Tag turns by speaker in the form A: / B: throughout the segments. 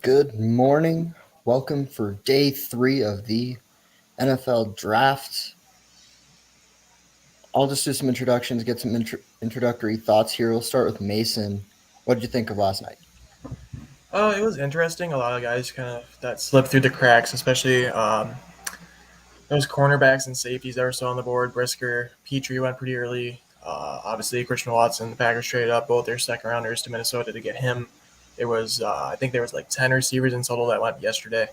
A: Good morning. Welcome for day 3 of the NFL draft. I'll just do some introductions, get some introductory thoughts here. We'll start with Mason. What did you think of last night?
B: It was interesting. A lot of guys kind of that slipped through the cracks, especially those cornerbacks and safeties that were still on the board. Brisker, Petrie went pretty early. Obviously, Christian Watson, the Packers traded up both their second rounders to Minnesota to get him. It was, I think there was like 10 receivers in total that went yesterday.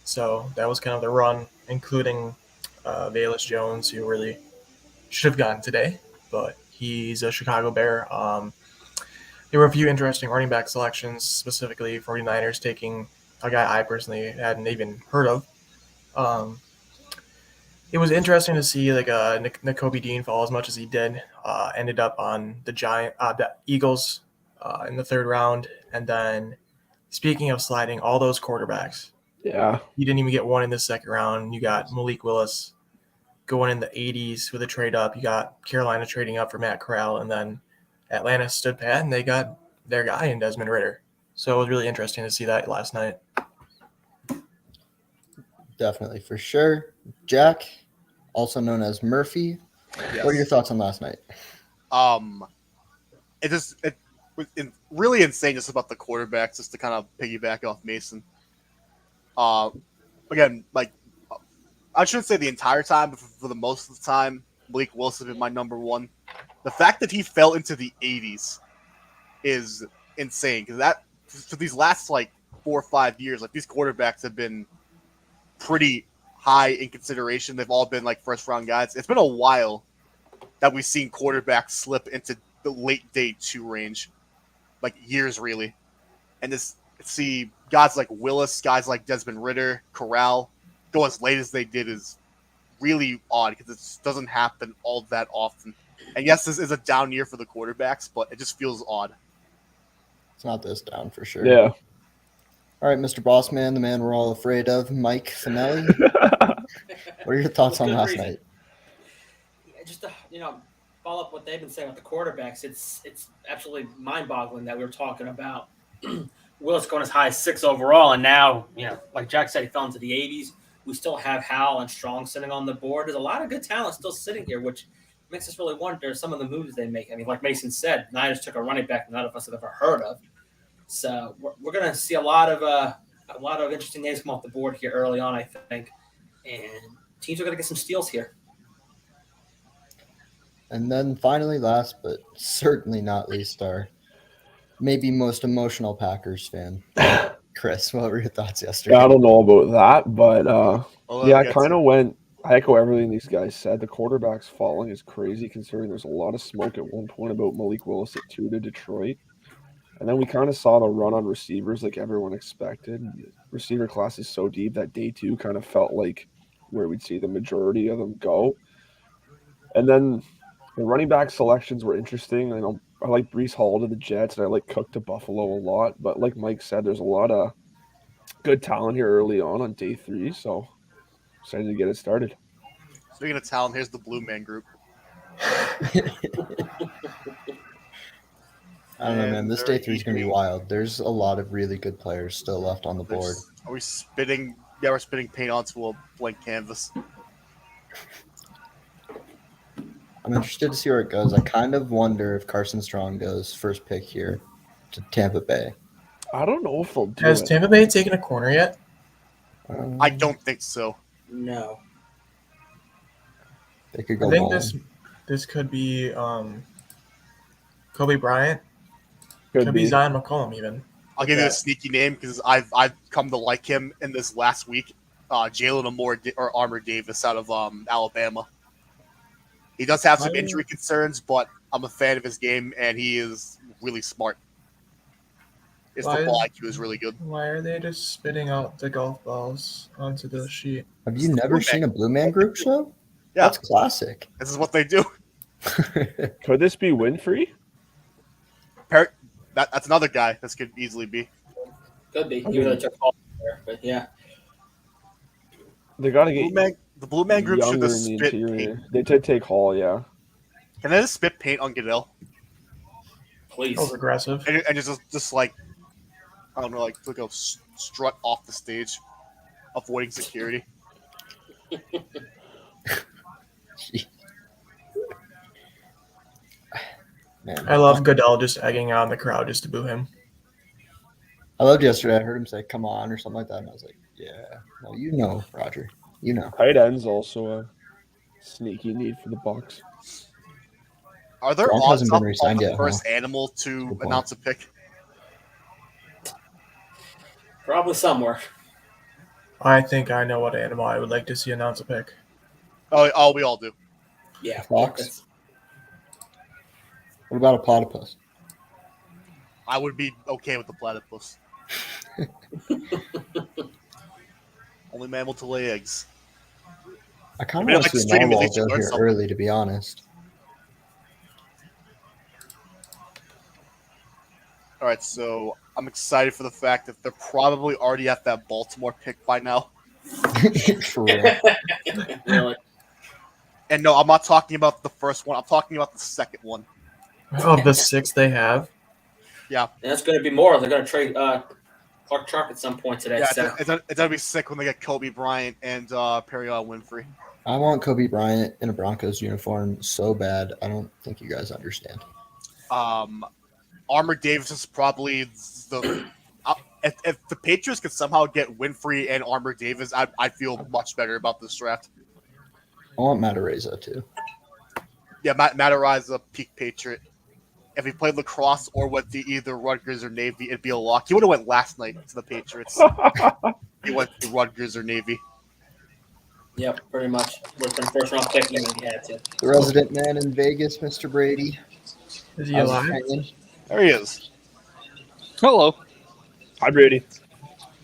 B: So that was kind of the run, including Velus Jones, who really should have gotten today, but he's a Chicago Bear. There were a few interesting running back selections, specifically 49ers taking a guy I personally hadn't even heard of. Um, it was interesting to see like Nakobe Dean fall as much as he did. Ended up on the Eagles in the third round, and then speaking of sliding, all those quarterbacks.
C: Yeah,
B: You didn't even get one in the second round. You got Malik Willis going in the 80s with a trade up. You got Carolina trading up for Matt Corral, and then Atlanta stood pat and they got their guy in Desmond Ridder. So it was really interesting to see that last night.
A: Definitely, for sure. Jack, also known as Murphy.
D: Yes.
A: What are your thoughts on last night?
D: It was really insane just about the quarterbacks, just to kind of piggyback off Mason. Again, like I shouldn't say the entire time, but for the most of the time, Malik Willis has been my number one. The fact that he fell into the 80s is insane because that for these last like 4 or 5 years, like these quarterbacks have been pretty high in consideration. They've all been like first round guys. It's been a while that we've seen quarterbacks slip into the late day 2 range, like years really. And this see guys like Willis, guys like Desmond Ridder, Corral go as late as they did is really odd because it doesn't happen all that often. And yes, this is a down year for the quarterbacks, but it just feels odd.
A: It's not this down for sure.
C: yeah.
A: All right, Mr. Bossman, the man we're all afraid of, Mike Finelli. What are your thoughts on last night?
E: Just to follow up what they've been saying with the quarterbacks, it's absolutely mind-boggling that we were talking about Willis going as high as 6 overall, and now like Jack said, he fell into the 80s. We still have Howell and Strong sitting on the board. There's a lot of good talent still sitting here, which makes us really wonder some of the moves they make. I mean, like Mason said, Niners took a running back none of us have ever heard of. So we're going to see a lot of interesting names come off the board here early on, I think, and teams are going to get some steals here.
A: And then finally, last but certainly not least, our maybe most emotional Packers fan, Chris. What were your thoughts yesterday?
C: I don't know about that, but I
D: That's
C: kind of went. I echo everything these guys said. The quarterbacks falling is crazy considering there's a lot of smoke at one point about Malik Willis at 2 to Detroit. And then we kind of saw the run on receivers like everyone expected. Receiver class is so deep that day 2 kind of felt like where we'd see the majority of them go. And then the running back selections were interesting. I like Breece Hall to the Jets, and I like Cook to Buffalo a lot. But like Mike said, there's a lot of good talent here early on day 3. So excited to get it started.
D: Speaking of talent, here's the Blue Man Group.
A: I don't know, man. This day 3 is going to be wild. There's a lot of really good players still left on the board.
D: Are we spitting? Yeah, we're spitting paint onto a blank canvas.
A: I'm interested to see where it goes. I kind of wonder if Carson Strong goes first pick here to Tampa Bay.
C: I don't know if they'll do
B: Has
C: it.
B: Tampa Bay taken a corner yet?
D: I don't think so.
E: No.
A: They could go
B: I think
A: Mullen.
B: this could be Kobe Bryant.
C: Could
B: Could be
C: be.
B: Zion McCollum even.
D: I'll give you a sneaky name because I've come to like him in this last week. Jalen or Armour Davis out of Alabama. He does have some injury concerns, but I'm a fan of his game, and he is really smart. His football IQ is really good.
B: Why are they just spitting out the golf balls onto the sheet?
A: Have you never seen a Blue Man Group show?
D: Yeah,
A: That's classic.
D: this is what they do.
C: Could this be Winfrey?
D: That's another guy. This could easily be.
E: Could be. Even though they took all there, but yeah.
C: They got to get
D: The Blue Man Group should
C: younger
D: just
C: in the
D: spit
C: interior.
D: paint.
C: They did take Hall, yeah.
D: Can they just spit paint on Goodell?
E: Please.
B: That was aggressive.
D: And just like I don't know, like a strut off the stage, avoiding security.
A: Man,
B: I love Goodell just egging on the crowd just to boo him.
A: I loved yesterday. I heard him say "come on" or something like that, and I was like, "Yeah, well, you know, Roger, you know."
C: Tight end's also a sneaky need for the Bucks.
D: Are there
A: Gronk
D: odds
A: hasn't been
D: up
A: re-signed
D: on the
A: yet,
D: first
A: huh?
D: animal
A: Good
D: to
A: point.
D: announce a pick?
E: Probably somewhere.
B: I think I know what animal I would like to see announce a pick.
D: Oh, we all do.
E: Yeah.
A: Fox?
E: that's-
A: What about a platypus?
D: I would be okay with the platypus. Only mammal to lay eggs.
A: I kind
D: I mean,
A: of want
D: like
A: to see a
D: streaming, at
A: narwhal
D: least you
A: go
D: learn
A: here
D: something.
A: early, to be honest.
D: All right, so I'm excited for the fact that they're probably already at that Baltimore pick by now.
A: For real.
E: Really.
D: And no, I'm not talking about the first one. I'm talking about the second one.
B: Of the 6 they have,
E: And that's going to be more. They're going to trade Clark Sharp at some point today.
D: Yeah,
E: So
D: it's gonna be sick when they get Kobe Bryant and Perion Winfrey.
A: I want Kobe Bryant in a Broncos uniform so bad. I don't think you guys understand.
D: Armour Davis is probably the. If the Patriots could somehow get Winfrey and Armour Davis, I'd feel much better about this draft.
A: I want Matareza too.
D: Yeah, Mataraz's a peak Patriot. If he played lacrosse or went to either Rutgers or Navy, it'd be a lock. He would have went last night to the Patriots. He went to Rutgers or Navy.
E: yep, pretty much. Would have been first round pick even if he had to.
A: The resident man in Vegas, Mr. Brady.
B: is he
A: How's it
B: alive?
A: hanging?
D: There he is.
F: Hello.
C: Hi, Brady.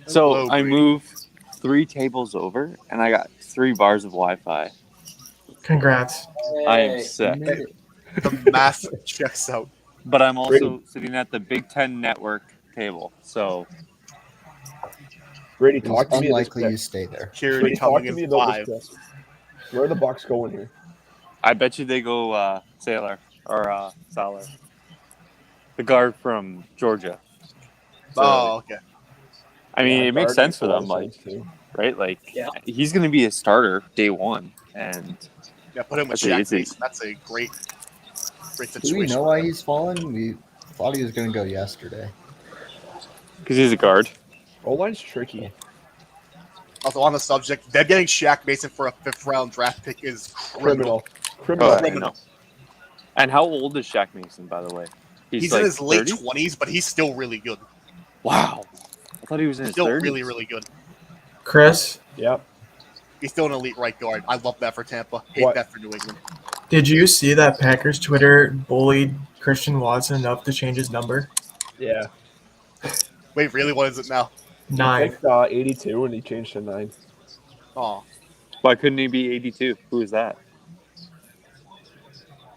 F: So
D: Hello,
F: I
D: Brady.
F: moved 3 tables over, and I got 3 bars of Wi-Fi.
B: Congrats.
F: I am
E: Hey.
F: sick.
A: Made it.
D: The math checks out.
F: But I'm also
C: Brady.
F: sitting at the Big Ten Network table. So
C: Brady,
A: It's
C: talk to me.
A: unlikely
C: About
A: you
C: this
A: stay there.
D: Security
C: Brady, talk
D: coming
C: to me
D: in
C: about
D: 5.
C: this pick. Where are the Bucks going here?
F: I bet you they go Sailor or Salar. The guard from Georgia. So,
D: Oh, okay.
F: I mean,
C: Yeah,
F: it makes
C: guard
F: sense for
C: makes a lot
F: them,
C: of
F: like,
C: sense, too.
F: right? Like,
E: Yeah.
F: he's going to be a starter day one. And
D: Yeah, put him with
F: That's a-
D: Shaq
F: it's a-
D: Mason. That's a great
A: Do
D: situation.
A: we know why he's fallen? We thought he was going to go yesterday.
F: because he's a guard.
C: O-line's tricky.
D: Also, on the subject, them getting Shaq Mason for a 5th-round draft pick is criminal.
C: Criminal.
F: Oh, I
D: criminal.
F: know. And how old is Shaq Mason, by the way?
D: He's
F: like
D: in his late
F: 30?
D: 20s, but he's still really good.
F: Wow. I thought he was in
D: He's
F: his
D: still
F: 30s.
D: really, really good.
B: Chris,
C: Yep.
D: He's still an elite right guard. I love that for Tampa. Hate
C: What?
D: that for New England.
B: did you see that Packers Twitter bullied Christian Watson enough to change his number?
C: Yeah.
D: Wait, really? What is it now?
B: 9.
C: He picked 82 and he changed to 9.
D: Oh,
F: Why couldn't he be 82? Who is that?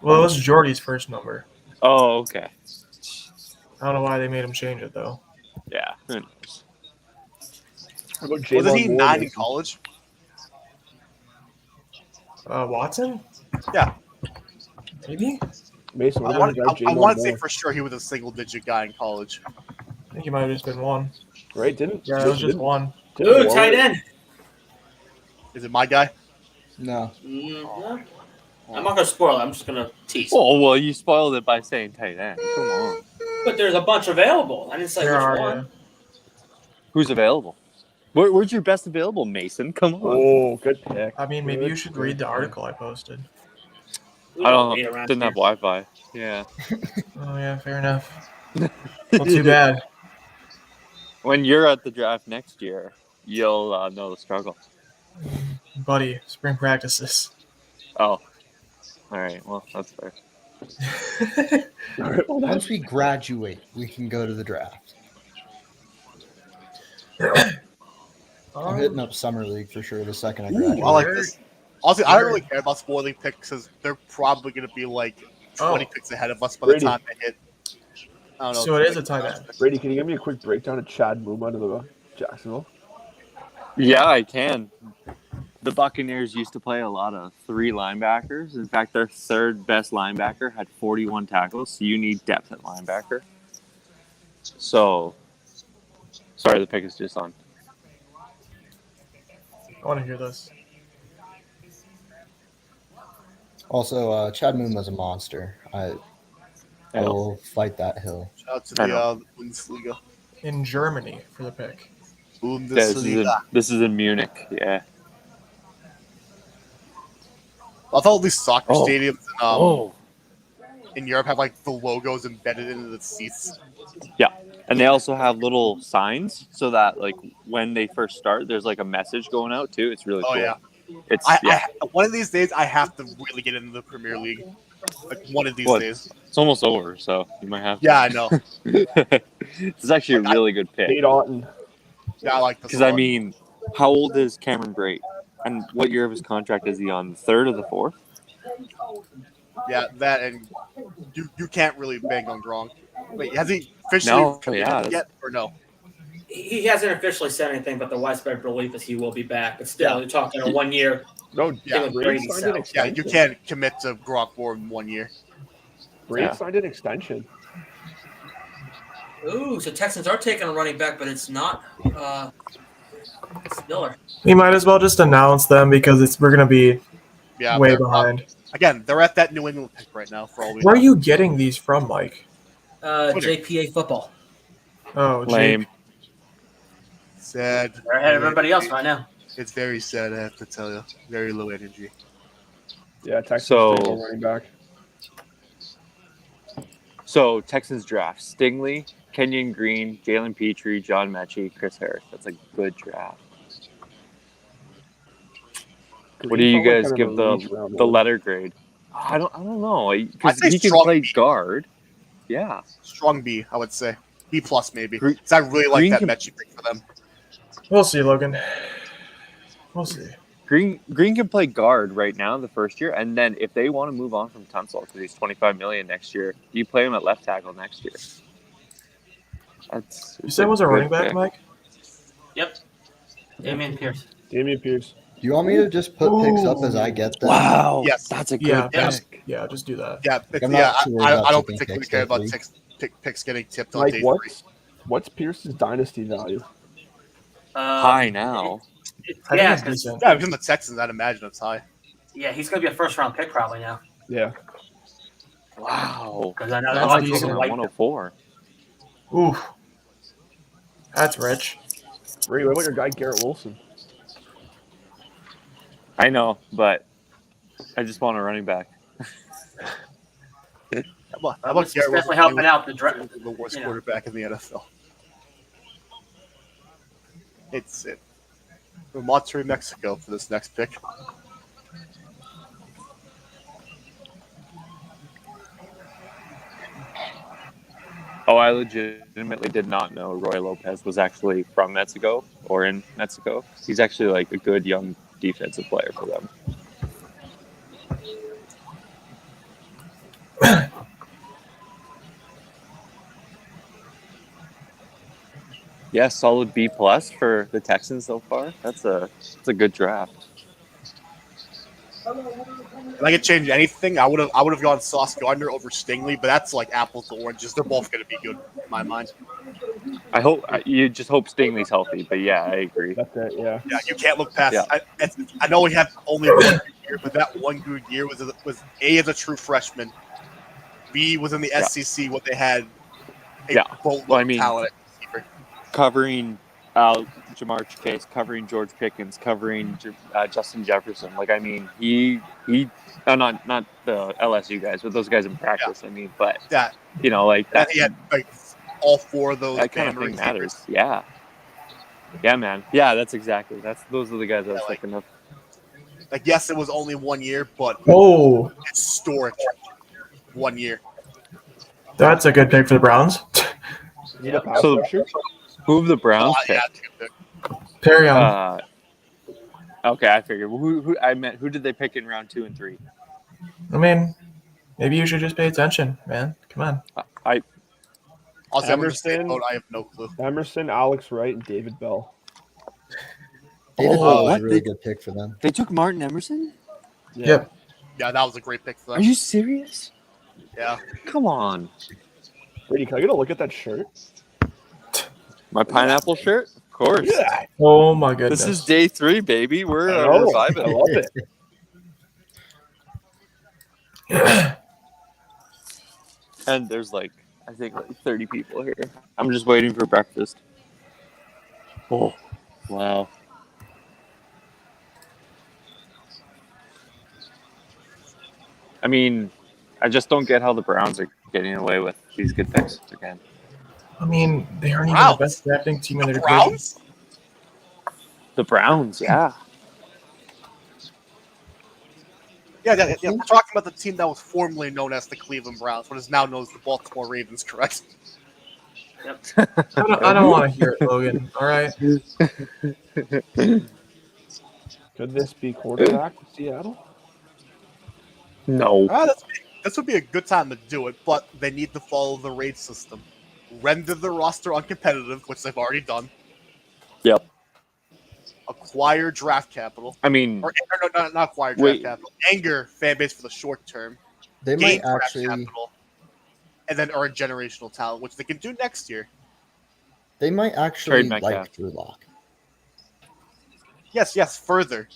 B: Well, it was Jordy's first number.
F: Oh, okay.
B: I don't know why they made him change it though.
F: Yeah. Who knows?
C: How about
D: wasn't he
C: Jalen Moore,
D: 9 in
C: Mason?
D: college?
B: Watson?
D: Yeah.
B: Maybe.
C: Mason,
D: I
C: what
D: want,
C: about
D: I
C: Jalen
D: want to say
C: Moore?
D: for sure he was a single-digit guy in college.
B: I think he might have just been 1.
C: Right? Didn't?
B: Yeah, it was just 1.
C: didn't
E: Ooh,
C: Moore-
E: tight end.
D: Is it my guy?
A: No.
E: Mhm. I'm not going to spoil it. I'm just going to tease.
F: Oh, well, you spoiled it by saying tight end. Come on.
E: But there's a bunch available. I didn't say
B: There
E: which
B: are,
E: one.
B: yeah.
F: Who's available? Where's your best available, Mason? Come on.
C: Oh, good pick.
B: I mean, maybe you
C: Good
B: should
C: pick.
B: read the article I posted.
E: We
F: I don't
E: read
F: know.
E: around
F: Didn't have
E: here.
F: Wi-Fi. Yeah.
B: Oh yeah, fair enough. Well, too bad.
F: When you're at the draft next year, you'll know the struggle.
B: Buddy, spring practices.
F: Oh. All right. Well, that's fair.
C: All right, well,
A: Once
C: that's
A: we graduate, we can go to the draft. I'm hitting up Summer League for sure the second I
D: Ooh,
A: graduate.
D: I like this. Honestly, I don't really care about spoiling picks because they're probably going to be like 20
B: Oh.
D: picks ahead of us by
C: Brady.
D: the time they hit. I don't know.
B: So it is a tight end.
C: Brady, can you give me a quick breakdown of Chad Muma to the Jacksonville?
F: Yeah, I can. The Buccaneers used to play a lot of 3 linebackers. In fact, their 3rd best linebacker had 41 tackles. So you need depth at linebacker. So Sorry, the pick is just on.
B: I want to hear this.
A: Also, Chad Moon was a monster. I will fight that hill.
D: Shout out to
F: I
D: the
F: know.
D: Bundesliga.
B: In Germany for the pick.
F: Yeah, this is in Munich. Yeah.
D: I thought these soccer
F: Oh.
D: stadiums in Europe have like the logos embedded into the seats.
F: Yeah. And they also have little signs so that like when they first start, there's like a message going out too. It's really
D: Oh
F: cool.
D: yeah.
F: It's
D: One of these days I have to really get into the Premier League. Like one of these
F: Well,
D: days.
F: it's almost over, so you might have to.
D: Yeah, I know.
F: It's actually a really good pick.
C: Nate Otten.
D: Yeah, I like this.
F: Because I mean, how old is Cameron Brate? And what year of his contract is he on? The third or the fourth?
D: Yeah, that and you can't really bang on wrong. Wait, has he officially yet or no?
E: He hasn't officially said anything, but the widespread belief is he will be back. But still, you're talking a 1 year.
C: No,
D: Yeah,
C: Brady signed an
D: Yeah,
C: extension.
D: you can't commit to Gronk for 1 year.
C: Brady signed an extension.
E: Ooh, so Texans are taking a running back, but it's not Spiller.
B: We might as well just announce them because we're gonna be way
D: they're
B: behind.
D: Again, they're at that New England pick right now. For all we
B: Where are
D: know.
B: you getting these from, Mike?
E: JPA football.
B: Oh,
F: Lame.
B: Jake.
D: Sad.
E: They're ahead of everybody else right now.
D: It's very sad, I have to tell you. Very low energy.
C: Yeah, Texas
F: So-
C: stable running back.
F: So Texans draft Stingley, Kenyon Green, Jalen Petrie, John Mechie, Chris Harris. That's a good draft. What do you
C: Green felt
F: guys
C: like
F: give
C: kind of a reach round
F: the
C: one.
F: letter grade? I don't know
D: I'd
F: because
D: say
F: he can
D: strong
F: play
D: B.
F: guard. Yeah,
D: Strong B, I would say. B plus maybe.
F: Green-
D: Because I really like
F: Green
D: that
F: can-
D: Mechie pick for them.
B: We'll see, Logan. We'll see.
F: Green can play guard right now the first year, and then if they want to move on from Tunsil because he's $25 million next year, you play him at left tackle next year.
B: You said it was a running back,
F: pick.
B: Mike?
E: Yep. Damian Pierce.
C: Damian Pierce.
A: Do you want me to just put picks up as I get them?
F: Wow,
D: Yes.
F: that's a good
B: Yeah,
F: pick.
B: yeah, just do that.
D: Yeah,
A: I'm not too worried
D: I
A: about
D: don't
A: taking
D: particularly
A: picks
D: care
A: this
D: about
A: week.
D: picks getting tipped on
C: Like
D: day
C: what's Pierce's dynasty value?
F: High now.
B: I
E: Yeah,
B: think it's
E: 'cause-
B: decent.
D: Yeah, because the Texans, I'd imagine it's high.
E: yeah, he's going to be a first-round pick probably now.
C: Yeah.
F: Wow,
E: Because I know
B: That's
E: they're
B: decent.
E: taking
F: at
E: White.
F: 104.
B: Oof. That's rich.
C: Ray, what about your guy Garrett Wilson?
F: I know, but I just want a running back.
D: How about
E: It's
D: Garrett
E: definitely
D: Wilson
E: helping
D: being
E: out the draft.
D: the worst
E: you know.
D: quarterback in the NFL? It's it. We're Monterrey, Mexico for this next pick.
F: Oh, I legitimately did not know Roy Lopez was actually from Mexico or in Mexico. He's actually like a good young defensive player for them. Yeah, solid B plus for the Texans so far. That's a good draft.
D: If I could change anything, I would have gone Sauce Gardner over Stingley, but that's like apples to oranges. They're both going to be good in my mind.
F: I hope you just hope Stingley's healthy, but yeah, I agree.
C: That's it, yeah.
D: Yeah, you can't look past.
F: Yeah.
D: I know he had only 1 good year, but that 1 good year was A, as a true freshman, B, was in the SEC when they had a boatload
F: Well, I mean,
D: of talent at receiver.
F: Covering Jamar Chase, covering George Pickens, covering Justin Jefferson. Like, I mean, he not the LSU guys, but those guys in practice. I mean, but
D: That
F: you know, like
D: that
F: that,
D: he had like all 4 of those
F: that kind of
D: Bama
F: thing
D: receivers.
F: matters. Yeah, yeah, man. Yeah, those are the guys I was
D: Yeah, like-
F: thinking of.
D: Like, yes, it was only 1 year, but
B: Oh,
D: historic 1 year.
B: that's a good pick for the Browns.
C: Is it a pass
F: So-
C: rusher?
F: Who have the Browns
D: Yeah,
F: picked?
D: it's a good pick.
B: Perry on.
F: Okay, I figured. Who did they pick in round 2 and 3?
B: I mean, maybe you should just pay attention, man. Come on.
D: Also, I'm gonna say
C: Emerson.
D: vote, I have no clue.
C: Emerson, Alex Wright, and David Bell.
A: David
B: Oh,
A: Bell was
F: what?
A: a really good pick for them.
F: They took Martin Emerson?
C: Yeah.
B: Yep.
D: Yeah, that was a great pick for
F: Are
D: them.
F: you serious?
D: Yeah.
F: Come on.
C: Brady, can I get a look at that shirt?
F: My pineapple shirt? Of course.
C: Yeah,
B: Oh my goodness.
F: This is day 3, baby.
C: I
F: We're
C: know. I
F: vibing.
C: love it.
F: And there's I think 30 people here. I'm just waiting for breakfast. Oh, wow. I mean, I just don't get how the Browns are getting away with these good picks again.
B: I mean, they aren't even
D: Browns?
B: the best drafting team in their division.
D: Browns?
F: The Browns, yeah.
D: Yeah. We're talking about the team that was formerly known as the Cleveland Browns, but is now known as the Baltimore Ravens, correct?
B: I don't want to hear it, Logan. All right.
C: Could this be quarterback with Seattle?
F: No.
D: This would be a good time to do it, but they need to follow the rate system. Render the roster uncompetitive, which they've already done.
F: Yep.
D: Acquire draft capital.
F: I mean,
D: Or no, not acquire draft capital. Anger fan base for the short term.
A: They
D: Gain
A: might
D: draft
A: actually.
D: capital. And then earn generational talent, which they can do next year.
A: They might actually
F: Trade Metcalf.
A: like Drew Lock.
D: Yes. Further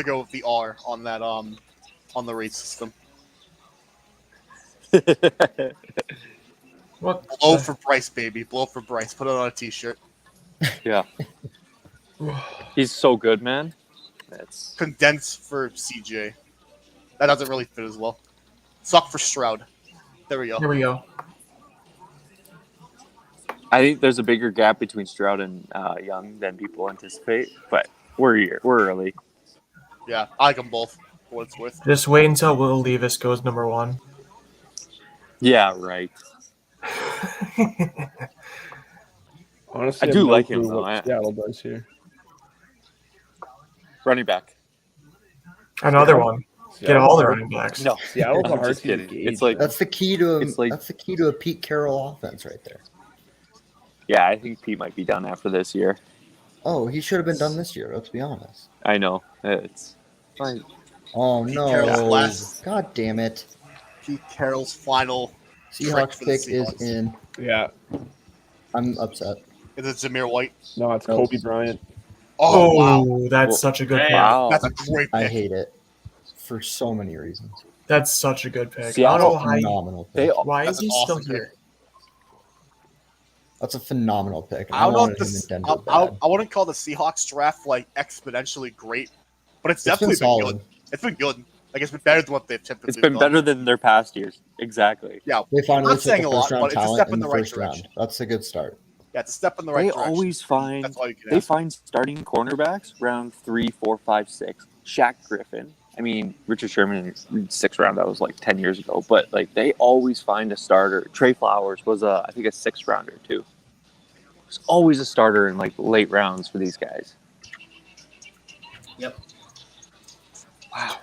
D: go with the R on that on the rate system.
B: What?
D: Blow for Bryce, baby. Blow for Bryce. Put it on a t-shirt.
F: yeah. He's so good, man. That's
D: Condense for CJ. That doesn't really fit as well. Suck for Stroud. There we go.
B: Here we go.
F: I think there's a bigger gap between Stroud and Young than people anticipate, but we're here. We're early.
D: Yeah, I like them both. For what it's worth.
B: Just wait until Will Levis goes number 1.
F: Yeah, right.
C: Honestly,
F: I do
C: have no
F: like him,
C: clue
F: though.
C: what Seattle does here.
F: Running back.
B: Another one. Get all the running backs.
F: No,
C: Seattle's a
F: I'm
C: hard
F: just
C: team to
F: kidding.
C: gauge.
F: It's like,
A: That's the key to
F: It's like-
A: that's the key to a Pete Carroll offense right there.
F: yeah, I think Pete might be done after this year.
A: Oh, he should have been done this year. Let's be honest.
F: I know. It's fine.
A: Oh
D: Pete Carroll's
A: no!
D: last.
A: God damn it!
D: Pete Carroll's final
A: Seahawks
D: for the
A: pick is
D: Seahawks.
A: in.
C: Yeah.
A: I'm upset.
D: Is it Zamir White?
C: No, it's
A: Nope.
C: Kobe Bryant.
D: Oh, wow.
B: That's
F: Well,
B: such a good pick.
F: Wow.
D: That's a great
A: I
D: pick.
A: hate it for so many reasons.
B: That's such a good pick.
F: Seattle-
B: I don't know how
A: Phenomenal
F: They
A: pick.
B: why
D: That's
B: is he
D: an
B: still
D: awesome
B: here?
A: That's a phenomenal pick.
D: I don't know
A: wanted
D: if
A: him in
D: this.
A: Denver
D: I
A: bad.
D: wouldn't call the Seahawks draft like exponentially great, but it's
A: It's been
D: definitely been
A: solid.
D: good. It's been good. Like it's been better than what they've typically
F: It's been
D: done.
F: better than their past years. Exactly.
D: Yeah,
A: They finally
D: not
A: took
D: saying
A: a
D: a lot,
A: first round
D: but it's a
A: talent
D: step
A: in
D: in
A: the
D: the right
A: first
D: direction.
A: round. That's a good start.
D: yeah, it's a step in the right
F: They
D: direction.
F: always find
D: That's all you can
F: they
D: ask.
F: find starting cornerbacks round 3, 4, 5, 6. Shaq Griffin. I mean, Richard Sherman in 6th round. That was like 10 years ago. But like they always find a starter. Trey Flowers was I think a 6th rounder too. There's always a starter in like late rounds for these guys.
E: Yep.
F: Wow.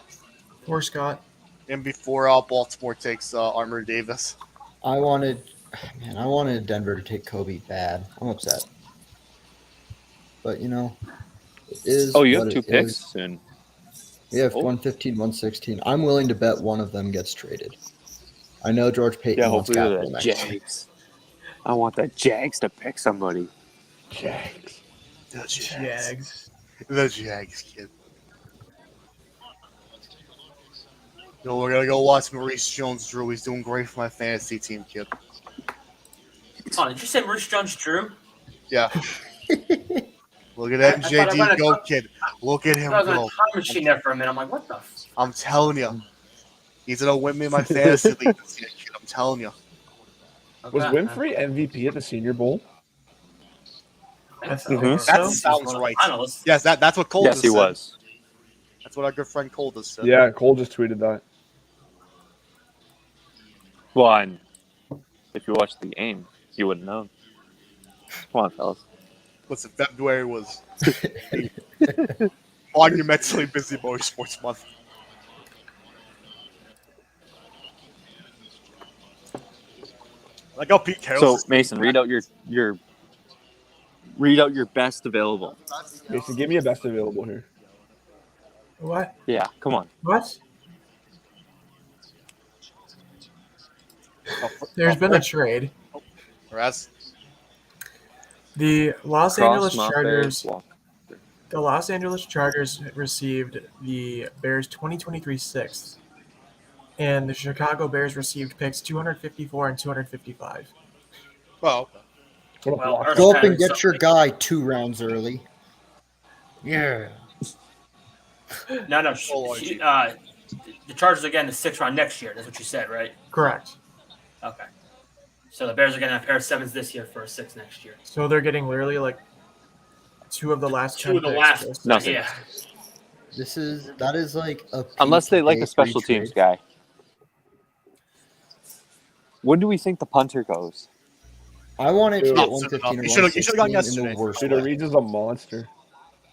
B: Poor Scott.
D: And before Baltimore takes Armour Davis.
A: I wanted Denver to take Kobe bad. I'm upset. But it is.
F: Oh, you
A: what
F: have 2
A: it
F: picks
A: is.
F: soon.
A: We have
F: Oh.
A: 115, 116. I'm willing to bet one of them gets traded. I know George Payton
F: Yeah,
A: wants
F: hopefully
A: capital
F: the
A: next year.
F: Jags. I want the Jags to pick somebody.
C: Jags.
D: The
B: Jags.
D: The Jags, kid. Yo, we're gonna go watch Maurice Jones-Drew. He's doing great for my fantasy team, kid.
E: Oh, did you say Maurice Jones-Drew?
D: Yeah. Look at
E: I thought I
D: MJD
E: read
D: go,
E: a-
D: kid. Look at him
E: I was on a
D: go.
E: time machine there for a minute. I'm like, what the?
D: I'm telling you. He's gonna win me my fantasy league this year, kid. I'm telling you.
C: Was
E: Okay.
C: Winfrey MVP at the Senior Bowl?
E: I think so.
F: Mhm.
E: Or
D: That
E: he was
D: sounds
E: one of the
D: right.
E: finalists.
D: Yes, that's what Cole
F: Yes,
D: just
F: he
D: said.
F: was.
D: That's what our good friend Cole just said.
C: Yeah, Cole just tweeted that.
F: Well, and if you watched the game, you wouldn't know. Come on, fellas.
D: Listen, February was a monumentally busy motorsports month. Like how Pete Carroll.
F: So Mason, read out your best available.
C: Mason, give me a best available here.
B: What?
F: Yeah, come on.
B: What? There's been a trade.
D: Whereas,
B: The Los
F: Cross,
B: Angeles
F: Mape,
B: Chargers.
F: Walker.
B: The Los Angeles Chargers received the Bears 2023 sixth, and the Chicago Bears received picks 254 and 255.
D: Oh, okay.
C: What a
E: Well,
C: block.
E: Earth-
A: Go up
E: Saturday,
A: and get your
E: Sunday.
A: guy 2 rounds early. Yeah.
E: No.
D: Oh,
E: The Chargers are getting the 6th round next year. That's what you said, right?
B: Correct.
E: Okay. So the Bears are getting a pair of 7s this year for a 6 next year.
B: So they're getting literally like 2 of the last 10
E: 2 of the
B: picks.
E: last.
F: Nothing.
E: Yeah.
A: That is like a
F: Unless they like
A: peak
F: a special
A: day
F: teams
A: trade.
F: guy. When do we think the punter goes?
A: I wanted to
C: Dude.
A: get
D: Not soon
A: 115 or
D: enough. You should've gone
A: 116 in the
D: yesterday.
A: worst
C: Peter
A: way.
C: Reed is a monster.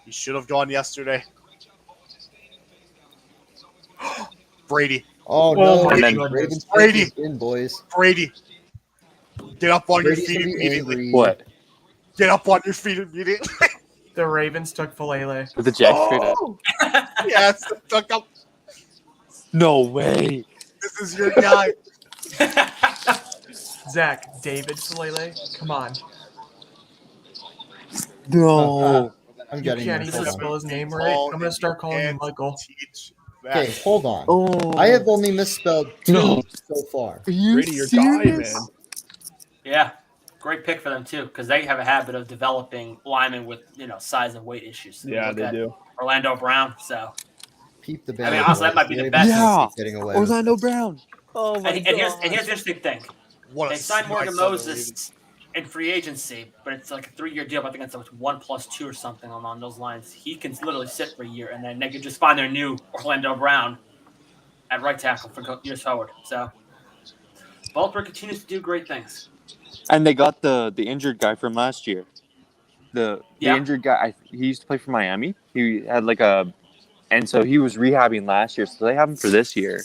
D: He should have gone yesterday. Brady.
A: Oh,
B: Oh
A: no.
B: my
F: And then-
B: goodness.
A: Ravens
D: Brady.
A: pick is in, boys.
D: Brady. Get up on
A: Brady's
D: your
A: going
D: feet
A: to be
D: immediately.
A: angry.
F: What?
D: Get up on your feet immediately.
B: The Ravens took Falele.
F: With the Jags straight up?
D: Oh! Yes. Tuck up.
F: No way.
D: This is your guy.
B: Zach, David Falele? Come on.
F: No.
A: I'm
B: You
A: getting
B: can't
A: there.
B: even
A: Hold on.
B: spell his name right. I'm going to start calling him
D: And
B: Michael.
D: teach
A: Okay,
D: that.
A: hold on.
F: Oh.
A: I have only misspelled 2
F: No.
A: so far.
F: Are you
C: Brady, your guy,
F: serious?
C: man.
E: Yeah. Great pick for them, too, because they have a habit of developing linemen with, size and weight issues.
C: Yeah,
E: Look
C: they
E: at
C: do.
E: Orlando Brown, so.
A: Peep the
E: I
A: band.
E: mean, honestly, that might be the
A: Ravens
E: best.
F: Yeah.
A: keep getting away with
F: Orlando Brown. Oh my
E: And here's the interesting thing.
D: What a
E: They signed Morgan
D: slice on the
E: Moses in free agency, but it's like a 3-year deal. But I think it's like 1+2 or something along those lines. He can literally sit for a year, and then they can just find their new Orlando Brown at right tackle for years forward. So Baltimore continues to do great things.
F: And they got the injured guy from last year. The
E: Yeah.
F: injured guy, he used to play for Miami. He had and so he was rehabbing last year. So they have him for this year.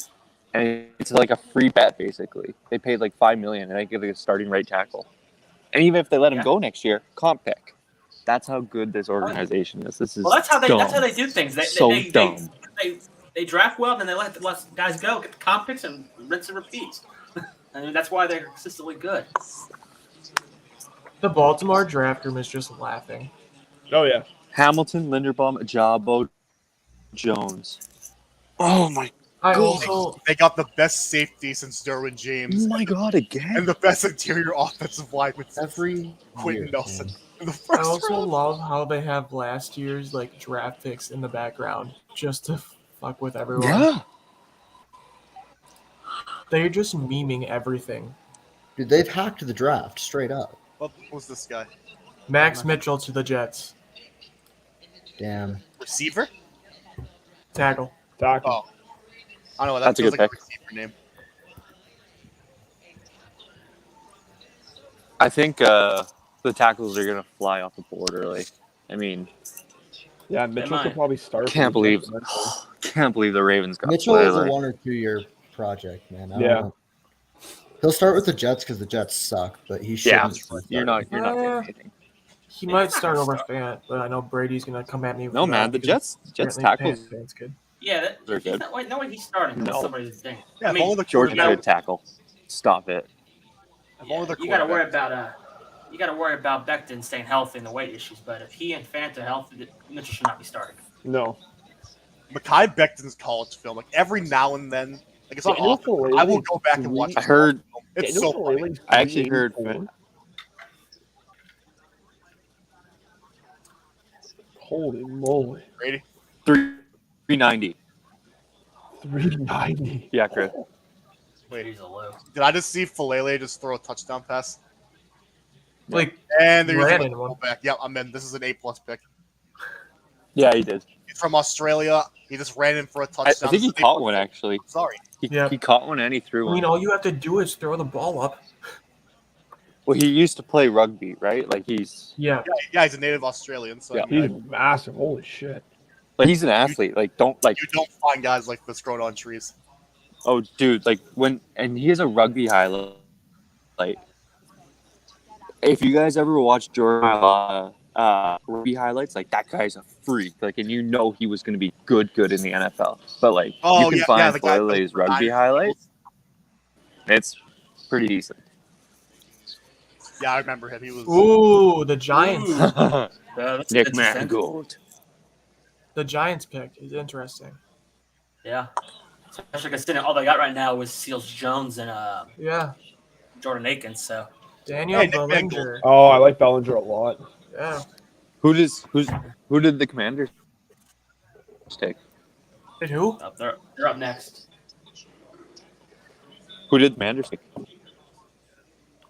F: And it's like a free bet, basically. They paid like $5 million, and they get a starting right tackle. And even if they let him
E: Yeah.
F: go next year, comp pick. That's how good this organization is. This is
E: Well, that's how
F: dumb.
E: they do things. They
F: dumb.
E: They draft well, then they let the guys go, get the comp picks, and rinse and repeat. I mean, that's why they're consistently good.
B: The Baltimore draft room is just laughing.
C: Oh, yeah.
F: Hamilton, Linderbaum, Ajabo, Jones. Oh my!
B: I
F: God.
B: also
D: They got the best safety since Derwin
F: Oh
D: James
F: my God! Again.
D: and the best interior offensive lineman since
A: every
D: Quentin
A: year,
D: Nelson
A: man.
D: in the
B: I
D: first
B: also
D: round.
B: love how they have last year's draft picks in the background just to fuck with everyone.
F: Yeah.
B: They're just memeing everything.
A: Dude, they've hacked the draft straight up.
D: What was this guy?
B: Max Mitchell to the Jets.
A: Damn.
D: Receiver?
B: Tackle.
C: Tackle.
D: Oh. I don't know. That
F: That's a
D: feels
F: good
D: like
F: pick.
D: a receiver name.
F: I think the tackles are gonna fly off the board early. I mean,
C: Yeah, Mitchell
E: might.
C: could probably start. for
F: can't
C: the
F: believe,
C: Jets eventually.
F: can't believe the Ravens got
A: Mitchell is a
F: Falele.
A: 1 or 2 year project, man. I don't
C: Yeah.
A: know. He'll start with the Jets because the Jets suck, but he
F: Yeah,
A: shouldn't.
F: you're not getting anything.
B: He might start over Fant, but I know Brady's gonna come at me.
F: No,
B: for
F: man,
B: that
F: the
B: because
F: Jets
B: apparently
F: tackles.
B: Fant's good.
E: Yeah,
F: They're
E: he's
F: good.
E: not, wait, no way he's starting.
F: No.
E: That's somebody's thing.
D: Yeah,
E: I mean,
D: if only the
F: Georgia
D: quarterback-
F: good tackle. Stop it.
D: if only the
E: you got to worry
D: quarterback-
E: about you got to worry about Becton staying healthy and the weight issues. But if he and Fant are healthy, Mitchell should not be starting.
C: No.
D: Mekhi Becton's college film, like every now and then, like it's not
C: Daniel
D: often.
C: Falele
D: I will go back and watch.
F: I heard.
D: his film. It's
C: Daniel
D: so funny.
C: Falele's
F: I actually heard.
C: 384. Holy moly.
D: Brady.
F: 390.
C: 390.
F: Yeah, Chris.
D: Wait,
E: He's a low.
D: did I just see Falele just throw a touchdown pass?
B: Like
D: And they're
B: Ran
D: using
B: in one.
D: back. Yep, I'm in. This is an A+ pick.
F: Yeah, he did.
D: He's from Australia. He just ran in for a
F: I
D: touchdown.
F: think he
D: This is an
F: caught
D: A+
F: one
D: pick.
F: actually.
D: Sorry.
B: Yeah.
F: He caught one and he threw
B: I mean,
F: one.
B: all you have to do is throw the ball up.
F: Well, he used to play rugby, right? Like he's
B: Yeah.
D: He's a native Australian, so
F: Yeah.
D: I mean,
C: He's massive. Holy shit.
F: like he's an athlete. Like don't like
D: you don't find guys like this growing on trees.
F: oh dude like and he has a rugby highlight. Like if you guys ever watch Jordan rugby highlights, like that guy's a freak. Like and you know he was going to be good in the NFL. But like
D: Oh,
F: you can
D: yeah,
F: find
D: the guy
F: Falele's
D: with the
F: rugby
D: nine-
F: highlights. It's pretty decent.
D: Yeah, I remember him. He was.
B: Ooh, the Giants.
E: Ooh. That's
F: Nick
E: interesting.
F: Mangold.
B: The Giants pick is interesting.
E: Yeah. Especially considering all they got right now was Seals Jones and
B: Yeah.
E: Jordan Akins. So
B: Daniel
D: Hey, Nick
B: Bellinger.
C: Oh, I like Bellinger a lot.
B: Yeah.
F: Who did the Commanders take?
B: Wait, who?
E: they're up next.
F: Who did the Commanders take?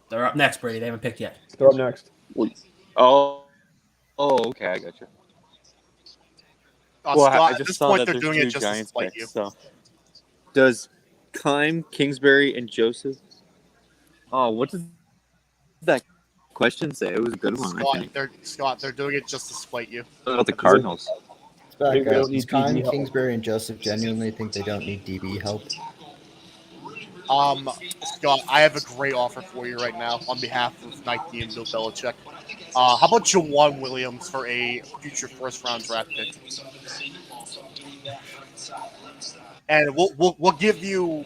E: They're up next, Brady. They haven't picked yet.
C: They're up next.
F: Oh, okay, I got you. Well,
D: Scott,
F: I
D: at
F: just
D: this
F: saw
D: point,
F: that
D: they're
F: there's
D: doing
F: two
D: it just to
F: Giants
D: spite
F: picks.
D: you.
F: So, does Kime, Kingsbury, and Joseph? Oh, what does that question say? It was a good one. I think.
D: They're doing it just to spite you.
F: What about the Cardinals?
A: It's back,
C: Think they
A: guys.
C: don't
A: Does
C: need DB
A: Kime,
C: help.
A: Kingsbury, and Joseph genuinely think they don't need DB help?
D: Scott, I have a great offer for you right now on behalf of Nike and Bill Belichick. How about Jawan Williams for a future first-round draft pick? And we'll give you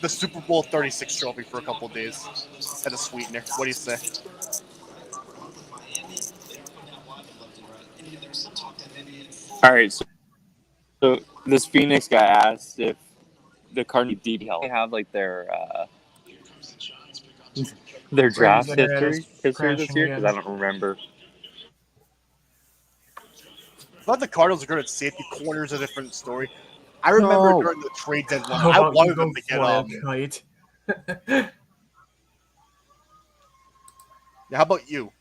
D: the Super Bowl 36 trophy for a couple of days as a sweetener. What do you say?
F: All right, so this Phoenix guy asked if the Cardinals need DB help. They have like their draft
B: Brady's internet
F: history
B: is
F: this
B: crashing
F: year because
B: again.
F: I don't remember.
D: I thought the Cardinals are good at safety. Corners a different story. I remember
F: No.
D: during the trade deadline,
B: How
D: I
B: about you
D: wanted
B: go
D: them to get
B: fly a kite?
D: Yeah, how about you,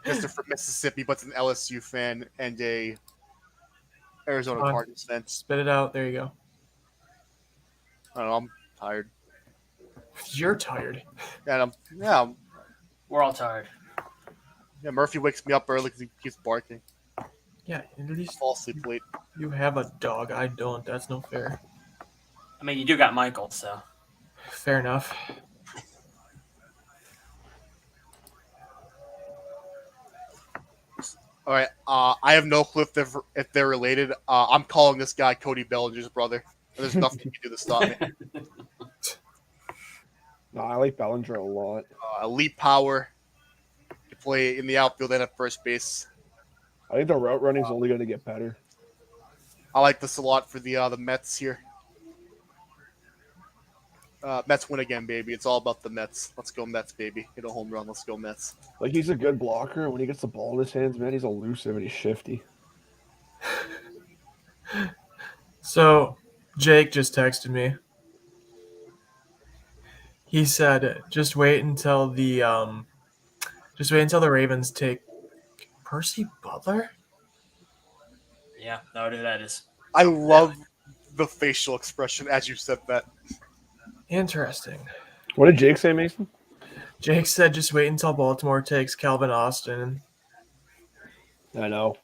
D: Mister from Mississippi, but's an LSU fan and a Arizona
B: Come on.
D: Cardinals fan?
B: Spit it out. There you go.
D: I don't know. I'm tired.
B: You're tired.
D: Yeah,
E: We're all tired.
D: Murphy wakes me up early because he keeps barking.
B: Yeah, at
D: I
B: least
D: fall asleep late.
B: you have a dog. I don't. That's no fair.
E: I mean, you do got Michael, so
B: Fair enough.
D: All right. I have no clue if they're related. I'm calling this guy Cody Bellinger's brother. There's nothing you can do to stop me.
C: No, I like Bellinger a lot.
D: Elite power. You play in the outfield and at first base.
C: I think the route running is only going to get better.
D: I like this a lot for the Mets here. Mets win again, baby. It's all about the Mets. Let's go Mets, baby. Hit a home run. Let's go Mets.
C: Like, he's a good blocker, and when he gets the ball in his hands, man, he's elusive and he's shifty.
B: So, Jake just texted me. He said, "Just wait until the Ravens take Percy Butler."
E: yeah, no idea who that is.
D: I love the facial expression as you said that.
B: Interesting.
C: What did Jake say, Mason?
B: Jake said, "Just wait until Baltimore takes Calvin Austin."
C: I know.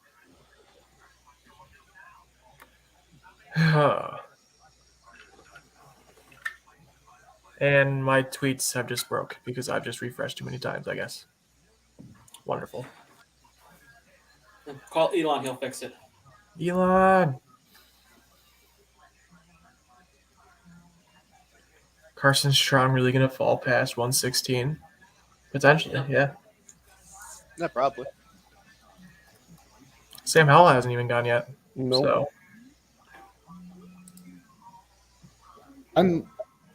B: And my tweets have just broke because I've just refreshed too many times, I guess. Wonderful.
E: Call Elon, he'll fix it.
B: Elon. Carson Strong really going to fall past 116? Potentially, yeah.
D: Yeah, probably.
B: Sam Howell hasn't even gone yet.
C: Nope.
B: So
A: I'm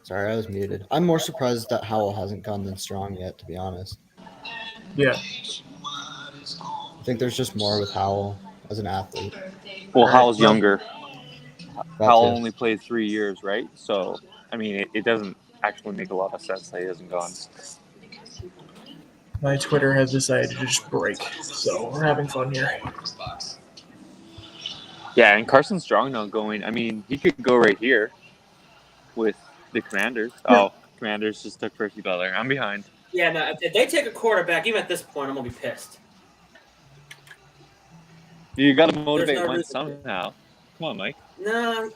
A: sorry, I was muted. I'm more surprised that Howell hasn't gone than Strong yet, to be honest.
B: yeah.
A: I think there's just more with Howell as an athlete.
F: Well,
B: Right.
F: Howell's younger.
A: That
F: Howell
A: too.
F: only played 3 years, right? So, I mean, it doesn't actually make a lot of sense that he hasn't gone.
B: My Twitter has decided to just break. So we're having fun here.
F: Yeah, and Carson Strong not going. I mean, he could go right here with the Commanders. Oh, Commanders just took Percy Butler. I'm behind.
E: Yeah, no, if they take a quarterback, even at this point, I'm going to be pissed.
F: You got to motivate
E: no
F: one
E: reason to.
F: somehow. Come on, Mike.
E: No.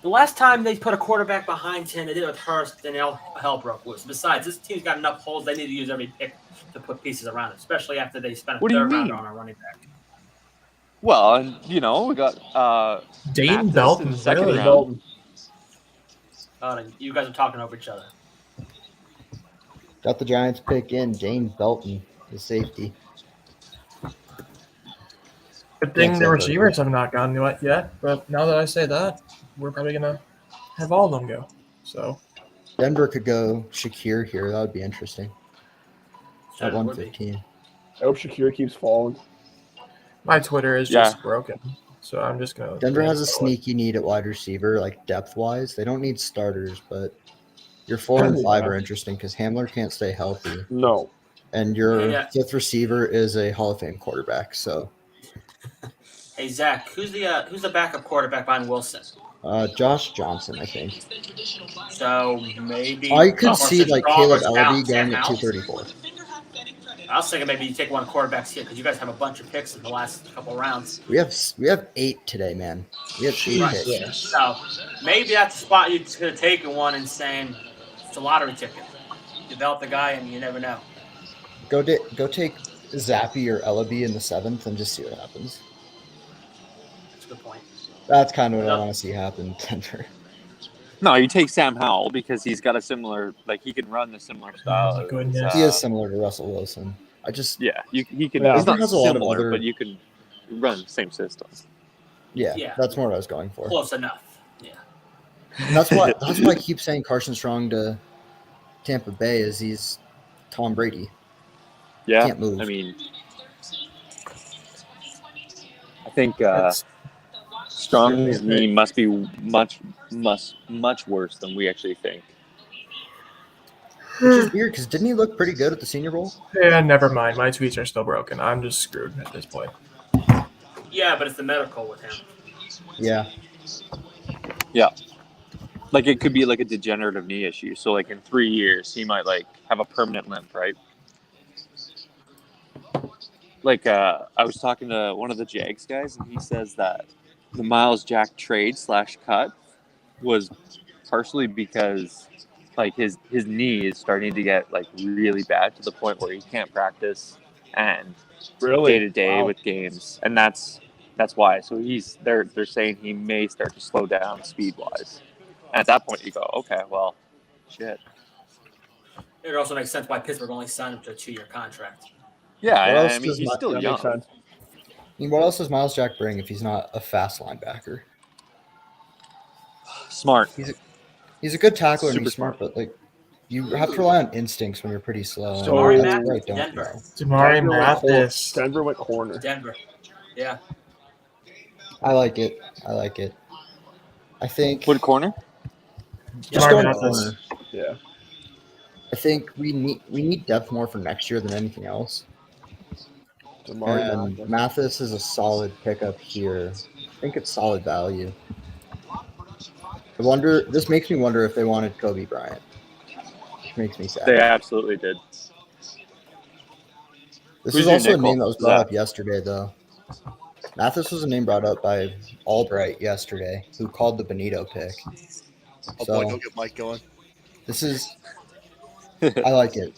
E: The last time they put a quarterback behind him, they did it with Hurst, and hell broke loose. Besides, this team's got enough holes. They need to use every pick to put pieces around it, especially after they spent a
F: What do you
E: third
F: mean?
E: rounder on a running back.
F: Well, and we got
B: Dayton
F: Mathis in
B: Belton,
F: the second
B: really?
F: round.
E: You guys are talking over each other.
A: Got the Giants pick in James Belton, the safety.
B: Good thing
A: Can't
B: the
A: say
B: receivers have not gone yet, but now that I say that, we're probably gonna have all of them go. So
A: Denver could go Shakir here. That would be interesting. At
E: Certainly would be.
A: 115.
C: I hope Shakir keeps falling.
B: my Twitter is
F: Yeah.
B: just broken, so I'm just gonna.
A: Denver has a
B: reinstall it.
A: sneaky need at wide receiver, like depth-wise. They don't need starters, but your 4 and 5 are interesting because Hamler can't stay healthy.
C: No.
A: And your
E: Yeah.
A: fifth receiver is a Hall of Fame quarterback. So
E: Hey Zach, who's the backup quarterback behind Wilson?
A: Josh Johnson, I think.
E: So maybe
A: I could
E: Carson
A: see like
E: Strong
A: Caleb
E: or
A: Ellaby
E: Sam
A: going at
E: Howell.
A: 234.
E: I was thinking maybe you take one of the quarterbacks here because you guys have a bunch of picks in the last couple rounds.
A: We have 8 today, man. We have 8
E: Right.
A: picks.
E: So maybe that's the spot you're just gonna take in one and saying it's a lottery ticket. Develop the guy and you never know.
A: Go take Zappy or Ellaby in the 7th and just see what happens.
E: That's a good point.
A: That's kind of what I want to see happen, Denver.
F: No, you take Sam Howell because he's got a similar, like he can run the similar style.
B: Oh my goodness.
A: He is similar to Russell Wilson.
F: Yeah, he can.
C: Yeah.
F: He's not
A: He has a lot of
F: similar,
A: other-
F: but you can run the same system.
A: Yeah,
E: Yeah.
A: that's more what I was going for.
E: Close enough. Yeah.
A: And that's why I keep saying Carson Strong to Tampa Bay is he's Tom Brady.
F: Yeah,
A: Can't move.
F: I mean, I think
B: That's-
F: Strong's knee must be much worse than we actually think.
A: Which is weird because didn't he look pretty good at the Senior Bowl?
B: Yeah, never mind. My tweets are still broken. I'm just screwed at this point.
E: Yeah, but it's the medical with him.
A: Yeah.
F: Like it could be like a degenerative knee issue. So like in 3 years, he might like have a permanent limp, right? Like I was talking to one of the Jags guys, and he says that the Miles Jack trade / cut was partially because like his knee is starting to get like really bad to the point where he can't practice and
C: Really?
F: day to day
C: Wow.
F: with games, and that's why. So they're saying he may start to slow down speed wise. And at that point, you go, okay, well, shit.
E: It also makes sense why Pittsburgh only signed him to a 2-year contract.
F: Yeah,
A: What else
F: I mean
A: does
F: he's
A: my-
F: still
C: That
F: young.
C: makes sense.
A: I mean, what else does Miles Jack bring if he's not a fast linebacker?
F: Smart.
A: He's a good tackler and
F: Super
A: he's smart, but like you have to rely on instincts when you're pretty slow. and
C: Sorry,
A: that's
E: Matt,
A: where I don't
E: Denver.
A: know.
B: Damari
C: Denver went cor-
B: Mathis.
C: Denver went corner.
E: Denver. Yeah.
A: I like it. I think
F: What corner?
A: just
B: Damari
A: going
B: Mathis.
A: corner.
C: Yeah.
A: I think we need depth more for next year than anything else.
C: Damari
A: And
C: Mathis.
A: Mathis is a solid pickup here. I think it's solid value. This makes me wonder if they wanted Kobe Bryant. Which makes me sad.
F: They absolutely did.
A: This
F: Who's
A: is
F: your
A: also a
F: nickel?
A: name that was brought
F: Zach?
A: up yesterday, though. Mathis was a name brought up by Albright yesterday, who called the Benito pick.
D: Oh
A: So
D: boy, don't get Mike going.
A: this is, I like it.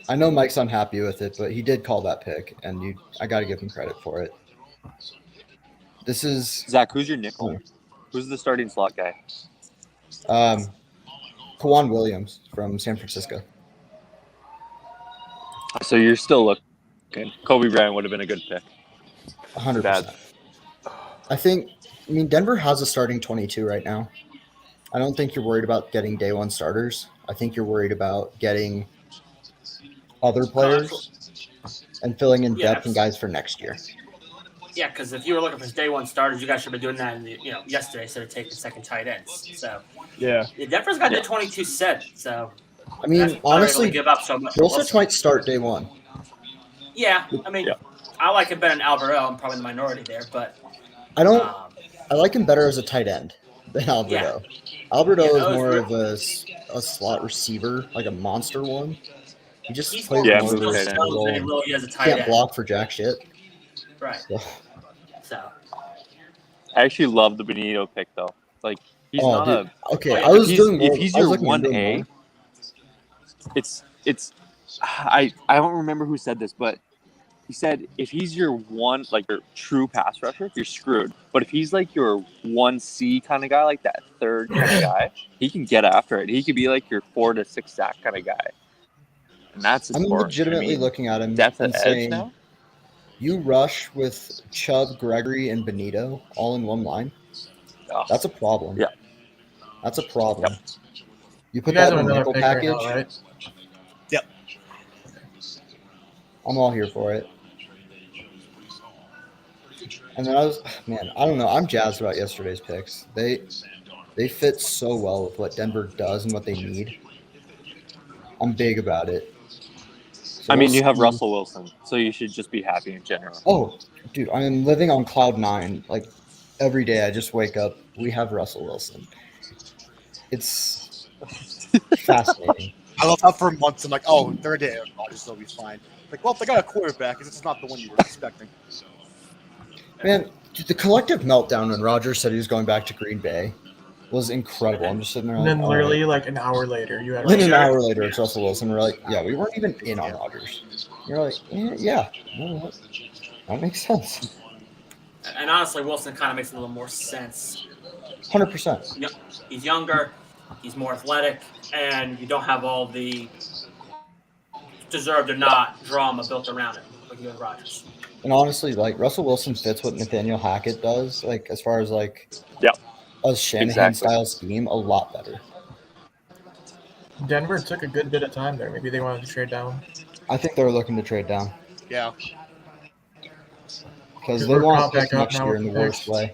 A: I know Mike's unhappy with it, but he did call that pick, and I got to give him credit for it. This is
F: Zach, who's your nickel? Who's the starting slot guy?
A: Kwan Williams from San Francisco.
F: So you're still looking. Kobe Bryant would have been a good pick.
A: 100%. I mean, Denver has a starting 22 right now. I don't think you're worried about getting day one starters. I think you're worried about getting other players and filling in
E: Yeah,
A: depth and guys for next year.
E: Yeah, because if you were looking for day one starters, you guys should have been doing that yesterday instead of taking second tight ends. So
C: Yeah.
E: Denver's got the 22 set. So
A: I mean,
E: that's why they're able to
A: honestly,
E: give up so much.
A: Dulcich might start day one.
E: Yeah, I mean,
F: Yeah.
E: I like him better than Alberto. I'm probably the minority there, but
A: I don't.
E: um,
A: I like him better as a tight end than Alberto. Alberto
E: Yeah,
A: is
E: those
A: more
E: were-
A: of a slot receiver, like a monster one. He just
E: he's
A: plays
F: Yeah,
A: more
F: move
A: of a
F: tight end.
A: slot role.
E: than he really is a tight
A: Can't
E: end.
A: block for jack shit.
E: Right.
A: So,
E: So
F: I actually love the Benito pick though. Like he's
A: oh,
F: not
A: dude.
F: a.
A: Okay,
E: Oh, yeah,
A: I was
F: if
A: doing.
F: if he's
A: I was
F: your
A: looking into
F: 1A,
A: him more.
F: it's. I don't remember who said this, but he said if he's your your true pass rusher, you're screwed. But if he's like your 1C kind of guy, like that third kind of guy, he can get after it. He could be like your 4 to 6 sack kind of guy. and that's
A: I'm
F: important.
A: legitimately looking at him
F: depth
A: and
F: at edge
A: saying,
F: now.
A: you rush with Chubb, Gregory, and Benito all in one line.
F: Oh,
A: That's a problem.
F: Yeah.
A: That's a problem.
F: Yep.
A: You
B: You
A: put
B: guys
A: that
B: have
A: in a
B: another
A: nickel
B: pick
A: package.
B: right now, right?
D: Yep.
A: I'm all here for it. And then I don't know. I'm jazzed about yesterday's picks. They fit so well with what Denver does and what they need. I'm big about it. So
F: I mean, you have
A: see.
F: Russell Wilson, so you should just be happy in general.
A: Oh, dude, I'm living on cloud 9. Like every day I just wake up, we have Russell Wilson. It's fascinating.
D: I love how for months I'm like, oh, third day Aaron Rodgers will be fine. Like, well, if they got a quarterback, it's just not the one you were expecting.
A: Man, dude, the collective meltdown when Rodgers said he was going back to Green Bay was incredible. I'm just sitting there
B: And
A: like,
B: then
A: all
B: literally
A: right.
B: like an hour later, you had
A: Then an
B: Russell.
A: hour later, it's Russell Wilson. We're like, yeah, we weren't even in on Rodgers. You're like, yeah, no, that makes sense.
E: And honestly, Wilson kind of makes a little more sense.
A: 100%.
E: He's younger, he's more athletic, and you don't have all the deserved or not drama built around him like you have Rodgers.
A: And honestly, like Russell Wilson fits what Nathaniel Hackett does, like as far as like a Shanahan
F: Exactly.
A: style scheme, a lot better.
B: Denver took a good bit of time there. Maybe they wanted to trade down.
A: I think they're looking to trade down
D: Yeah.
A: because they
B: We're
A: want
B: caught
A: pick
B: back up
A: next
B: now
A: year
B: with
A: in the
B: the
A: worst
B: picks.
A: way.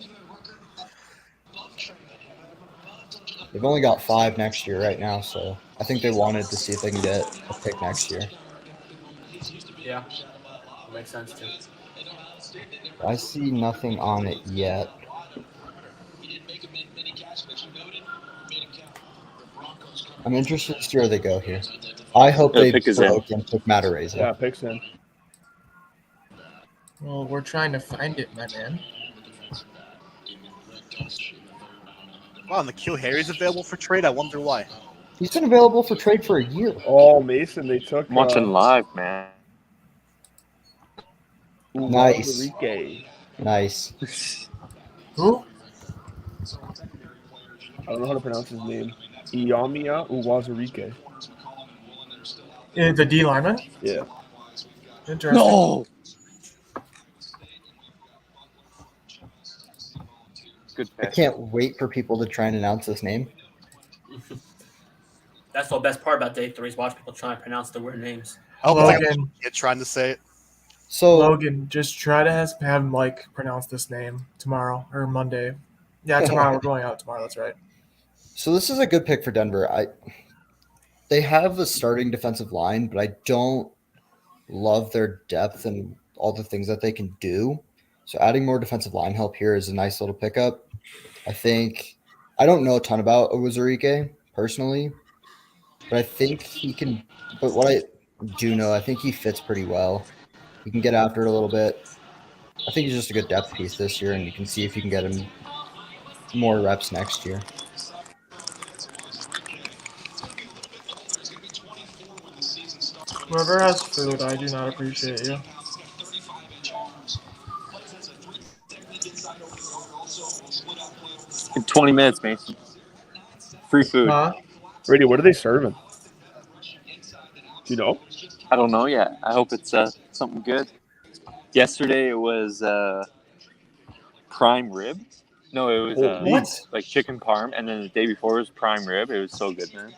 A: They've only got 5 next year right now, so I think they wanted to see if they can get a pick next year.
E: Yeah, that makes sense too.
A: I see nothing on it yet. I'm interested to see where they go here. I hope
F: The
A: they
F: pick is in.
A: broke and took Matarazzo.
C: Yeah, picks in.
B: Well, we're trying to find it, my man.
D: Wow, and the Kill Harry's available for trade. I wonder why.
A: He's been available for trade for a year.
C: Oh, Mason, they took
F: I'm watching live, man.
A: Nice.
C: Enrique.
A: Nice.
B: Who?
C: I don't know how to pronounce his name. Iyamia Uwazurike.
B: The D lineman?
C: Yeah.
B: Interesting.
F: No. Good
A: I
F: pick.
A: can't wait for people to try and announce this name.
E: That's the best part about day 3 is watch people try and pronounce the weird names.
D: I hope like
B: Logan,
D: you're trying to say it.
A: So
B: Logan, just try to have him pronounce this name tomorrow or Monday. Yeah, tomorrow. We're going out tomorrow. That's right.
A: So this is a good pick for Denver. They have a starting defensive line, but I don't love their depth and all the things that they can do. So adding more defensive line help here is a nice little pickup. I don't know a ton about Owuzurike personally, but I think he can. But what I do know, I think he fits pretty well. He can get after it a little bit. I think he's just a good depth piece this year, and you can see if you can get him more reps next year.
B: Whoever has food, I do not appreciate you.
F: In 20 minutes, Mason. Free food.
B: Huh?
C: Brady, what are they serving? Do you know?
F: I don't know yet. I hope it's something good. Yesterday it was prime rib. No, it was
B: What?
F: like chicken parm, and then the day before it was prime rib. It was so good, man.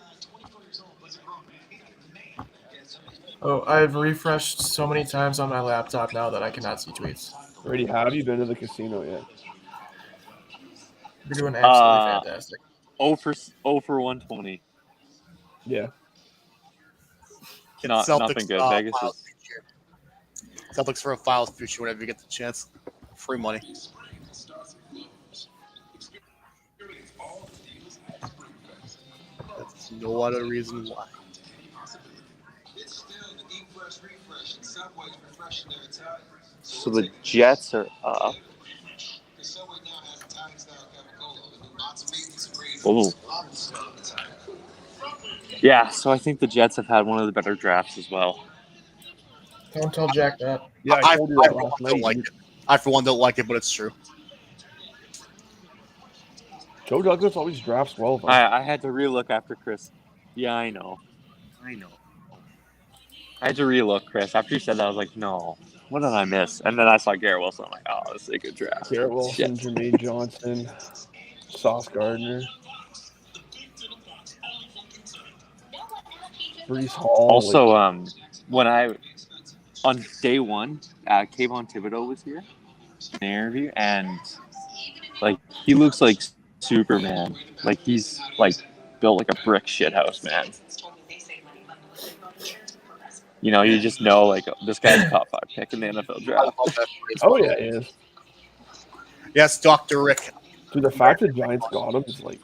B: Oh, I've refreshed so many times on my laptop now that I cannot see tweets.
C: Brady, have you been to the casino yet?
B: You're doing absolutely fantastic.
F: 0 for 120.
C: Yeah.
F: Nothing good. Vegas is.
D: Celtics for a Files future whenever you get the chance. Free money. That's no other reason why.
F: So the Jets are up. Oh. Yeah, so I think the Jets have had one of the better drafts as well.
B: Don't tell Jack that.
C: Yeah, I told you that last
D: don't like
C: night.
D: it. I, for one, don't like it, but it's true.
C: Joe Douglas always drafts well, though.
F: I had to relook after Chris. Yeah, I know. I had to relook, Chris. After you said that, I was like, no. What did I miss? And then I saw Garrett Wilson. I'm like, oh, this is a good draft.
C: Garrett Wilson,
F: Shit.
C: Jermaine Johnson, Sauce Gardner, Brees Hall.
F: Also, when on day one, Kayvon Thibodeau was here in the interview, and like he looks like Superman. Like he's like built like a brick shithouse, man. You know, you just know like this guy's top 5 pick in the NFL draft.
C: Oh yeah, he is.
D: Yes, Dr. Rick.
C: Dude, the fact that Giants got him is like,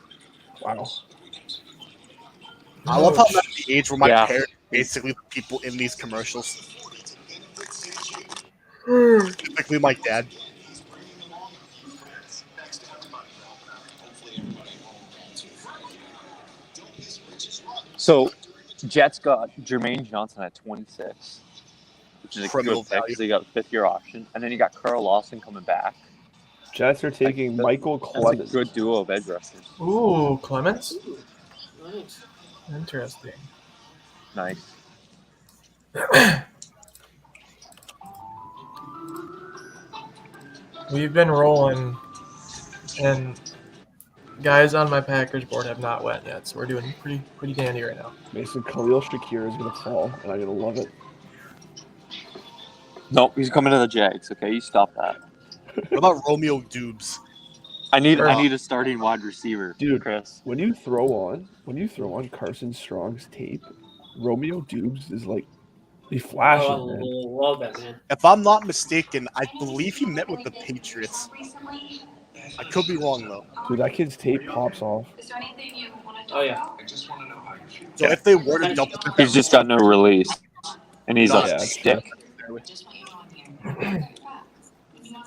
C: wow.
D: I love how I'm at the age where my
F: Yeah.
D: parents are basically the people in these commercials. Typically my dad.
F: So, Jets got Jermaine Johnson at 26, which is a
D: Criminal
F: good pick
D: value.
F: because they got a 5th-year option, and then you got Carl Lawson coming back.
C: Jets are taking Michael
F: That's
C: Clemens.
F: a good duo of edge rushers.
B: Ooh, Clements.
E: Nice.
B: Interesting.
F: Nice.
B: We've been rolling, and guys on my Packers board have not went yet, so we're doing pretty dandy right now.
C: Mason Khalil Shakir is gonna fall, and I'm gonna love it.
F: Nope, he's coming to the Jags. Okay, you stop that.
D: What about Romeo Dubes?
F: I need a starting wide receiver,
C: Dude.
F: Chris.
C: When you throw on Carson Strong's tape, Romeo Dubes is like, he flashes,
E: Oh, I
C: man.
E: love that, man.
D: If I'm not mistaken, I believe he met with the Patriots. I could be wrong though.
C: Dude, that kid's tape pops off.
E: Oh, yeah.
D: So if they were to double pick
F: He's just got no release, and he's
D: Yeah,
F: a
C: it's
F: stick.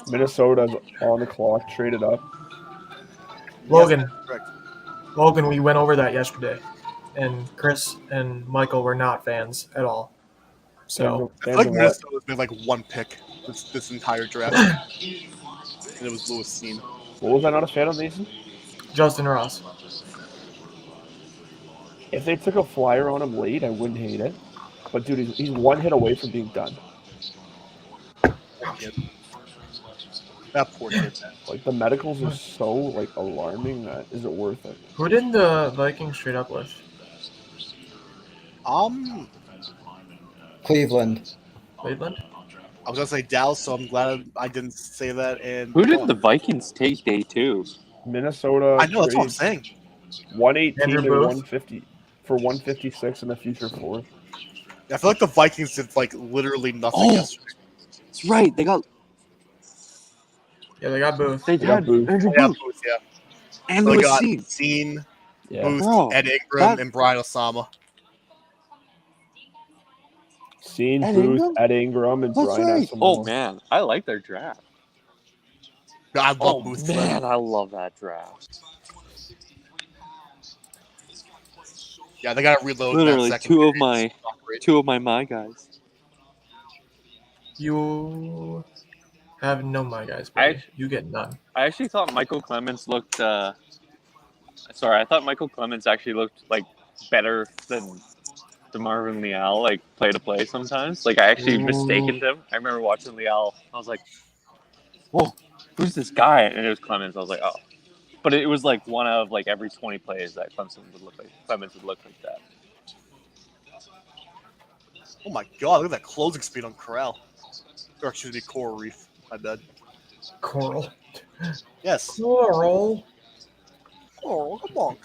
C: Minnesota's on the clock, traded up.
B: Logan,
D: correct.
B: Logan, we went over that yesterday, and Chris and Michael were not fans at all. So
D: I feel like Minnesota's been like one pick this entire draft. And it was Lewis Seen.
C: What was I not a fan of, Mason?
B: Justin Ross.
C: If they took a flyer on him late, I wouldn't hate it. But dude, he's one hit away from being done.
D: That poor kid.
C: Like the medicals are so like alarming that is it worth it?
B: Who did the Vikings straight up with?
A: Cleveland.
B: Cleveland?
D: I was gonna say Dallas, so I'm glad I didn't say that. And
F: Who did the Vikings take day 2?
C: Minnesota.
D: I know that's what I'm
C: trades
D: saying.
C: 118
B: Andrew
C: and
B: Booth?
C: 150 for 156 in the future fourth.
D: I feel like the Vikings did like literally nothing
F: Oh.
D: yesterday.
F: That's right. They got
B: Yeah, they got Booth.
F: they
C: They got
F: had
C: Booth.
F: Andrew
D: Yeah,
F: Booth
D: Booth, yeah.
F: and
D: So they
F: Lewis
D: got
F: Seen.
D: Seen,
C: Yeah.
D: Booth,
F: Bro,
D: Ed Ingram,
F: that-
D: and Brian Osama.
C: Seen
F: Ed
C: Booth,
F: Ingram?
C: Ed Ingram, and
F: That's
C: Brian
F: right.
C: Asamoah.
F: Oh man, I like their draft.
D: I love
F: Oh
D: Booth.
F: man, I love that draft.
D: Yeah, they got to reload.
F: Literally
D: that
F: two of
D: secondary.
F: my guys.
B: You have no my guys,
F: I-
B: buddy. You get none.
F: I actually thought Michael Clemens looked. I thought Michael Clemens actually looked like better than DeMarvin Leal, like play to play sometimes. Like I actually mistaken him. I remember watching Leal. I was like, "Whoa, who's this guy?" And it was Clemens. I was like, "Oh," but it was like one of like every 20 plays that Clemens would look like that.
D: Oh my god, look at that closing speed on Corral. Or excuse me, Coral Reef. My bad.
B: Coral.
D: Yes.
B: Coral.
D: Coral, come on,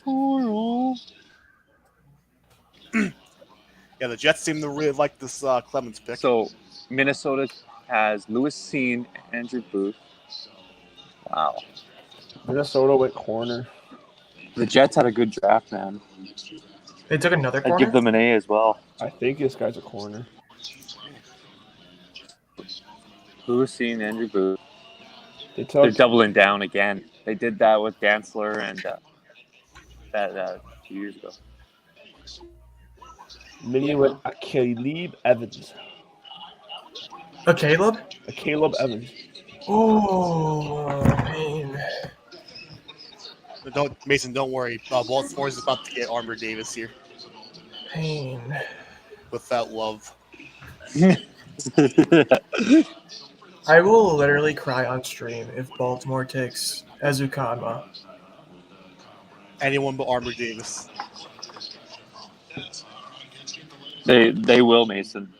D: Coral. Yeah, the Jets seem to really like this Clemens pick.
F: So Minnesota has Lewis Seen, Andrew Booth. Wow,
C: Minnesota went corner.
F: the Jets had a good draft, man.
B: They took another
F: I'd
B: corner.
F: give them an A as well.
C: I think this guy's a corner.
F: Lewis Seen, Andrew Booth.
C: They
F: They're
C: took
F: doubling down again. They did that with Dantzler and that 2 years ago.
C: Mini went a Caleb Evans.
B: A Caleb?
C: A Caleb Evans.
B: Oh, pain.
D: But Mason, don't worry. Baltimore is about to get Armour Davis here.
B: Pain.
D: Without love.
B: I will literally cry on stream if Baltimore takes Ezukanma.
D: Anyone but Armour Davis.
F: They will, Mason.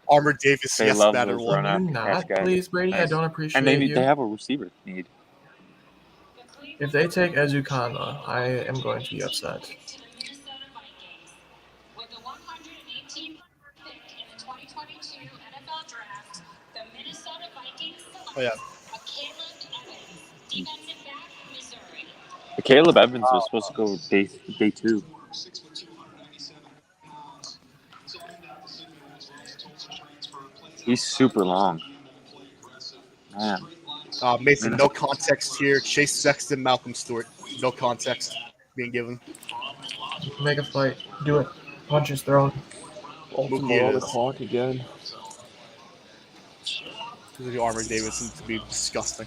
D: Armour Davis,
F: They
D: yes,
F: love
D: matter
F: those
D: what.
F: run out
B: Do
F: catch
B: not,
F: guys.
B: please, Brady. I don't appreciate
F: And they
B: you.
F: have a receiver need.
B: If they take Ezukanma, I am going to be upset.
D: Oh, yeah.
F: Caleb Evans was supposed to go day 2. He's super long. Man.
D: Mason, no context here. Chase Sexton, Malcolm Stewart. No context being given.
B: Make a fight. Do it. Punches thrown.
C: Baltimore on the
D: is.
C: clock again.
D: The Armour Davis seems to be disgusting.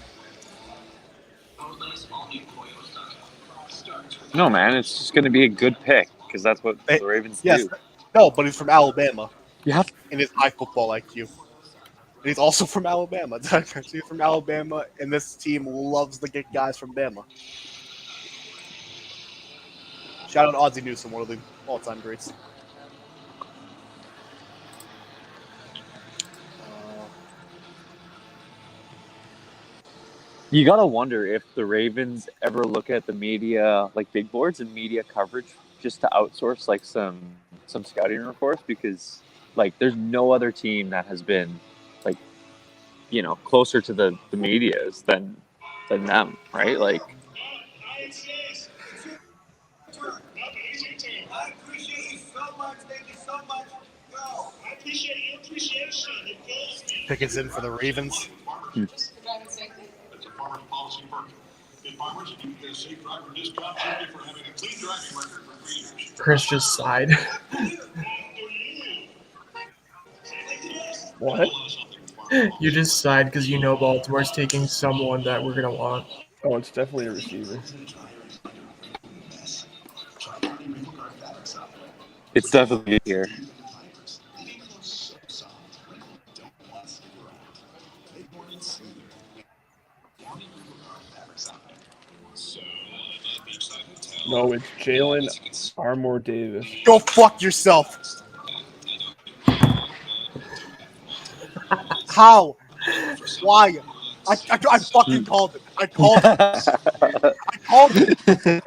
F: No, man, it's just going to be a good pick because that's what the Ravens do.
D: No, but he's from Alabama.
F: Yeah.
D: And his high football IQ. And he's also from Alabama. He's from Alabama, and this team loves to get guys from Bama. Shout out Ozzie Newsome, one of the all-time greats.
F: You got to wonder if the Ravens ever look at the media, like big boards and media coverage, just to outsource like some scouting reports, because like there's no other team that has been like, you know, closer to the medias than them, right? Like,
D: Pickens in for the Ravens.
B: Chris just sighed.
C: What?
B: You just sighed because you know Baltimore's taking someone that we're going to want.
C: Oh, it's definitely a receiver.
F: it's definitely here.
C: No, it's Jalen Armour Davis.
D: Go fuck yourself. How? Why? I fucking called it. I called it.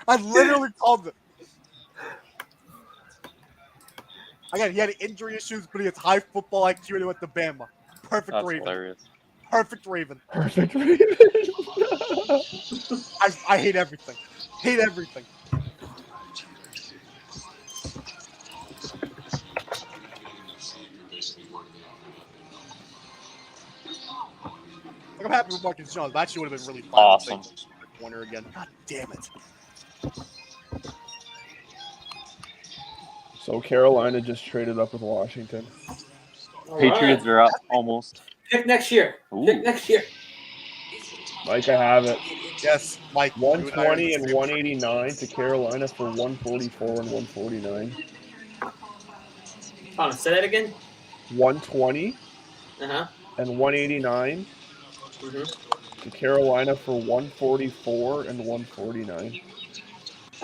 D: I literally called it. Again, he had injury issues, but he has high football IQ and he went to Bama. Perfect
F: That's
D: Raven.
F: hilarious.
D: Perfect Raven.
C: Perfect Raven.
D: I hate everything. Hate everything. Like, I'm happy with Marcus Jones, but actually would have been really fun.
F: Awesome.
D: Corner again. God damn it.
C: So Carolina just traded up with Washington.
F: Patriots are up almost.
E: Pick next year.
F: Ooh.
E: Pick next year.
C: Mike, I have it.
D: Yes, Mike.
C: 120 and 189 to Carolina for 144 and 149.
E: Hold on, say that again.
C: 120 and 189 to Carolina for 144 and 149.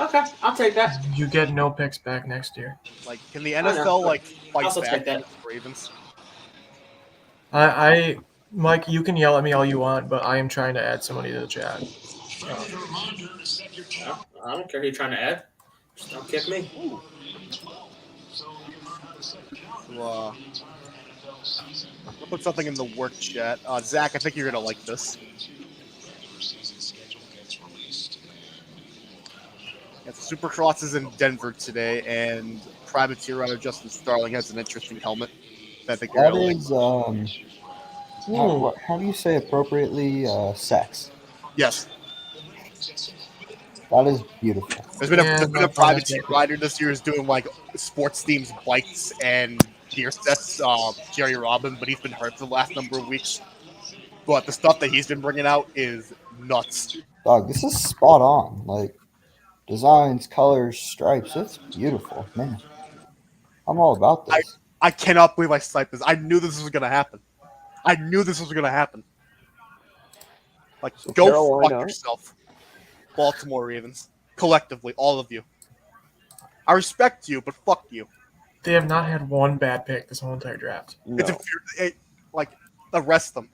E: Okay, I'll take that.
B: You get no picks back next year.
D: Like, can the NFL fight
E: Also
D: back
E: take that.
D: against the Ravens?
B: Mike, you can yell at me all you want, but I am trying to add somebody to the chat.
E: I don't care who you're trying to add. Just don't kick me.
D: I'll put something in the work chat. Zach, I think you're going to like this. Yeah, Supercross is in Denver today, and Privateer Rider Justin Starling has an interesting helmet. I think you're
A: That
D: going to like.
A: is, how do you say appropriately, sex?
D: Yes.
A: That is beautiful.
D: There's been a Privateer Rider this year is doing like sports themed bikes and gear sets. Jerry Robin, but he's been hurt for the last number of weeks. But the stuff that he's been bringing out is nuts.
A: Dog, this is spot on. Like, designs, colors, stripes. It's beautiful, man. I'm all about this.
D: I cannot believe I sniped this. I knew this was gonna happen. Like,
C: So
D: go
C: Carolina-
D: fuck yourself, Baltimore Ravens, collectively, all of you. I respect you, but fuck you.
B: They have not had one bad pick this whole entire draft.
C: No.
D: Like, arrest them.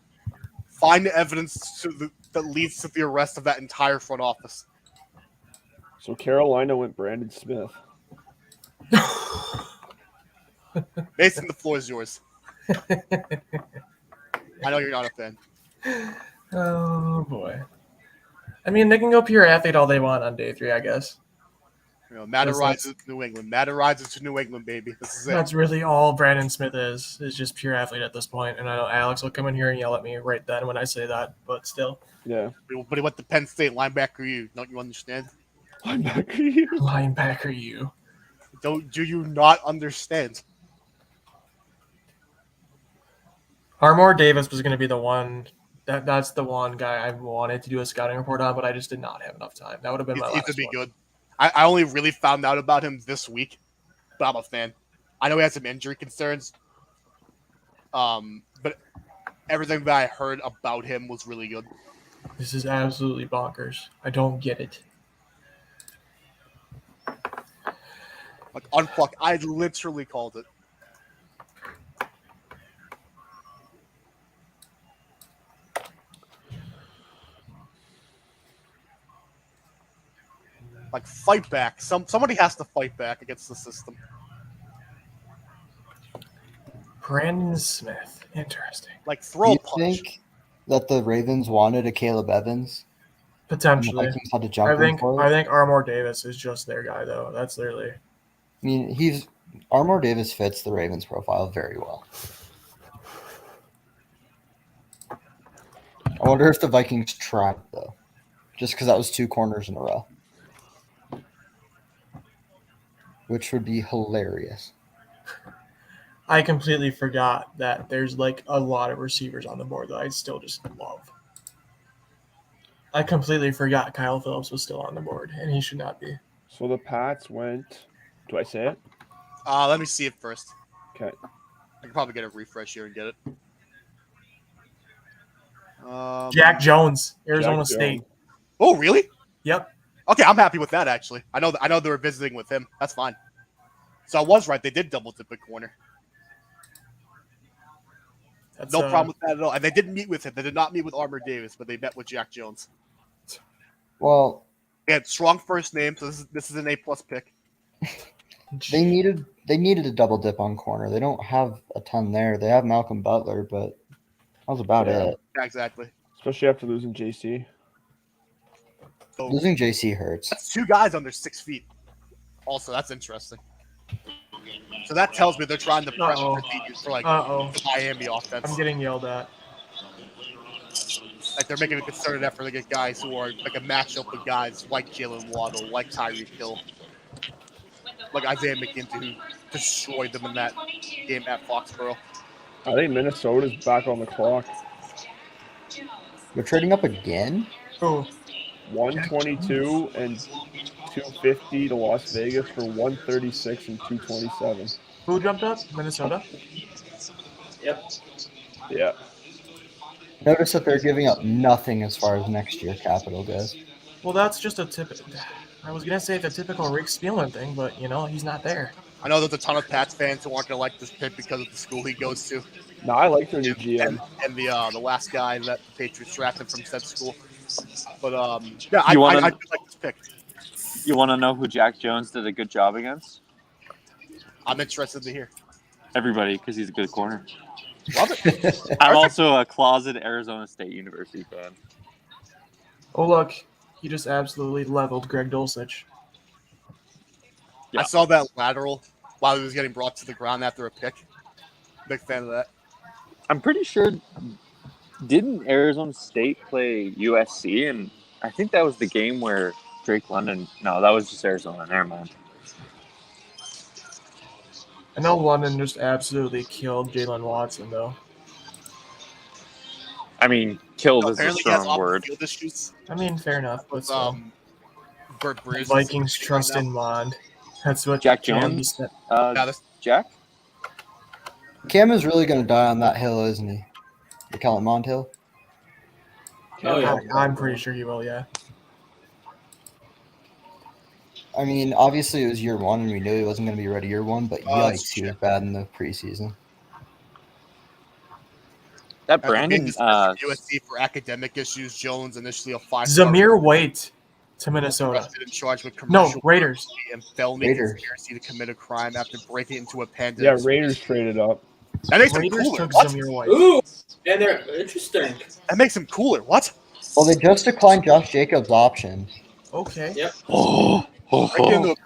D: Find evidence that leads to the arrest of that entire front office.
C: So Carolina went Brandon Smith.
D: Mason, the floor is yours. I know you're not a fan.
B: Oh boy. I mean, they can go pure athlete all they want on day 3, I guess.
D: You know, Matt arises to New England. Matt arises to New England, baby. This is it.
B: That's really all Brandon Smith is just pure athlete at this point. And I know Alex will come in here and yell at me right then when I say that, but still.
C: Yeah.
D: But he went to Penn State, linebacker you. Don't you understand?
C: Linebacker you.
B: Linebacker you.
D: Do you not understand?
B: Armour Davis was going to be the one. That's the one guy I wanted to do a scouting report on, but I just did not have enough time. That would have been my last
D: He's to be
B: one.
D: good. I only really found out about him this week, but I'm a fan. I know he had some injury concerns, but everything that I heard about him was really good.
B: This is absolutely bonkers. I don't get it.
D: Like, unfuck, I literally called it. Like, fight back. Somebody has to fight back against the system.
B: Brandon Smith. Interesting.
D: Like,
A: Do
D: throw a
A: you
D: punch.
A: think that the Ravens wanted a Caleb Evans? And the
B: Potentially.
A: Vikings had to jump
B: I
A: in
B: think
A: for it?
B: Armour Davis is just their guy, though. That's literally.
A: I mean, Armour Davis fits the Ravens profile very well. I wonder if the Vikings tried, though. Just because that was 2 corners in a row. Which would be hilarious.
B: I completely forgot that there's like a lot of receivers on the board that I still just love. I completely forgot Kyle Phillips was still on the board, and he should not be.
C: So the Pats went. Do I say it?
D: Let me see it first.
C: Okay.
D: I can probably get a refresh here and get it.
B: Jack Jones, Arizona
C: Jack
B: State.
C: Jones.
D: Oh, really?
B: Yep.
D: Okay, I'm happy with that, actually. I know they were visiting with him. That's fine. So I was right. They did double dip at corner.
B: That's,
D: No problem with that at all. And they didn't meet with him. They did not meet with Armour Davis, but they met with Jack Jones.
A: Well,
D: He had strong first name, so this is an A+ pick.
A: they needed a double dip on corner. They don't have a ton there. They have Malcolm Butler, but that was about
C: Yeah.
A: it.
D: Yeah, exactly.
C: Especially after losing JC.
D: So
A: Losing JC hurts.
D: that's 2 guys under 6 feet. Also, that's interesting. So that tells me they're trying to pressure
B: Uh-oh.
D: for like
B: Uh-oh.
D: the Miami offense.
B: I'm getting yelled at.
D: Like, they're making a concerted effort to get guys who are like a matchup with guys like Jalen Waddle, like Tyreek Hill, like Isaiah McGinty, who destroyed them in that game at Foxborough.
C: I think Minnesota's back on the clock.
A: They're trading up again?
B: Oh,
C: 122 and 250 to Las Vegas for 136 and 227.
B: who jumped up? Minnesota?
E: Yep.
C: Yeah.
A: Notice that they're giving up nothing as far as next year capital goes.
B: Well, that's just a I was going to say the typical Rick Spielman thing, but, he's not there.
D: I know there's a ton of Pats fans who aren't going to like this pick because of the school he goes to,
C: No, I like their new GM.
D: and the last guy that the Patriots drafted from said school. But yeah, I
F: You
D: do
F: wanna-
D: like this pick.
F: You want to know who Jack Jones did a good job against?
D: I'm interested to hear.
F: Everybody, because he's a good corner.
D: Love it.
F: I'm also a closet Arizona State University fan.
B: Oh, look. He just absolutely leveled Greg Dulcich.
F: Yeah.
D: I saw that lateral while he was getting brought to the ground after a pick. Big fan of that.
F: I'm pretty sure, didn't Arizona State play USC? And I think that was the game where Drake London. No, that was just Arizona. Never mind.
B: I know London just absolutely killed Jalen Watson, though.
F: I mean, killed is a
D: Apparently, he has
F: strong word.
D: off-the-field issues.
B: I mean, fair enough, but
D: With
B: still.
D: Burt Breers.
B: Vikings trust in Mond. That's what
F: Jack
B: Cam
F: Jones?
B: just said.
F: Jack?
A: Cam is really going to die on that hill, isn't he? The Calamond Hill.
E: Oh, yeah.
B: I'm pretty sure he will, yeah.
A: I mean, obviously it was year one, and we knew he wasn't going to be ready year one, but yikes, he was bad in the preseason.
F: That Brandon
D: USC for academic issues. Jones initially a 5.
B: Zamir White to Minnesota.
D: Arrested and charged with
B: No,
D: commercial
B: Raiders.
D: and felony
A: Raiders.
D: conspiracy to commit a crime after breaking into a panda.
C: Yeah, Raiders traded up.
D: That makes him
B: Raiders
D: cooler.
B: took
D: What?
B: Zamir White.
E: Ooh, and they're interesting.
D: That makes him cooler. What?
A: Well, they just declined Josh Jacobs' option.
B: Okay.
E: Yep.
D: Breaking into a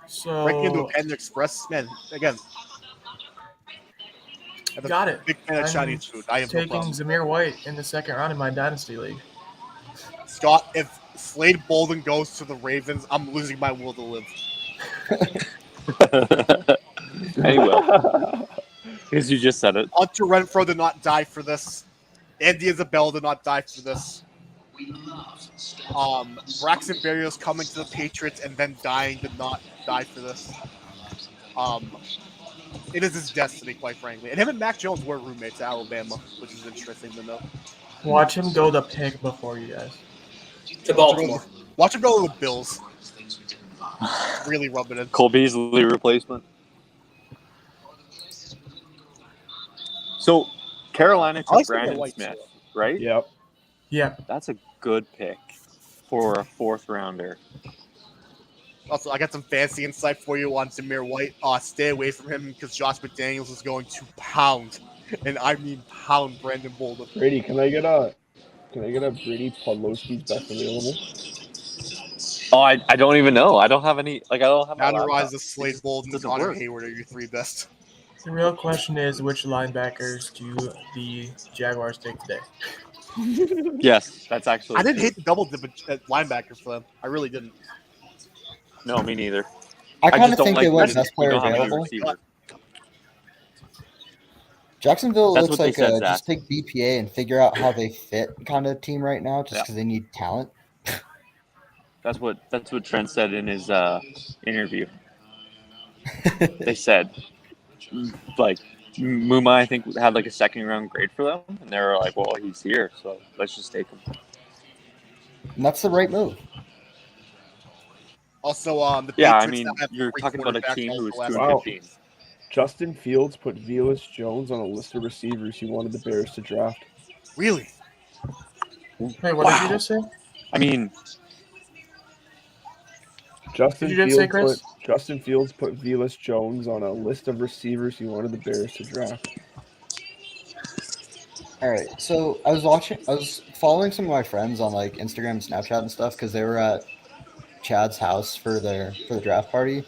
B: So
D: Panda Express, man. Again, I'm a
B: got it.
D: big fan of
B: I'm
D: Chinese food. I have no
B: Taking
D: problem.
B: Zamir White in the second round in my dynasty league.
D: Scott, if Slade Bolden goes to the Ravens, I'm losing my will to live.
F: Anyway, because you just said it.
D: Hunter Renfro did not die for this. Andy Isabella did not die for this. Braxton Berrios coming to the Patriots and then dying did not die for this. It is his destiny, quite frankly. And him and Mac Jones were roommates at Alabama, which is interesting to know.
B: Watch him go the pick before you guys.
E: To Baltimore.
D: Watch him go to the Bills. Really rub it in.
F: Cole Beasley replacement. So, Carolina took Brandon Smith, right?
C: Yep.
B: Yeah.
F: That's a good pick for a fourth rounder.
D: Also, I got some fancy insight for you on Zamir White. Stay away from him because Josh McDaniels is going to pound, and I mean pound Brandon Bolden.
C: Brady, can I get a Brady Podlowski's best available?
F: Oh, I don't even know. I don't have any. I don't have.
D: Now rise of Slade Bolden and
F: doesn't
D: Connor
F: work.
D: Hayward are your three best.
B: The real question is, which linebackers do the Jaguars take today?
F: Yes, that's actually.
D: I didn't hate the double dip at linebacker for them. I really didn't.
F: No, me neither.
A: I kind
F: just
A: of
F: don't
A: think
F: like
A: they went
F: when
A: best
F: we
A: player
F: don't have any
A: available.
F: receiver.
A: Jacksonville
F: That's
A: looks
F: what they
A: like
F: said,
A: a
F: Zach.
A: just take BPA and figure out how they fit kind of team right now, just
F: Yeah.
A: because they need talent.
F: That's what Trent said in his interview. They said, like, Muma, I think, had like a second round grade for them, and they were like, "Well, he's here, so let's just take him."
A: And that's the right move.
D: Also, the
F: Yeah, I
D: Patriots
F: mean,
D: now have
F: you're
D: three
F: talking about a
D: quarterbacks
F: team
D: over
F: who was
D: the last
F: 215.
C: Justin Fields put Velus Jones on a list of receivers he wanted the Bears to draft.
D: Really?
B: Hey, what did you just say?
F: I mean,
C: Justin
B: Did you just say,
C: Fields
B: Chris?
C: put Velus Jones on a list of receivers he wanted the Bears to draft.
A: All right, so I was following some of my friends on like Instagram and Snapchat and stuff because they were at Chad's house for the draft party,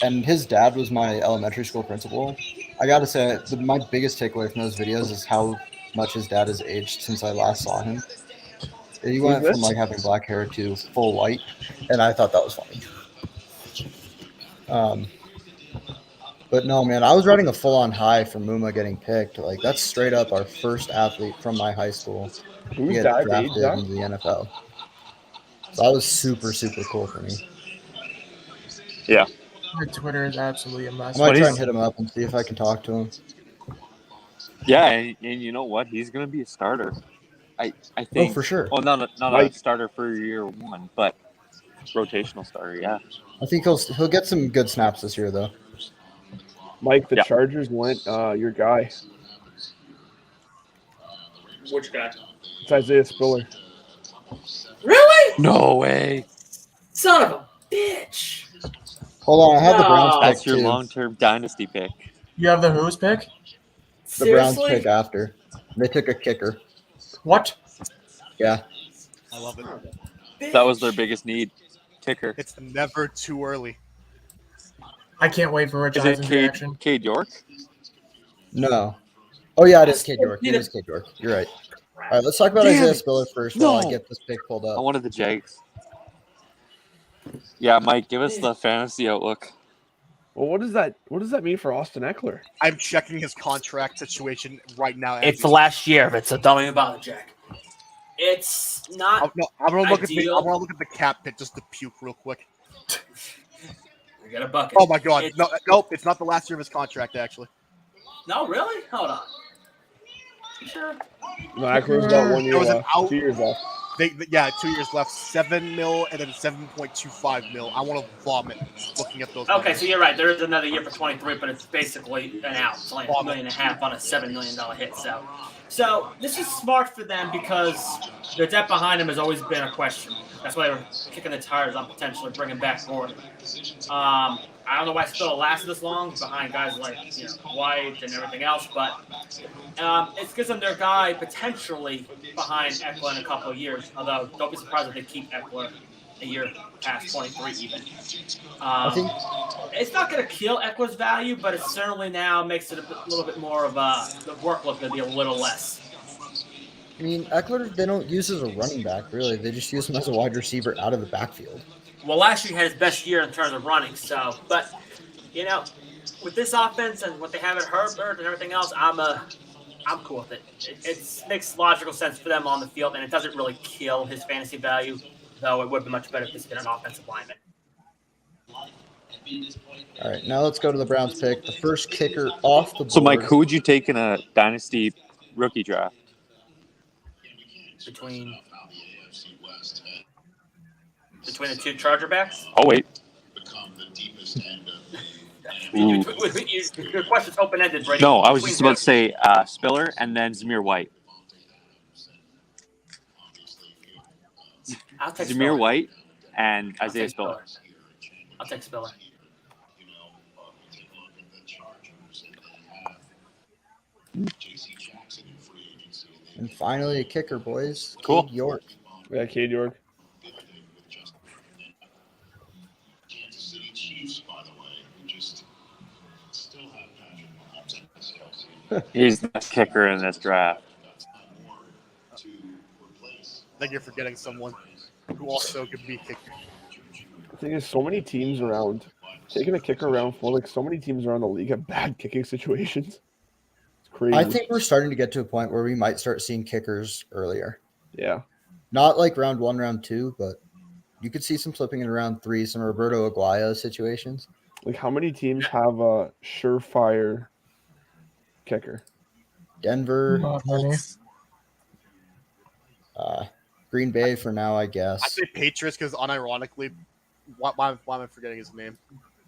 A: and his dad was my elementary school principal. I gotta say, my biggest takeaway from those videos is how much his dad has aged since I last saw him. He went from like having black hair to full white, and I thought that was funny. But no, man, I was riding a full-on high for Muma getting picked. Like, that's straight up our first athlete from my high school to
C: Who's
A: get
C: that age,
A: drafted
C: Zach?
A: into the NFL. So that was super, super cool for me.
F: yeah.
B: Your Twitter is absolutely a mess.
A: I might
F: But
A: try
F: he's-
A: and hit him up and see if I can talk to him.
F: Yeah, and you know what? He's going to be a starter. I think.
A: Oh, for sure.
F: Well, not a
C: Mike.
F: starter for year one, but rotational starter. Yeah.
A: I think he'll get some good snaps this year, though.
C: Mike, the
F: Yeah.
C: Chargers went your guy.
E: Which guy?
C: It's Isaiah Spiller.
E: Really?
F: No way.
E: Son of a bitch.
A: Hold on, I have the Browns
E: No.
A: pick
F: That's your
A: too.
F: long-term dynasty pick.
B: You have the who's pick?
A: The Browns
E: Seriously?
A: pick after. They took a kicker.
B: What?
A: Yeah.
D: I love it.
E: Son of a bitch.
F: That was their biggest need. Kicker.
D: It's never too early.
B: I can't wait for Rich
F: Is it
B: Eisen's reaction.
F: Cade York?
A: No. Oh, yeah, it is Kid York. It is Kid York. You're right. All right, let's talk about
F: Damn
A: Isaiah
F: it.
A: Spiller first while I
F: No.
A: get this pick pulled
F: I
A: up.
F: wanted the Jags. Yeah, Mike, give us the fantasy outlook.
C: Well, what does that mean for Austin Eckler?
D: I'm checking his contract situation right now. as
E: It's
D: we
E: the last year of it, so don't even bother, Jack. It's not.
D: I'm gonna look
E: ideal.
D: at the cap pit just to puke real quick.
E: We got a bucket.
D: Oh my god! Nope, it's not the last year of his contract actually.
E: No, really? Hold on. You sure?
C: No, Eckler's got 1 year
D: There was an
C: left.
D: out-
C: 2 years left.
D: 2 years left, 7 mil and then 7.25 mil. I want to vomit looking at those.
E: Okay,
D: numbers.
E: so you're right. There is another year for 23, but it's basically an out. It's only $1.5 million on a $7 million hit. So this is smart for them because the depth behind them has always been a question. That's why they're kicking the tires on potentially bringing back Gordon. I don't know why Spiller lasted this long behind guys like White and everything else, but it gives them their guy potentially behind Eckler in a couple of years. Although, don't be surprised if they keep Eckler a year past 23 even.
A: I think
E: It's not going to kill Eckler's value, but it certainly now makes it a little bit more of the workload going to be a little less.
A: I mean, Eckler, they don't use as a running back, really. They just use him as a wide receiver out of the backfield.
E: Well, last year he had his best year in terms of running. But with this offense and what they have at Herbert and everything else, I'm cool with it. It makes logical sense for them on the field, and it doesn't really kill his fantasy value, though it would be much better if this had been an offensive lineman.
A: All right, now let's go to the Browns pick. The first kicker off the board.
F: So, Mike, who would you take in a dynasty rookie draft?
E: Between the two Charger backs?
F: Oh, wait.
E: Your question's open-ended, Brady.
F: No, I was just about to say Spiller and then Zamir White.
E: I'll take
F: Zamir
E: Spiller.
F: White and
E: I'll
F: Isaiah
E: take
F: Spiller.
E: I'll take Spiller.
A: And finally, a kicker, boys.
F: Cool.
A: Cade York.
C: Yeah, Cade York.
F: He's the best kicker in this draft.
D: I think you're forgetting someone who also could be kicker.
C: The thing is, so many teams around, taking a kicker around for so many teams around the league have bad kicking situations. It's crazy.
A: I think we're starting to get to a point where we might start seeing kickers earlier.
C: Yeah.
A: Not like round 1, round 2, but you could see some flipping in round 3, some Roberto Aguayo situations.
C: Like, how many teams have a surefire kicker?
A: Denver,
B: Not many.
A: Green Bay for now, I guess.
D: I say Patriots because unironically, why am I forgetting his name?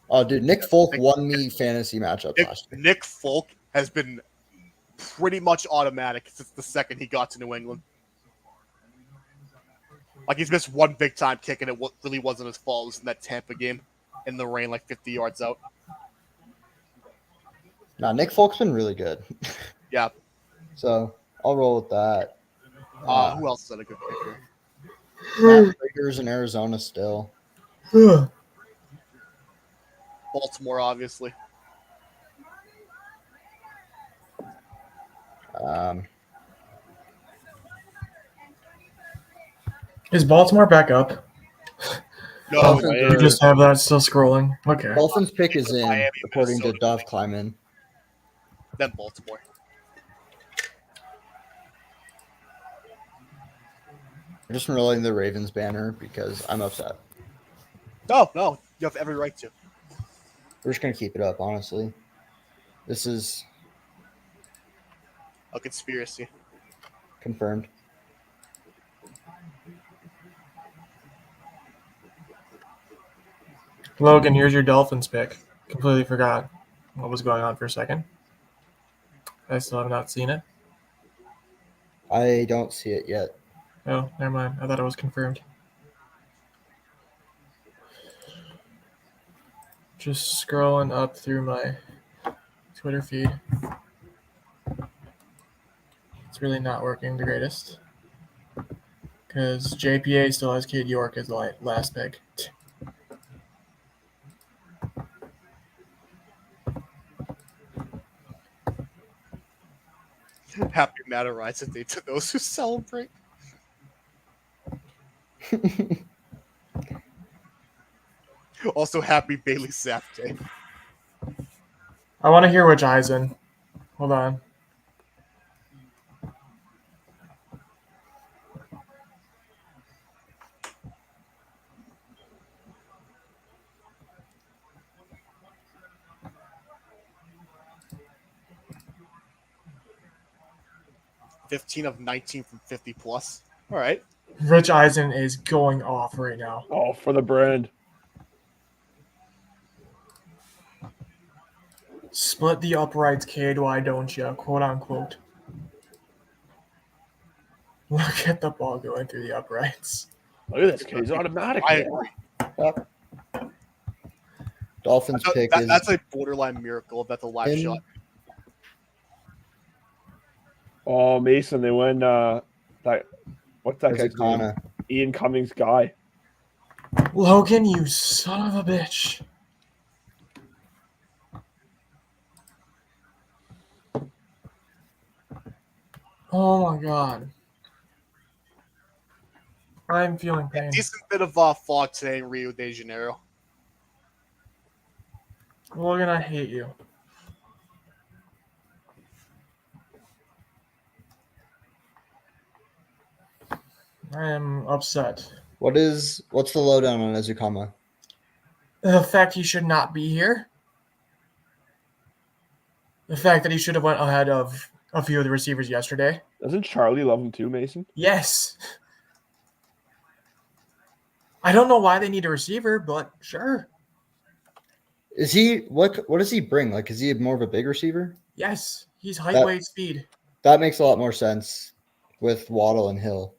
A: Oh, dude, Nick Folk won me fantasy matchup last year.
D: Nick Folk has been pretty much automatic since the second he got to New England. Like, he's missed one big time kick, and it really wasn't his fault. It was in that Tampa game in the rain, like 50 yards out.
A: Nah, Nick Folk's been really good.
D: Yeah.
A: So I'll roll with that.
D: Who else is that a good kicker?
A: Matt Prager's in Arizona still.
D: Baltimore, obviously.
B: Is Baltimore back up?
D: No,
A: Dolphins
B: You just have that still scrolling. Okay.
A: Dolphins pick is in,
D: Miami,
A: according to
D: Minnesota.
A: Dov Kleiman.
D: then Baltimore.
A: I'm just rolling the Ravens banner because I'm upset.
D: No, you have every right to.
A: We're just going to keep it up, honestly. This is
D: A conspiracy.
A: confirmed.
B: Logan, here's your Dolphins pick. Completely forgot what was going on for a second. I still have not seen it.
A: I don't see it yet.
B: Oh, never mind. I thought it was confirmed. Just scrolling up through my Twitter feed. It's really not working the greatest. Because JPA still has Cade York as the last pick.
D: Happy Matter Rising Day to those who celebrate. Also, happy Bailey Zapp Day.
B: I want to hear which Eisen. Hold on.
D: 15 of 19 from 50 plus. All right.
B: Rich Eisen is going off right now.
C: Oh, for the brand.
B: Split the uprights, kid. Why don't you? Quote unquote. Look at the ball going through the uprights.
C: Look at this kid. He's automatic.
D: I
C: Man.
D: agree.
A: Yep. Dolphins pick is
D: That's a borderline miracle if that's a live
A: in-
D: shot.
C: Oh, Mason, they win what's that guy's name?
A: Zakana.
C: Ian Cummings guy.
B: Logan, you son of a bitch. Oh my god. I'm feeling pain.
D: Decent bit of fog today in Rio de Janeiro.
B: Logan, I hate you. I am upset.
A: what's the lowdown on Azukama?
B: The fact he should not be here. The fact that he should have went ahead of a few of the receivers yesterday.
C: Doesn't Charlie love him too, Mason?
B: Yes. I don't know why they need a receiver, but sure.
A: Is he what does he bring? Like, is he more of a big receiver?
B: Yes. He's height,
A: That-
B: weight, speed.
A: That makes a lot more sense with Waddle and Hill.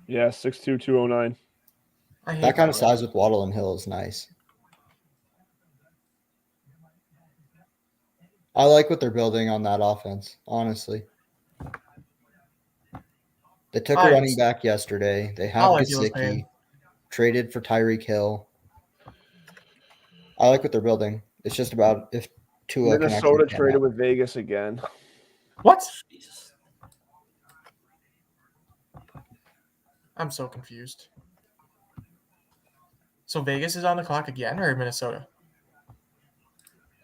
C: Yeah, 6'2", 209.
B: I hate
A: That kind of
B: that.
A: size with Waddle and Hill is nice. I like what they're building on that offense, honestly. They took a
B: I-
A: running back yesterday. They have
B: All I feel is
A: Gesicki,
B: pain.
A: traded for Tyreek Hill. I like what they're building. It's just about if Tua can actually
C: Minnesota
A: pan
C: traded
A: out.
C: with Vegas again.
B: What?
E: Jesus.
B: I'm so confused. So Vegas is on the clock again, or Minnesota?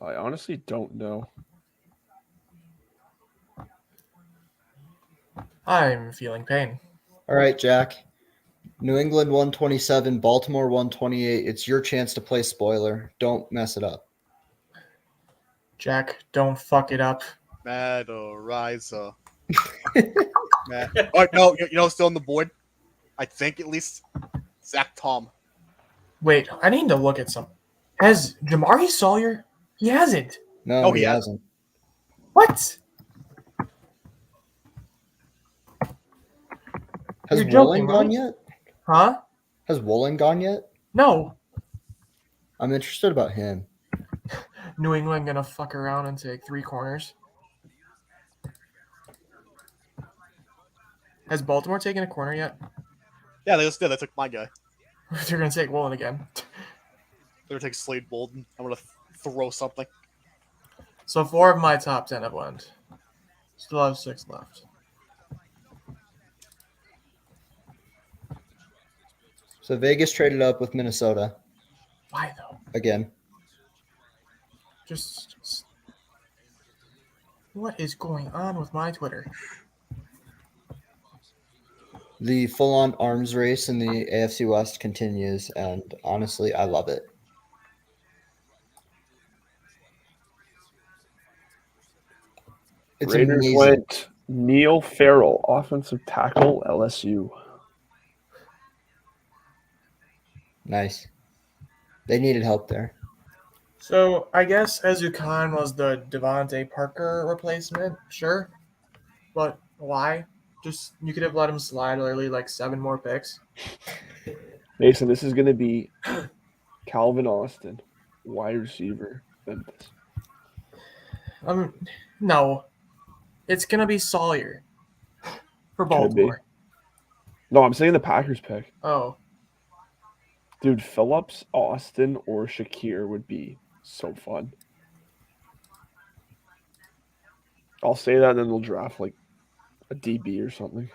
C: I honestly don't know.
B: I'm feeling pain.
A: All right, Jack. New England 127, Baltimore 128. It's your chance to play spoiler. Don't mess it up.
B: Jack, don't fuck it up.
D: Mad Riza. Mad. Oh, no, you know, still on the board. I think at least Zach Tom.
B: Wait, I need to look at some. Has Jamari Sawyer? He hasn't.
A: No,
D: Oh,
A: he
D: he has-
A: hasn't.
B: What?
A: Has
B: You're
A: Woolen
B: joking,
A: gone
B: right?
A: yet?
B: Huh?
A: Has Woolen gone yet?
B: No.
A: I'm interested about him.
B: New England gonna fuck around and take 3 corners. Has Baltimore taken a corner yet?
D: Yeah, they just did. They took my guy.
B: They're gonna take Woolen again.
D: They're gonna take Slade Bolden. I'm gonna throw something.
B: So 4 of my top 10 have went. Still have 6 left.
A: So Vegas traded up with Minnesota
B: Why though?
A: again.
B: Just what is going on with my Twitter?
A: The full-on arms race in the AFC West continues, and honestly, I love it. It's
C: Raiders
A: amazing.
C: went Neil Farrell, offensive tackle, LSU.
A: Nice. They needed help there.
B: So I guess Ezukan was the Devontae Parker replacement, sure. But why? Just you could have let him slide literally like 7 more picks.
C: Mason, this is going to be Calvin Austin, wide receiver, Memphis.
B: No. It's gonna be Sawyer for
C: Could be.
B: Baltimore.
C: No, I'm saying the Packers pick.
B: Oh.
C: Dude, Phillips, Austin, or Shakir would be so fun. I'll say that, and then they'll draft like a DB or something.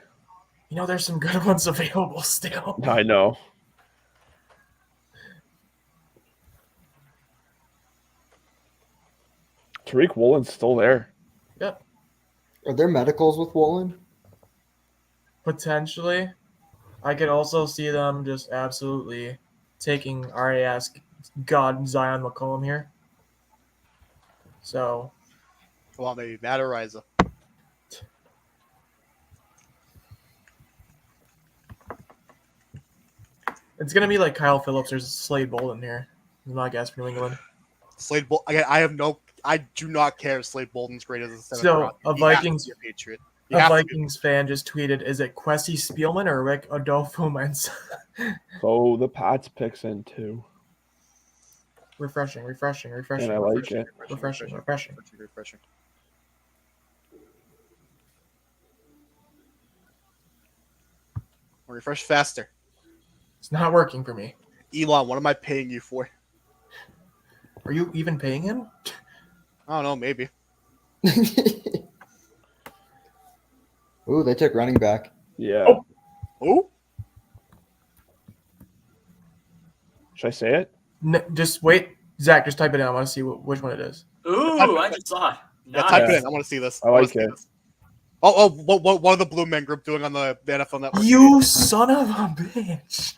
B: You know, there's some good ones available still.
C: I know. Tariq Woolen's still there.
B: Yep.
A: Are there medicals with Woolen?
B: Potentially. I could also see them just absolutely taking RAS God Zion McCollum here. So
D: Come on, baby. Matt or Riza.
B: It's gonna be like Kyle Phillips or Slade Bolden here. He's my guess for New England.
D: Slade Bolden. Again, I do not care if Slade Bolden's great as a seventh
B: So
D: round.
B: a
D: He has to
B: Vikings
D: be a Patriot.
B: A Vikings fan just tweeted, "Is it Kwesi Spielman or Rick Adolfo-Mensah?"
C: So the Pats picks in too.
B: refreshing.
C: And I like it.
B: Refreshing.
D: Refresh faster.
B: It's not working for me.
D: Elon, what am I paying you for?
B: Are you even paying him?
D: I don't know, maybe.
A: Ooh, they took running back.
C: Yeah.
D: Oh?
C: Should I say it?
B: Just wait. Zach, just type it in. I want to see which one it is.
E: Ooh, I just saw it.
D: Yeah,
E: Nice.
D: type it in. I want to see this.
C: I like it.
D: What are the Blue Men Group doing on the NFL Network?
B: You son of a bitch.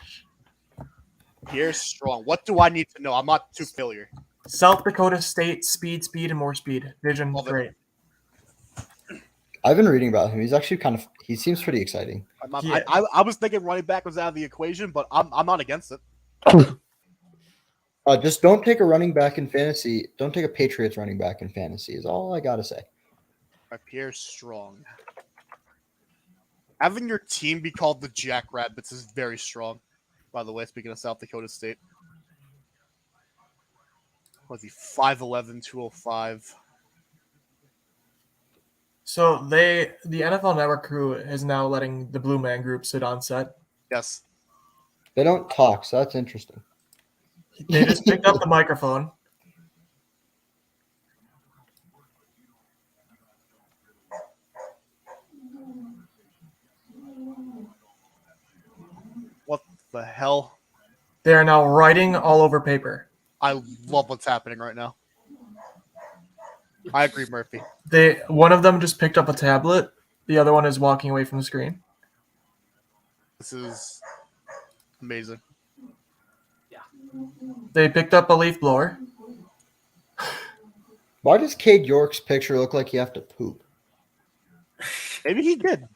D: Here's strong. What do I need to know? I'm not too familiar.
B: South Dakota State, speed, and more speed. Vision,
D: Love it.
B: great.
A: I've been reading about him. He's actually he seems pretty exciting.
B: Yeah.
D: I was thinking running back was out of the equation, but I'm not against it.
A: Just don't take a running back in fantasy. Don't take a Patriots running back in fantasy is all I got to say.
D: Pierre Strong. Having your team be called the Jackrabbits is very strong, by the way, speaking of South Dakota State. Was he 5'11", 205?
B: So the NFL Network crew is now letting the Blue Man Group sit on set.
D: Yes.
A: They don't talk, so that's interesting.
B: They just picked up the microphone.
D: What the hell?
B: They are now writing all over paper.
D: I love what's happening right now. I agree, Murphy.
B: One of them just picked up a tablet. The other one is walking away from the screen.
D: This is amazing.
B: They picked up a leaf blower.
A: Why does Cade York's picture look like you have to poop?
D: Maybe he did.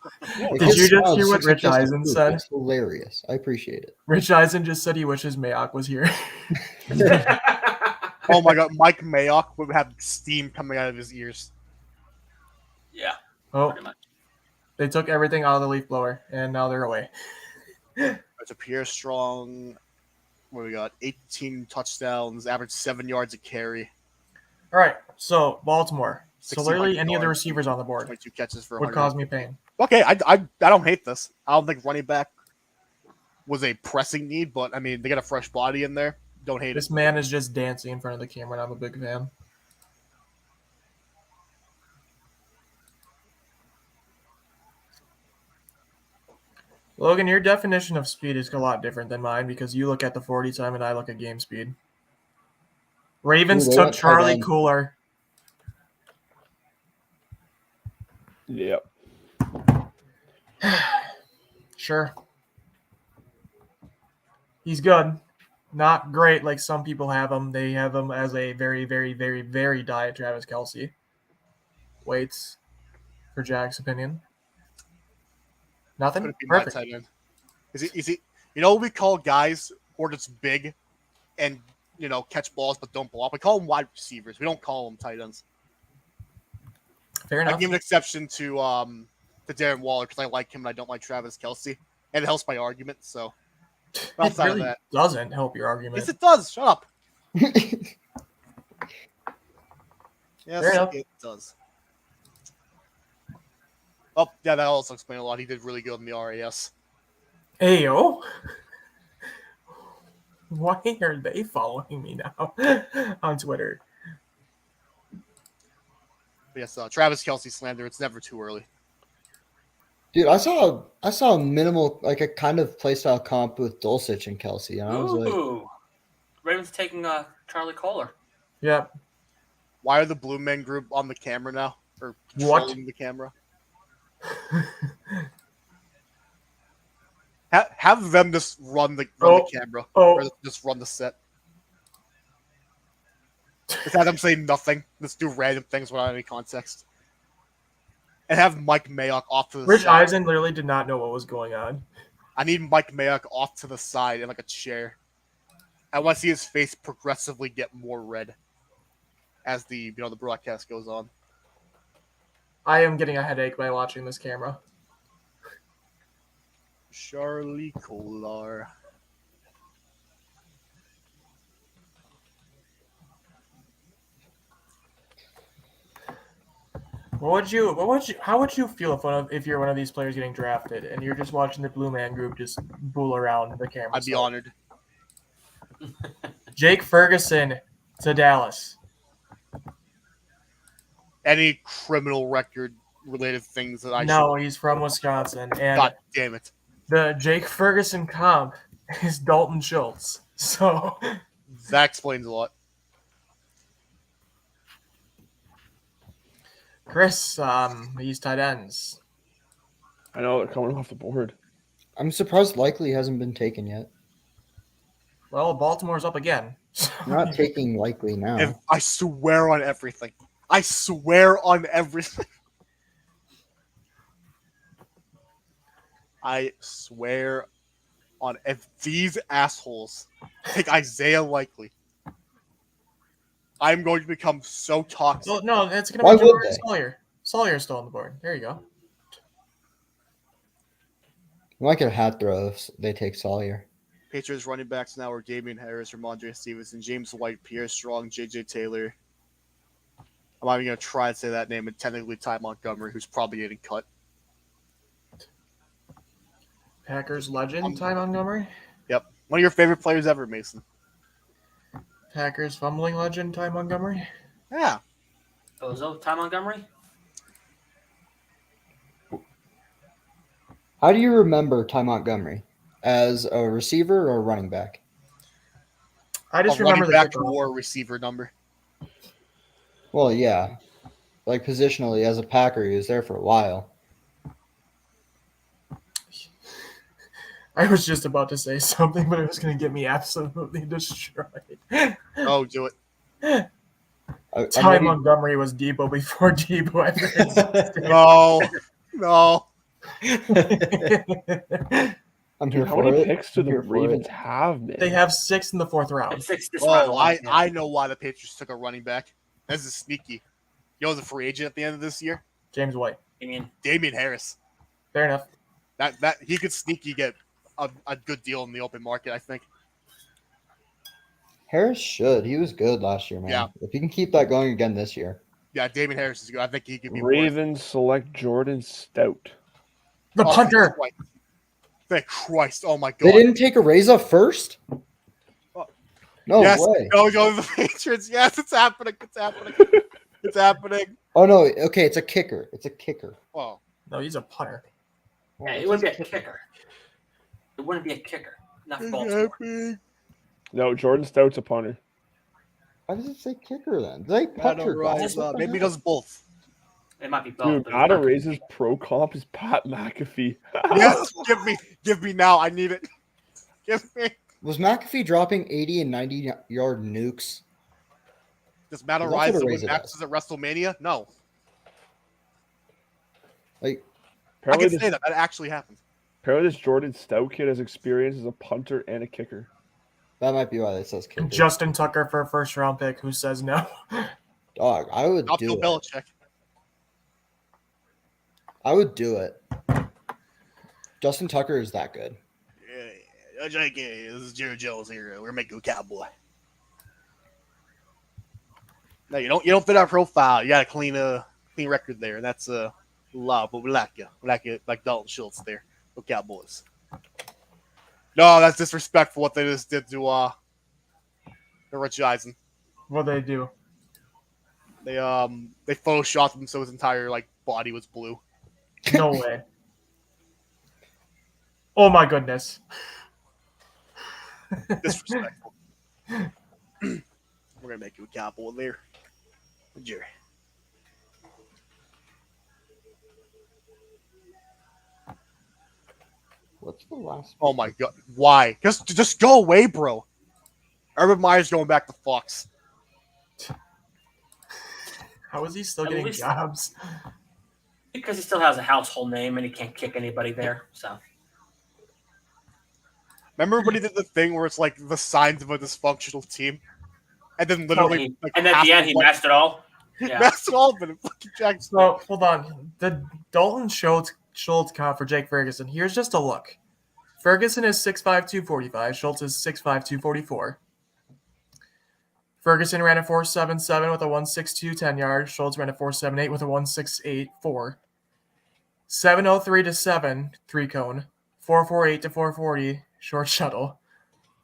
A: Like,
B: Did
A: his
B: you just
A: smile
B: hear what
A: looks like
B: Rich
A: he has to
B: Eisen
A: poop.
B: said?
A: It's hilarious. I appreciate it.
B: Rich Eisen just said he wishes Mayock was here.
D: Oh my god, Mike Mayock would have steam coming out of his ears.
E: Yeah,
B: Oh,
E: pretty much.
B: they took everything out of the leaf blower, and now they're away.
D: It's a Pierre Strong. What we got? 18 touchdowns, average 7 yards a carry.
B: All right, so Baltimore. So
D: 16
B: literally any of the
D: yards,
B: receivers on the board
D: 22 catches for
B: would
D: 100.
B: cause me pain.
D: Okay, I don't hate this. I don't think running back was a pressing need, but I mean they got a fresh body in there. Don't hate
B: This
D: it.
B: man is just dancing in front of the camera, and I'm a big fan. Logan, your definition of speed is a lot different than mine because you look at the 40 time and I look at game speed. Ravens
A: Ooh, they
B: took
A: went tight
B: Charlie
A: end.
B: Cooler.
C: Yep.
B: Sure. He's good. Not great like some people have him. They have him as a very, very, very, very diet Travis Kelce. Waits for Jack's opinion. Nothing?
D: Could it be my
B: Perfect.
D: tight end? Is he? You know what we call guys who are just big and catch balls but don't blow up? We call them wide receivers. We don't call them tight ends.
B: Fair
D: I
B: enough.
D: give an exception to Darren Waller because I like him and I don't like Travis Kelce, and it helps my argument. So
B: It
D: outside
B: really
D: of that,
B: doesn't help your argument.
D: yes, it does. Shut up.
B: Fair
D: Yes,
B: enough.
D: it does. Oh, yeah, that also explains a lot. He did really good in the RAS.
B: Ayo. Why are they following me now on Twitter?
D: But yes, Travis Kelce slander. It's never too early.
A: Dude, I saw a minimal, like a kind of playstyle comp with Dulcich and Kelsey, and I was like,
E: Ooh. Ravens taking Charlie Kohler.
B: Yep.
D: Why are the Blue Men Group on the camera now? Or
B: What?
D: controlling the camera? Have them just run the camera.
B: Oh.
D: Or just run the set. Just have them say nothing. Just do random things without any context. And have Mike Mayock off to the
B: Rich
D: side.
B: Eisen literally did not know what was going on.
D: I need Mike Mayock off to the side in like a chair. I want to see his face progressively get more red as the the broadcast goes on.
B: I am getting a headache by watching this camera.
D: Charlie Kolar.
B: How would you feel if you're one of these players getting drafted and you're just watching the Blue Man Group just bull around the camera?
D: I'd be honored.
B: Jake Ferguson to Dallas.
D: Any criminal record related things that I
B: No, he's from Wisconsin, and
D: God damn it.
B: the Jake Ferguson comp is Dalton Schultz. So
D: that explains a lot.
B: Chris, these tight ends.
C: I know they're coming off the board.
A: I'm surprised Likely hasn't been taken yet.
B: Well, Baltimore's up again.
A: I'm not taking Likely now.
D: And I swear on everything. I swear on everything. I swear on if these assholes take Isaiah Likely, I'm going to become so toxic.
B: Well, no, it's going
A: Why
B: to be
A: would
B: Jamarcus
A: they?
B: Sawyer. Sawyer's still on the board. There you go.
A: I might get a hat throw if they take Sawyer.
D: Patriots running backs now are Damian Harris, Ramondre Stevenson, James White, Pierre Strong, J.J. Taylor. I'm not even going to try and say that name, and technically Ty Montgomery, who's probably getting cut.
B: Packers legend, Ty Montgomery.
D: Yep. One of your favorite players ever, Mason.
B: Packers fumbling legend, Ty Montgomery.
D: Yeah.
E: Bozo, Ty Montgomery?
A: How do you remember Ty Montgomery? As a receiver or a running back?
B: I just
D: A
B: remember
D: running
B: the
D: back or receiver number.
A: Well, yeah. Like positionally, as a Packer, he was there for a while.
B: I was just about to say something, but it was going to get me absolutely destroyed.
D: Oh, do it.
B: Ty Montgomery was Debo before Debo ever
D: No.
A: I'm here
C: How
A: for
C: many
A: it.
C: picks do
A: I'm
C: the
A: here for
C: Ravens
A: it.
C: have, man?
B: They have 6 in the 4th round.
E: It's 6 this round.
D: Oh, I know why the Patriots took a running back. This is sneaky. You know, the free agent at the end of this year?
B: James White.
D: Damian Harris.
B: Fair enough.
D: That he could sneaky get a good deal in the open market, I think.
A: Harris should. He was good last year, man.
D: Yeah.
A: If he can keep that going again this year.
D: Yeah, Damian Harris is good. I think he could be
C: Ravens select Jordan Stout.
B: The punter.
D: Thank Christ. Oh, my God.
A: They didn't take a raise up first? No
D: yes,
A: way.
D: go to the Patriots. Yes, it's happening. It's happening. It's happening.
A: Oh, no. Okay, it's a kicker. It's a kicker.
D: Oh.
B: No, he's a punter.
E: Yeah, it wouldn't be a kicker. It wouldn't be a kicker. Not for Baltimore.
C: No, Jordan Stout's a punter.
A: Why does it say kicker then? They punter. guys. What the
D: Maybe he
A: hell?
D: does both.
E: It might be both.
C: Dude, Nada raises pro comp is Pat McAfee.
D: Yes, give me now. I need it. Give me.
A: Was McAfee dropping 80 and 90-yard nukes?
D: Does Matt
A: That's what
D: Ariza
A: a
D: win
A: raise it
D: matches at WrestleMania? No.
A: Like,
D: I can say that. That actually happened.
C: Apparently this Jordan Stout kid has experience as a punter and a kicker.
A: that might be why it says kicker.
B: Justin Tucker for a 1st round pick. Who says no?
A: Dog, I would
D: Not
A: do
D: Bill
A: it.
D: Belichick.
A: I would do it. Justin Tucker is that good.
D: Yeah, JK, this is Jerry Jones here. We're making a cowboy. No, you don't fit our profile. You got a clean record there, and that's loud. But we like you. We like you, like Dalton Schultz there. Go Cowboys. No, that's disrespectful what they just did to Rich Eisen.
B: What they do?
D: They photoshopped him so his entire body was blue.
B: No way. Oh my goodness.
D: Disrespectful. We're gonna make you a cowboy there, Jerry.
A: What's the last?
D: Oh my God! Why? Just go away, bro. Urban Meyer's going back to Fox.
B: How is he still
E: At
B: getting
E: least-
B: jobs?
E: Because he still has a household name and he can't kick anybody there. So
D: Remember when he did the thing where it's like the signs of a dysfunctional team, and then literally,
E: and at the end he matched it all. Yeah.
D: matched it all, but it fucking Jackson.
B: So hold on. The Dalton Schultz count for Jake Ferguson. Here's just a look. Ferguson is 6'5", 245. Schultz is 6'5", 244. Ferguson ran a 4.77 with a 1.62 10 yard. Schultz ran a 4.78 with a 1.68 4. 7.03 to 7 3 cone. 4.48 to 4.40 short shuttle.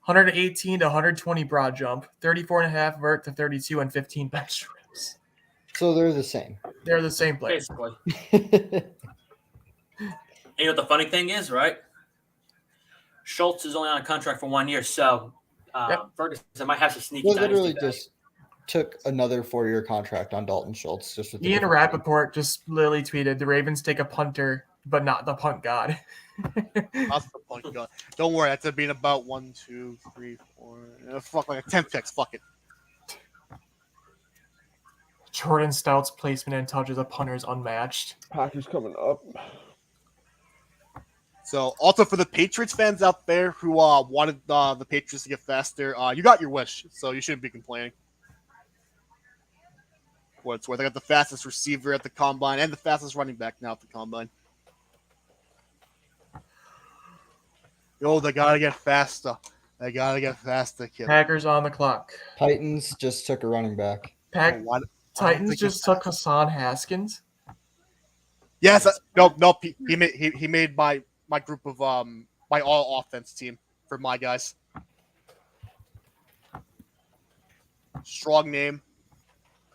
B: 118 to 120 broad jump. 34.5 vert to 32 and 15 bench reps.
A: So they're the same.
B: They're the same player.
E: Basically. And you know what the funny thing is, right? Schultz is only on a contract for 1 year, so Ferguson might have some sneaky
A: Well,
E: dynasty
A: literally
E: value.
A: just took another 4-year contract on Dalton Schultz. Just with the
B: Ian
A: different team.
B: Rappaport just literally tweeted, the Ravens take a punter, but not the punt god.
D: That's the point. God. Don't worry, that's been about 1, 2, 3, 4. Fuck, like a 10 picks. Fuck it.
B: Jordan Stout's placement and touch as a punter is unmatched.
C: Packers coming up.
D: So, also for the Patriots fans out there who wanted the Patriots to get faster, you got your wish, so you shouldn't be complaining. For what it's worth, I got the fastest receiver at the combine and the fastest running back now at the combine. Yo, they gotta get faster. They gotta get faster, kid.
B: Packers on the clock.
A: Titans just took a running back.
B: Titans just took Hassan Haskins.
D: Yes, no. He made my group of my all offense team for my guys. Strong name,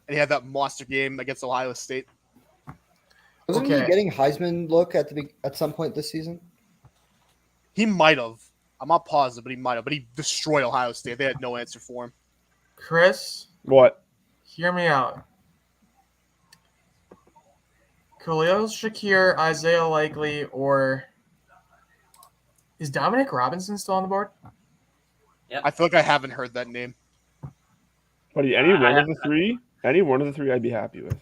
D: and he had that monster game against Ohio State.
A: Wasn't he getting Heisman look at some point this season?
D: He might have. I'm not positive, but he might have. But he destroyed Ohio State. They had no answer for him.
B: Chris,
C: What?
B: hear me out. Khalil Shakir, Isaiah Likely, or is Dominic Robinson still on the board?
D: I feel like I haven't heard that name.
C: Buddy, any one of the three? Any one of the three I'd be happy with.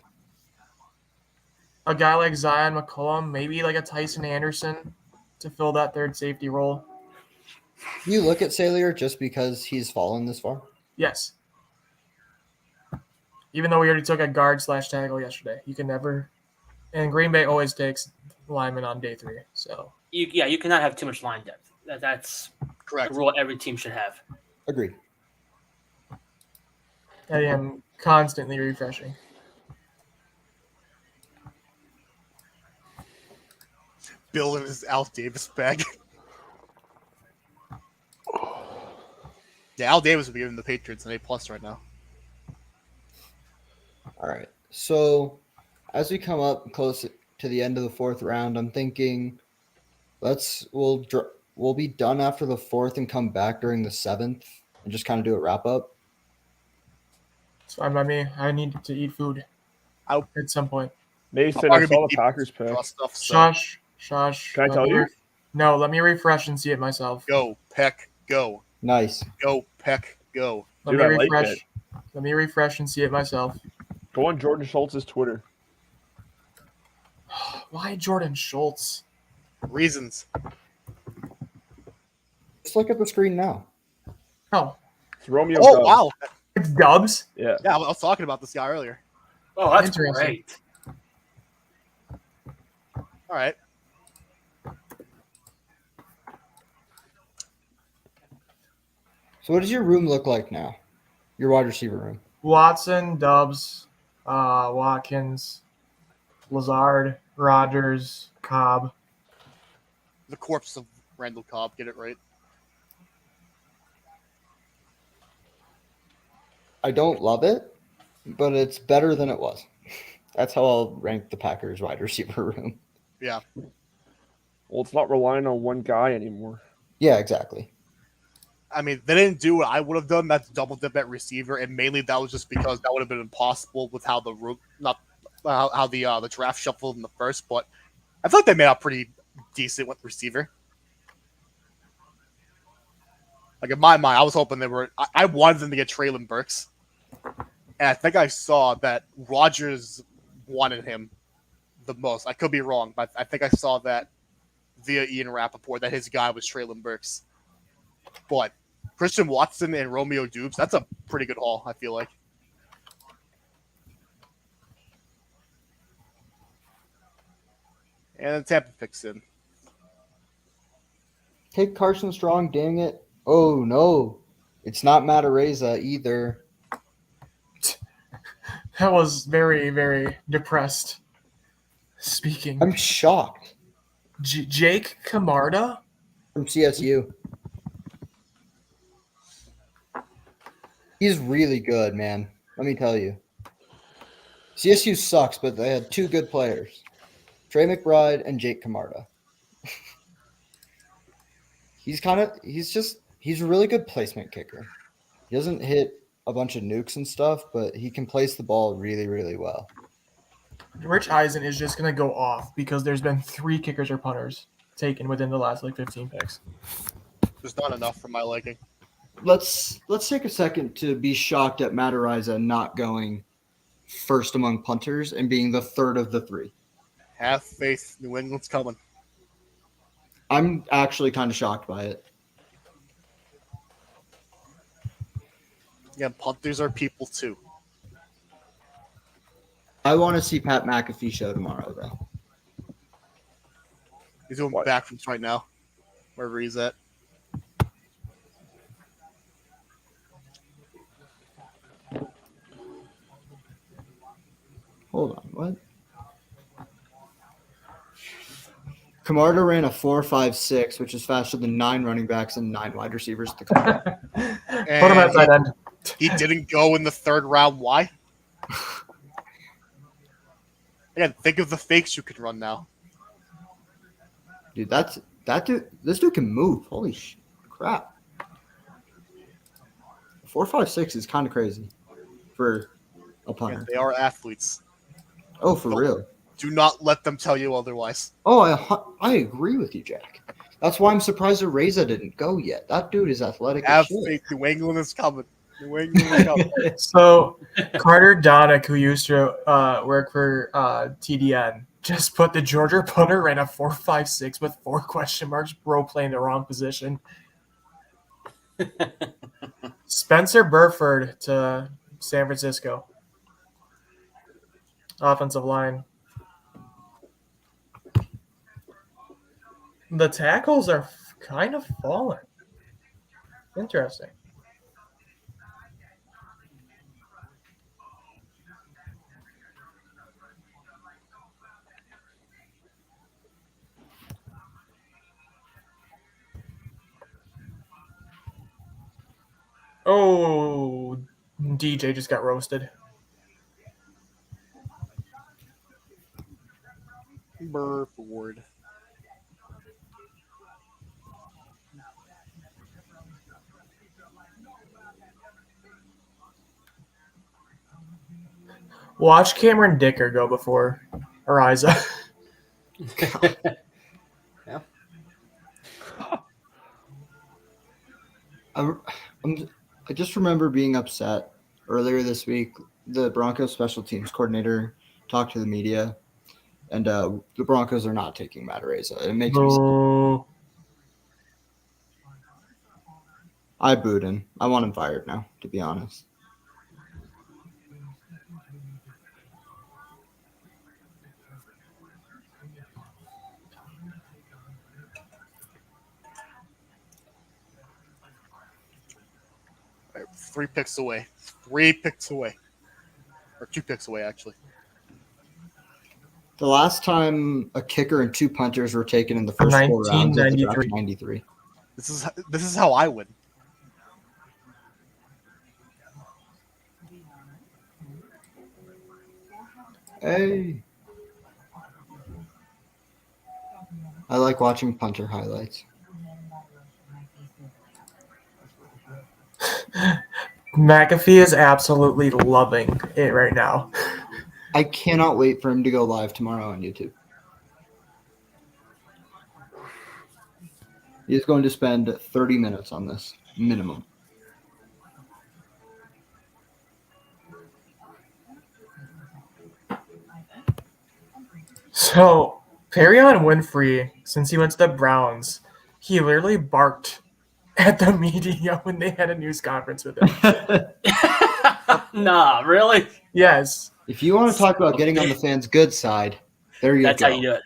B: A guy like Zion McCollum, maybe like a Tyson Anderson to fill that third safety role.
A: Do you look at Salier just because he's fallen this far?
B: Yes. Even though we already took a guard/tackle yesterday, you can never. And Green Bay always takes linemen on day 3. So
E: you cannot have too much line depth. That's
D: Correct.
E: a rule every team should have.
A: Agreed.
B: I am constantly refreshing.
D: Bill in his Al Davis bag. Yeah, Al Davis would be giving the Patriots an A+ right now.
A: All right. So as we come up close to the end of the 4th round, I'm thinking we'll be done after the 4th and come back during the 7th and just kind of do a wrap up.
B: It's fine by me. I need to eat food at some point.
C: Mason, I saw the Packers pick.
D: Stuff, so.
B: Shush.
C: Can I tell you?
B: No, let me refresh and see it myself.
D: Go, Peck, go.
A: Nice.
D: Go, Peck, go.
B: Let
C: Dude,
B: me
C: I like
B: refresh.
C: it.
B: Let me refresh and see it myself.
C: Go on Jordan Schultz's Twitter.
B: Why Jordan Schultz?
D: Reasons.
A: Just look at the screen now.
B: Oh,
C: It's Romeo.
D: Oh,
C: Dubs.
D: wow.
B: it's Dubs.
C: Yeah.
D: Yeah, I was talking about this guy earlier.
E: Oh, that's
B: Interesting.
E: great.
D: All right.
A: So what does your room look like now? Your wide receiver room.
B: Watson, Dubs, Watkins, Lazard, Rogers, Cobb.
D: The corpse of Randall Cobb. Get it right.
A: I don't love it, but it's better than it was. That's how I'll rank the Packers wide receiver room.
D: Yeah.
C: Well, it's not relying on one guy anymore.
A: Yeah, exactly.
D: I mean, they didn't do what I would have done. That's double dip at receiver, and mainly that was just because that would have been impossible with how the the draft shuffled in the first. But I feel like they made out pretty decent with receiver. Like in my mind, I was hoping they were. I wanted them to get Traylon Burks, And I think I saw that Rodgers wanted him the most. I could be wrong, but I think I saw that via Ian Rappaport that his guy was Traylon Burks. But Christian Watson and Romeo Dubes, that's a pretty good haul, I feel like. And then Tampa picks in.
A: Take Carson Strong, dang it. Oh, no. It's not Matt Araiza either.
B: That was very, very depressed speaking.
A: I'm shocked.
B: Jake Camarda?
A: From CSU. He's really good, man. Let me tell you. CSU sucks, but they had two good players. Trey McBride and Jake Camarda. He's a really good placement kicker. He doesn't hit a bunch of nukes and stuff, but he can place the ball really, really well.
B: Rich Eisen is just going to go off because there's been 3 kickers or punters taken within the last 15 picks.
D: There's not enough for my liking.
A: Let's take a second to be shocked at Matt Araiza not going first among punters and being the third of the 3.
D: Have faith. New England's coming.
A: I'm actually kind of shocked by it.
D: Yeah, punters are people too.
A: I want to see Pat McAfee show tomorrow, though.
D: He's doing backflips right now, wherever he's at.
A: Hold on, what? Camarda ran a 4.56, which is faster than 9 running backs and 9 wide receivers at the combine.
B: Put him at tight end.
D: He didn't go in the 3rd round. Why? Again, think of the fakes you can run now.
A: Dude, this dude can move. Holy crap. 4.56 is kind of crazy for a punter.
D: Again, they are athletes.
A: Oh, for real?
D: Do not let them tell you otherwise.
A: Oh, I agree with you, Jack. That's why I'm surprised Araiza didn't go yet. That dude is athletic
D: Have
A: as shit.
D: faith. New England is coming. New England is coming.
B: So Carter Donick, who used to work for TDN, just put the Georgia punter ran a 4.56 with 4 question marks. Bro playing the wrong position. Spencer Burford to San Francisco. Offensive line. The tackles are kind of falling. Interesting. Oh, DJ just got roasted.
D: Burford.
B: Watch Cameron Dicker go before Araiza.
E: Yeah.
A: I just remember being upset earlier this week. The Broncos special teams coordinator talked to the media, and the Broncos are not taking Matt Araiza. It makes me sad. I booed him. I want him fired now, to be honest.
D: Right, 3 picks away. 3 picks away. Or 2 picks away, actually.
A: The last time a kicker and 2 punters were taken in the first 4 rounds of the draft was 93.
D: This is how I win.
A: Hey. I like watching punter highlights.
B: McAfee is absolutely loving it right now.
A: I cannot wait for him to go live tomorrow on YouTube. He's going to spend 30 minutes on this, minimum.
B: So Perrion Winfrey, since he went to the Browns, he literally barked at the media when they had a news conference with him.
E: Nah, really?
B: Yes.
A: If you want to talk about getting on the fans' good side, there you
E: That's
A: go.
E: how you do it.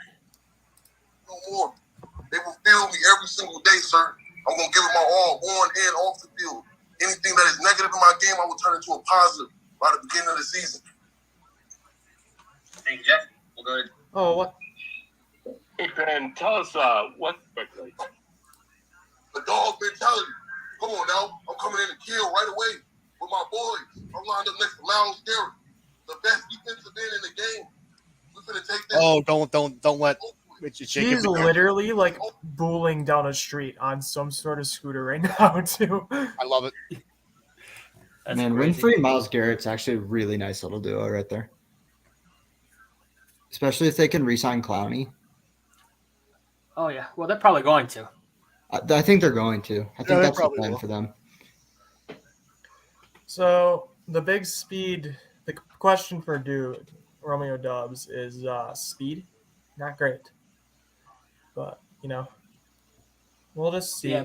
G: No more. They will feel me every single day, sir. I'm going to give it my all, on and off the field. Anything that is negative in my game, I will turn into a positive by the beginning of the season.
H: Thank you, Jeff. We'll go ahead.
B: Oh, what?
H: Hey, Ben, tell us what quickly.
G: The dog mentality. Come on now. I'm coming in to kill right away with my boys. I'm lined up next to Miles Garrett, the best defensive end in the game. We're going to take this.
D: Oh, don't let Richard Jacob.
B: He's literally like bowling down a street on some sort of scooter right now, too.
D: I love it.
E: That's
A: Man,
E: crazy.
A: Winfrey and Miles Garrett's actually a really nice little duo right there. Especially if they can re-sign Clowney.
E: Oh yeah. Well, they're probably going to.
A: I think they're going to. I think
D: they
A: that's the
D: probably
A: plan
D: will.
A: for them.
B: So the big speed, the question for Romeo Dubs is speed. Not great. But, we'll just see.
E: Yeah,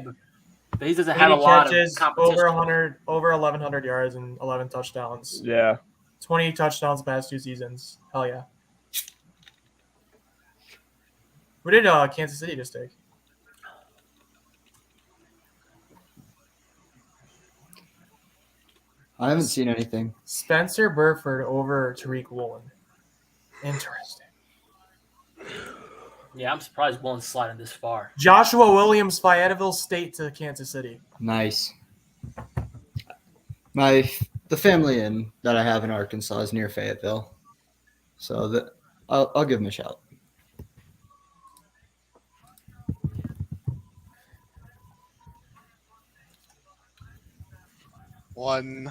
E: but he doesn't
B: 80
E: have a lot of
B: catches,
E: competition.
B: over 1,100 yards and 11 touchdowns.
C: Yeah.
B: 20 touchdowns the past 2 seasons. Hell yeah. Who did Kansas City just take?
A: I haven't seen anything.
B: Spencer Burford over Tariq Woolen. Interesting.
E: Yeah, I'm surprised Woolen's sliding this far.
B: Joshua Williams, Fayetteville State to Kansas City.
A: Nice. The family inn that I have in Arkansas is near Fayetteville. So I'll give him a shout.
D: One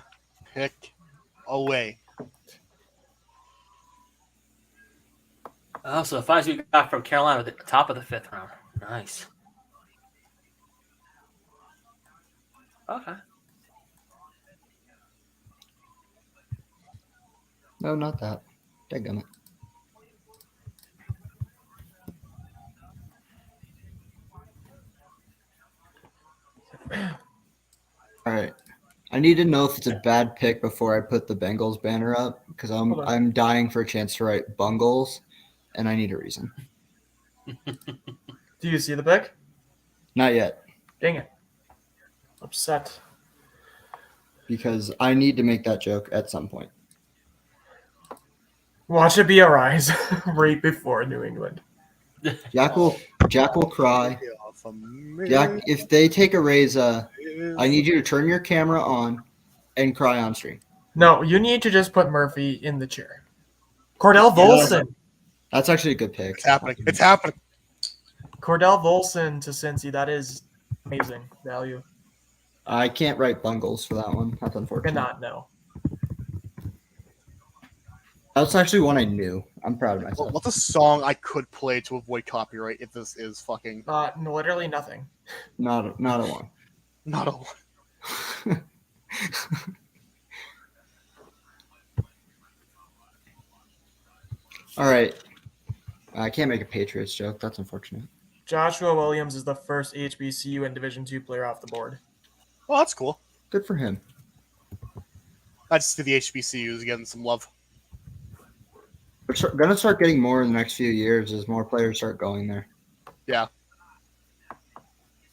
D: pick away.
E: Oh, so the finals we got from Carolina at the top of the 5th round. Nice. Okay.
A: No, not that. Dadgummit. All right. I need to know if it's a bad pick before I put the Bengals banner up because
B: Hold on.
A: I'm dying for a chance to write Bungles, and I need a reason.
B: Do you see the pick?
A: Not yet,
B: Dang it. Upset.
A: because I need to make that joke at some point.
B: Watch it be a rise right before New England.
A: Jack will cry. Jack,
D: Jack,
A: if they take a raise, I need you to turn your camera on and cry on stream.
B: No, you need to just put Murphy in the chair. Cordell Volson.
A: That's actually a good pick.
D: It's happening. It's happening.
B: Cordell Volson to Cincy. That is amazing value.
A: I can't write Bungles for that one. That's unfortunate.
B: Cannot know.
A: That's actually one I knew. I'm proud of myself.
D: What's a song I could play to avoid copyright if this is fucking
B: Literally nothing.
A: Not a one.
D: not a
A: All right. I can't make a Patriots joke. That's unfortunate.
B: Joshua Williams is the first HBCU and Division II player off the board.
D: Well, that's cool.
A: Good for him.
D: That's to the HBCUs getting some love.
A: We're going to start getting more in the next few years as more players start going there.
D: Yeah.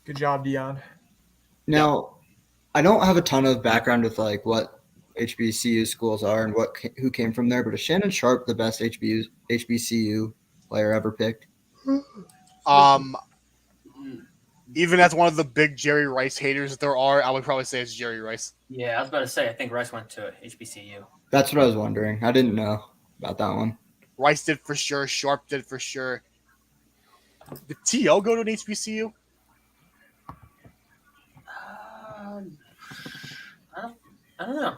B: Good job, Dion.
A: Now, I don't have a ton of background with like what HBCU schools are and who came from there, but is Shannon Sharp the best HBCU player ever picked?
D: Even as one of the big Jerry Rice haters that there are, I would probably say it's Jerry Rice.
E: Yeah, I was about to say, I think Rice went to HBCU.
A: That's what I was wondering. I didn't know about that one.
D: Rice did for sure. Sharp did for sure. Did T.O. go to an HBCU?
E: I don't know.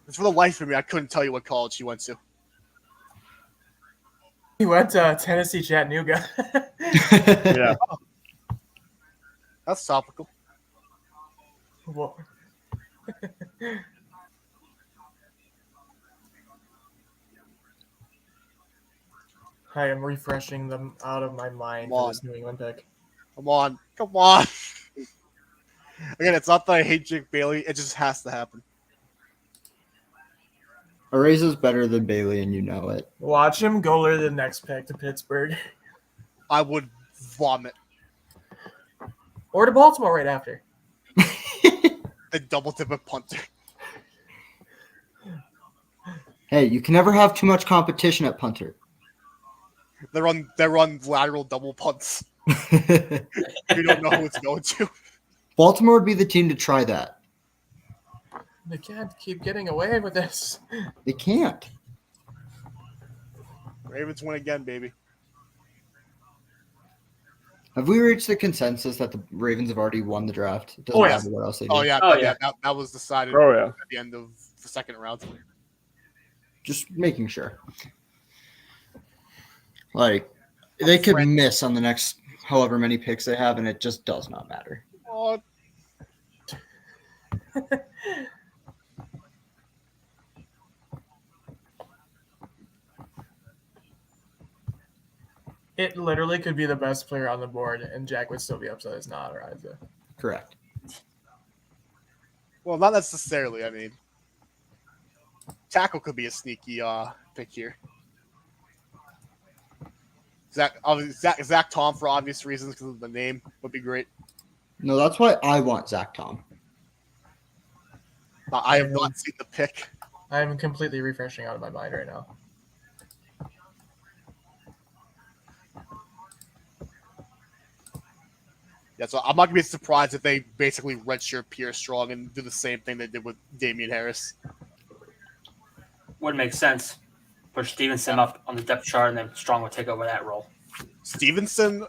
D: It's for the life of me, I couldn't tell you what college he went to.
B: He went to Tennessee Chattanooga.
C: Yeah.
D: That's topical.
B: Whoa. I am refreshing them out of my mind
D: Come
B: for
D: on.
B: this New England pick.
D: Come on. Again, it's not that I hate Jake Bailey. It just has to happen.
A: Areza's better than Bailey, and you know it.
B: Watch him go to the next pick to Pittsburgh.
D: I would vomit.
B: Or to Baltimore right after.
D: The double tip of punter.
A: Hey, you can never have too much competition at punter.
D: They run lateral double punts. You don't know who it's going to.
A: Baltimore would be the team to try that.
B: They can't keep getting away with this.
A: They can't.
D: Ravens win again, baby.
A: Have we reached the consensus that the Ravens have already won the draft? It doesn't
B: Oh, yeah.
A: matter what else they do.
D: Oh yeah,
E: Oh,
D: yeah.
E: yeah.
D: That was decided
C: Oh yeah.
D: at the end of the second round.
A: Just making sure. Like, they could miss on the next however many picks they have, and it just does not matter.
D: Oh,
B: It literally could be the best player on the board, and Jack would still be upset it's not Ariza.
A: Correct.
D: well, not necessarily. I mean, tackle could be a sneaky pick here. Zach Tom for obvious reasons because of the name would be great.
A: No, that's why I want Zach Tom.
D: I have not seen the pick.
B: I'm completely refreshing out of my mind right now.
D: Yeah, so I'm not gonna be surprised if they basically redshirt Pierce Strong and do the same thing they did with Damian Harris.
E: Would make sense. Push Stevenson up on the depth chart, and then Strong would take over that role.
D: Stevenson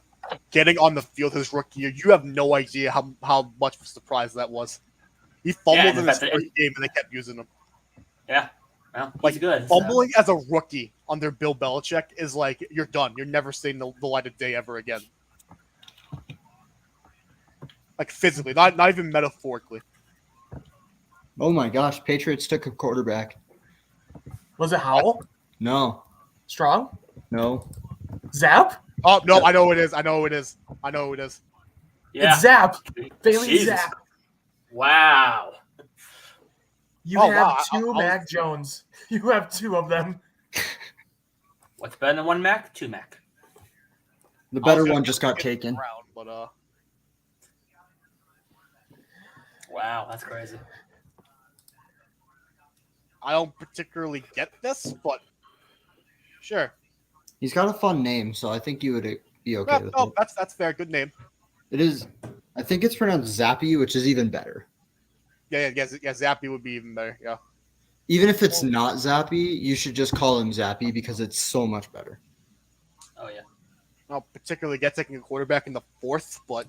D: getting on the field his rookie year, you have no idea how much of a surprise that was. He fumbled
E: and
D: in
E: the
D: his
E: fact
D: first
E: that
D: game, and they kept using him.
E: Yeah, well, he's
D: Like,
E: good. so-
D: Fumbling as a rookie under Bill Belichick is like, you're done. You're never seeing the light of day ever again. Like, physically, not even metaphorically.
A: Oh my gosh, Patriots took a quarterback.
B: Was it Howell?
A: No,
B: Strong?
A: no.
B: Zap?
D: Oh, no, I know who it is. I know who it is.
E: Yeah.
B: It's Zap. Bailey
E: Jesus.
B: Zap.
E: Wow.
B: You
D: Oh,
B: have
D: wow.
B: two
D: I
B: Mac Jones. You have two of them.
E: What's better than one Mac? Two Mac.
A: The
D: I
A: better
D: was gonna
A: one just got
D: get
A: taken.
D: Brown, but
E: Wow, that's crazy.
D: I don't particularly get this, but sure.
A: He's got a fun name, so I think you would be okay with
D: No,
A: it.
D: that's fair. Good name.
A: It is. I think it's pronounced Zappy, which is even better.
D: Yeah. Zappy would be even better. Yeah.
A: Even if it's not Zappy, you should just call him Zappy because it's so much better.
E: Oh, yeah.
D: I don't particularly get taking a quarterback in the fourth, but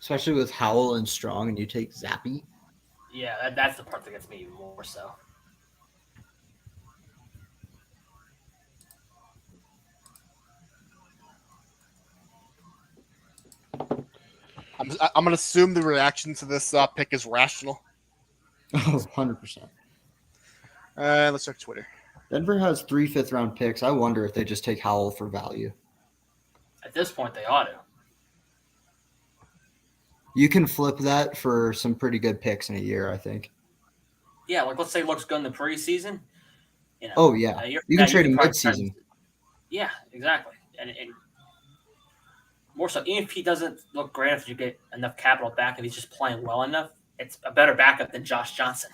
A: Especially with Howell and Strong, and you take Zappy.
E: Yeah, that's the part that gets me even more so.
D: I'm gonna assume the reaction to this pick is rational.
A: Oh, 100%.
D: Let's check Twitter.
A: Denver has 3 fifth-round picks. I wonder if they just take Howell for value.
E: At this point, they ought to.
A: You can flip that for some pretty good picks in a year, I think.
E: Yeah, like let's say looks good in the preseason. You know,
A: Oh, yeah. You can trade him
E: probably
A: mid-season.
E: Yeah, exactly. And more so, even if he doesn't look great, if you get enough capital back, if he's just playing well enough, it's a better backup than Josh Johnson.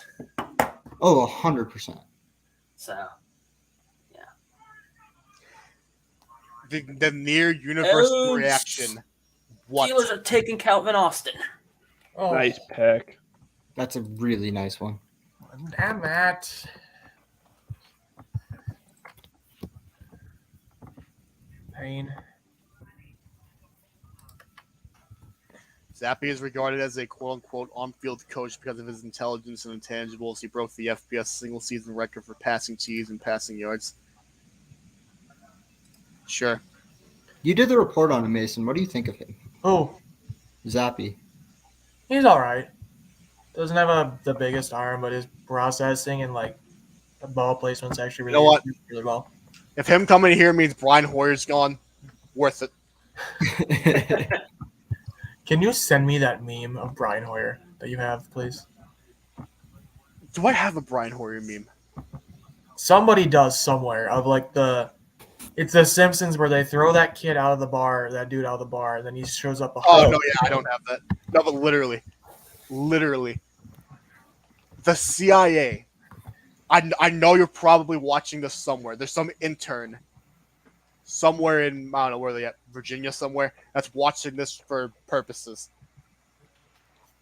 A: Oh, 100%.
E: So,
D: The near universal
E: Oh,
D: reaction. What?
E: Steelers are taking Calvin Austin.
B: Oh,
C: Nice pick.
A: That's a really nice one.
B: damn that. Pain.
D: Zappy is regarded as a quote-unquote on-field coach because of his intelligence and intangibles. He broke the FBS single-season record for passing TDs and passing yards. Sure.
A: You did the report on him, Mason. What do you think of him?
B: Oh,
A: Zappy.
B: he's all right. Doesn't have the biggest arm, but his processing and like the ball placement's actually really,
D: You know what?
B: really well.
D: If him coming here means Brian Hoyer's gone, worth it.
B: Can you send me that meme of Brian Hoyer that you have, please?
D: Do I have a Brian Hoyer meme?
B: Somebody does somewhere of like it's the Simpsons where they throw that kid out of the bar, that dude out of the bar, and then he shows up behind.
D: Oh, no, yeah, I don't have that. No, but literally, the CIA. I know you're probably watching this somewhere. There's some intern somewhere in, I don't know where they at, Virginia somewhere, that's watching this for purposes.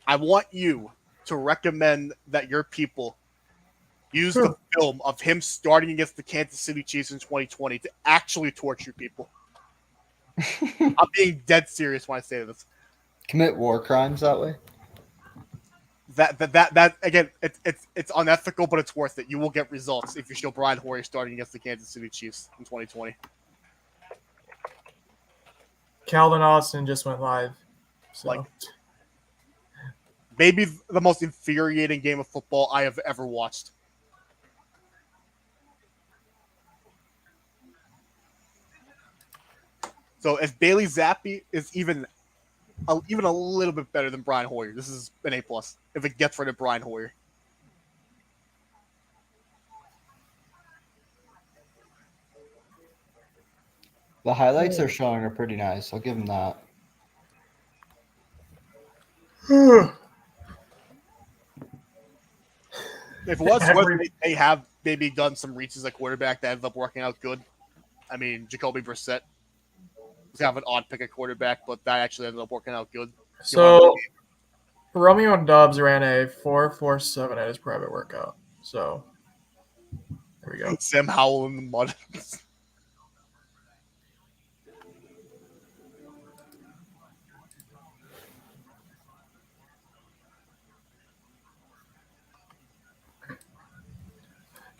D: I want you to recommend that your people use the film of him starting against the Kansas City Chiefs in 2020 to actually torture people. I'm being dead serious when I say this.
A: Commit war crimes that way.
D: That again, it's unethical, but it's worth it. You will get results if you show Brian Hoyer starting against the Kansas City Chiefs in 2020.
B: Calvin Austin just went live. So.
D: Like, maybe the most infuriating game of football I have ever watched. So if Bailey Zappi is even a little bit better than Brian Hoyer, this is an A+. If it gets rid of Brian Hoyer.
A: The highlights they're showing are pretty nice. I'll give them that.
D: If it was worth, they have maybe done some reaches at quarterback that ended up working out good. I mean, Jacoby Brissett was kind of an odd pick at quarterback, but that actually ended up working out good.
B: So Romeo Dobbs ran a 4.47 at his private workout. So there we go.
D: Sam Howell in the mud.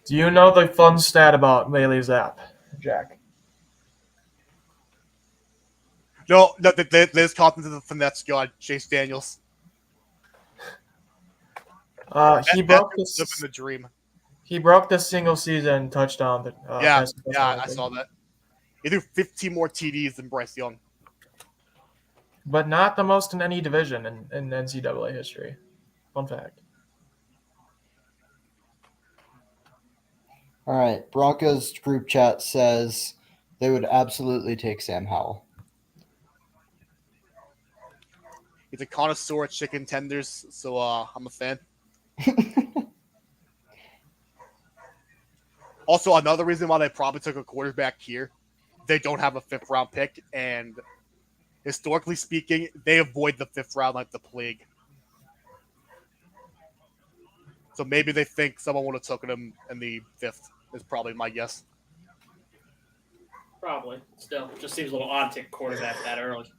B: Do you know the fun stat about Bailey Zapp, Jack?
D: No, there's caught into the finesse god, Chase Daniels.
B: He broke
D: living the dream.
B: He broke the single season touchdown.
D: I saw that. He threw 15 more TDs than Bryce Young,
B: but not the most in any division in NCAA history. Fun fact.
A: All right. Broncos group chat says they would absolutely take Sam Howell.
D: He's a connoisseur at chicken tenders, so I'm a fan. Also, another reason why they probably took a quarterback here, they don't have a 5th round pick, and historically speaking, they avoid the 5th round like the plague. So maybe they think someone would have taken him in the 5th, is probably my guess.
E: Probably. Still, just seems a little odd to take quarterback that early.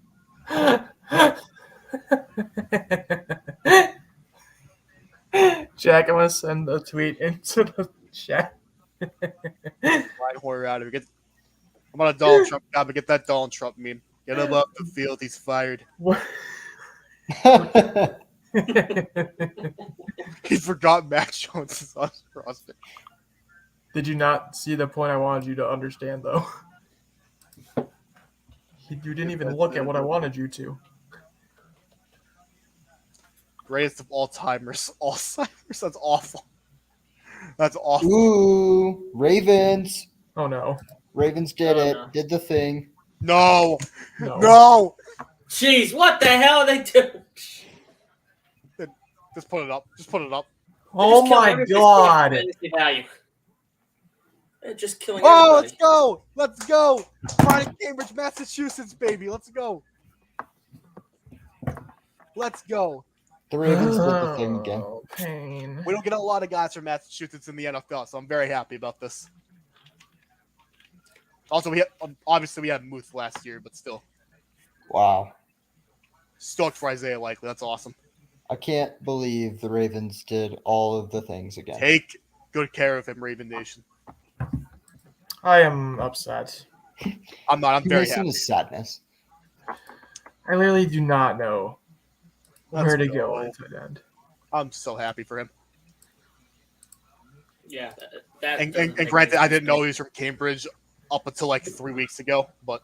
B: Jack, I'm going to send a tweet into the chat.
D: Brian Hoyer out of here. I'm on a Donald Trump guy, but get that Donald Trump meme. Get him up the field. He's fired. He forgot Mac Jones is on CrossFit.
B: Did you not see the point I wanted you to understand, though? You didn't even look at what I wanted you to.
D: Greatest of all timers. Alzheimer's. That's awful. That's awful.
A: Ooh, Ravens.
B: Oh, no.
A: Ravens did it. No. Did the thing.
D: No.
E: Jeez, what the hell are they doing?
D: Just put it up.
B: Oh, my God.
E: They're just killing
D: everybody.
E: Let's go.
D: Let's go. Right in Cambridge, Massachusetts, baby. Let's go. Let's go.
A: The Ravens did the thing again.
B: Pain.
D: We don't get a lot of guys from Massachusetts in the NFL, so I'm very happy about this. Also, we had Muth last year, but still.
A: Wow.
D: Stoked for Isaiah Likely. That's awesome.
A: I can't believe the Ravens did all of the things again.
D: Take good care of him, Raven Nation.
B: I am upset.
D: I'm not. I'm very happy.
A: His sadness.
B: I literally do not know where to go at the end.
D: I'm so happy for him.
E: Yeah.
D: And granted, I didn't know he was from Cambridge up until like 3 weeks ago. But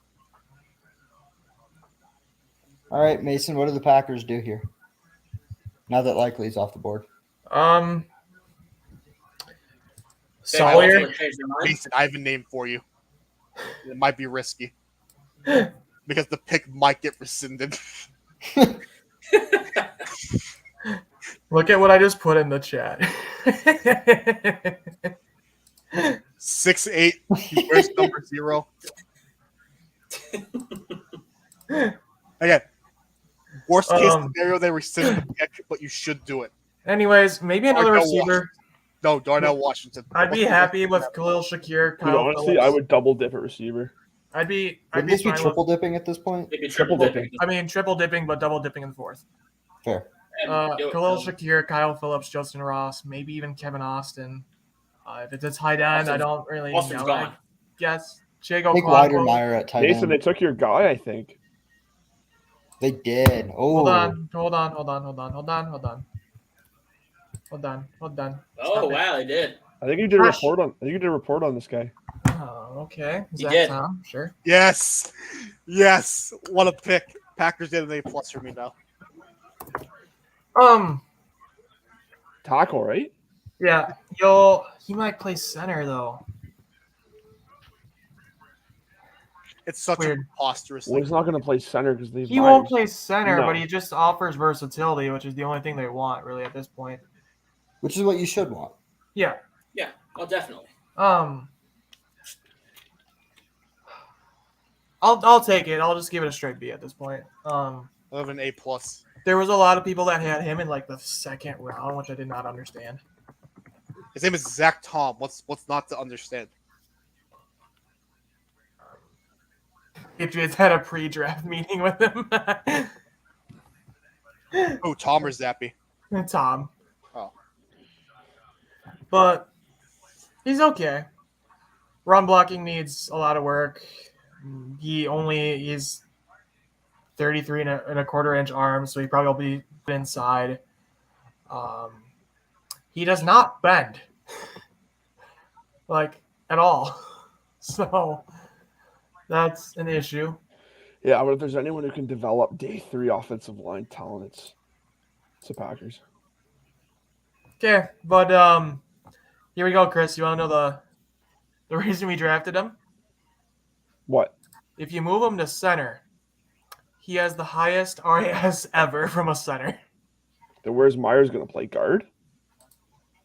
A: All right, Mason, what do the Packers do here? Now that Likely's off the board.
E: They might
B: Sawyer.
E: ultimately change their mind.
D: Mason, I have a name for you. It might be risky because the pick might get rescinded.
B: Look at what I just put in the chat.
D: 6'8", he wears number 0. Again, worst case scenario, they rescind the pick, but you should do it.
B: Anyways, maybe another
D: Darnell
B: receiver.
D: No, Darnell Washington.
B: I'd be happy with Khalil Shakir,
C: Dude,
B: Kyle
C: honestly,
B: Phillips.
C: I would double dip at receiver.
B: I'd be
A: Wouldn't this be
B: fine
A: triple dipping at this point?
E: Maybe
C: Triple dipping.
B: I mean, triple dipping, but double dipping in the fourth.
A: Fair.
B: Khalil Shakir, Kyle Phillips, Justin Ross, maybe even Kevin Austin. If it's a tight end, I don't really
E: Austin's
B: know.
E: gone.
B: Yes, Jago
A: Take
B: Kwanko.
A: Weidermeyer at tight
C: Mason,
A: end.
C: they took your guy, I think.
A: They did. Oh,
B: Hold on.
E: Oh wow, they did.
C: I think you did a
B: Gosh.
C: report on. I think you did a report on this guy.
B: Oh, okay.
E: He
B: Zach
E: did.
B: Tom, sure.
D: Yes. What a pick. Packers get an A+ for me now.
C: Tackle, right?
B: Yeah. He might play center though.
D: It's such
B: Weird.
D: a preposterous
C: Well,
D: thing.
C: he's not going to play center because they.
B: He won't play center,
C: No.
B: but he just offers versatility, which is the only thing they want really at this point.
A: which is what you should want.
B: Yeah.
E: Yeah, oh definitely.
B: I'll take it. I'll just give it a straight B at this point.
D: I have an A+.
B: There was a lot of people that had him in like the second round, which I did not understand.
D: His name is Zach Tom. What's not to understand?
B: Patriots had a pre-draft meeting with him.
D: Oh, Tom or Zappy?
B: Tom.
D: Oh.
B: But he's okay. Run blocking needs a lot of work. He's 33 and a quarter inch arm, so he probably will be inside. He does not bend like at all. So that's an issue.
C: Yeah, but if there's anyone who can develop day 3 offensive line talent, it's the Packers.
B: Okay, but here we go, Chris. You want to know the reason we drafted him?
C: What?
B: If you move him to center, he has the highest RAS ever from a center.
C: Then where's Myers going to play guard?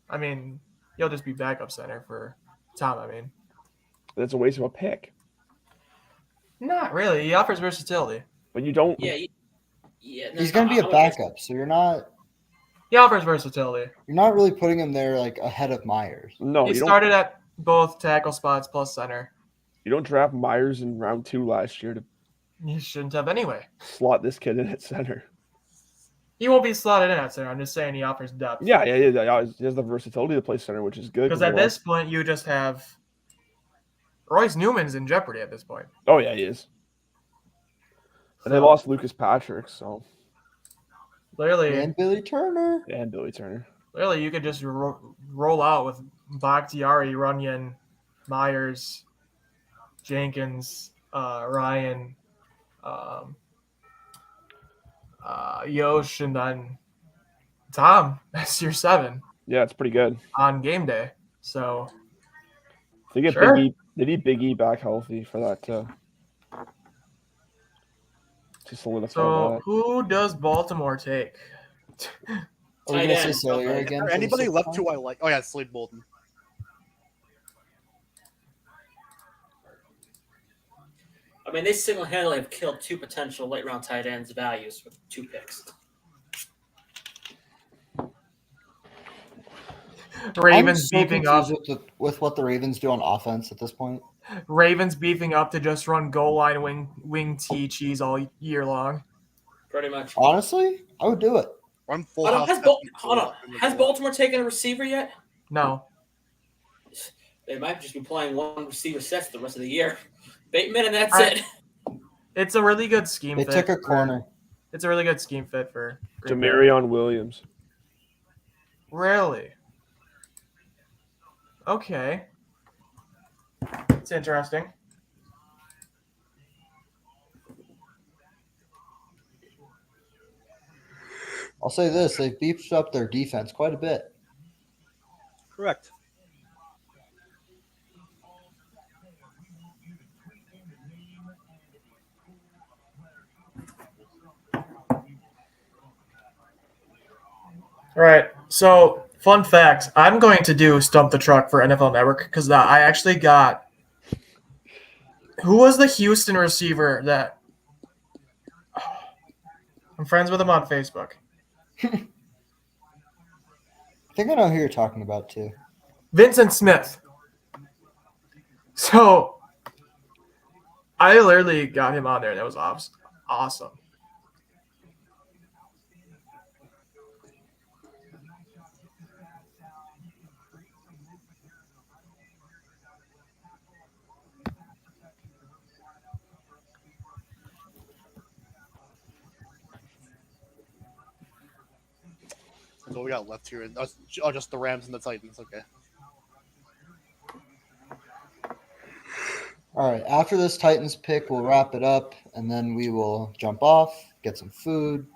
B: I mean, he'll just be backup center for Tom. I mean,
C: That's a waste of a pick.
B: not really. He offers versatility.
C: But you don't.
E: Yeah,
A: He's going to be a backup, so you're not
B: He offers versatility.
A: really putting him there like ahead of Myers.
C: No,
B: He
C: you
B: started at both tackle spots plus center.
C: don't draft Myers in round 2 last year to
B: You shouldn't have anyway.
C: slot this kid in at center.
B: He won't be slotted in at center. I'm just saying he offers depth.
C: Yeah. He has the versatility to play center, which is good.
B: Because at this point, you just have Royce Newman's in jeopardy at this point.
C: Oh, yeah, he is. And they lost Lucas Patrick, so.
B: Clearly,
A: And Billy Turner.
C: And Billy Turner.
B: Clearly, you could just roll out with Bakhtiari, Runyon, Myers, Jenkins, Ryan, Yosh, and then Tom. That's your 7
C: Yeah, it's pretty good.
B: on game day. So
C: They get
B: Sure.
C: Big E. They need Big E back healthy for that to solidify
B: So
C: that.
B: who does Baltimore take?
A: Are we
E: Tight
A: going to say
E: end.
A: Sawyer
E: Is
A: again?
D: Is
A: for
D: there
A: the
D: anybody
A: sixth
D: left
A: time?
D: who I like? Oh, yeah, Slade Bolton.
E: I mean, they single-handedly have killed 2 potential late-round tight ends values with 2 picks.
B: Ravens
A: I'm so
B: beefing up.
A: confused with what the Ravens do on offense at this point.
B: Ravens beefing up to just run goal line wing T cheese all year long.
E: Pretty much.
A: Honestly, I would do it.
D: Run full
E: Hold on,
D: house.
E: has Baltimore taken a receiver yet?
B: No.
E: They might just be playing one receiver sets the rest of the year. Bateman, and that's
B: I-
E: it.
B: It's a really good scheme
A: They
B: fit.
A: took a corner.
B: It's a really good scheme fit for Green Bay.
C: Demarion Williams.
B: Really? Okay. It's interesting.
A: I'll say this: they've beefed up their defense quite a bit.
D: Correct.
B: All right. So, fun fact: I'm going to do Stump the Truck for NFL Network because I actually got. Who was the Houston receiver that? I'm friends with him on Facebook.
A: I think I know who you're talking about too.
B: Vincent Smith. So, I literally got him on there, and that was awesome.
D: That's what we got left here. Just the Rams and the Titans. Okay.
A: All right. After this Titans pick, we'll wrap it up, and then we will jump off, get some food,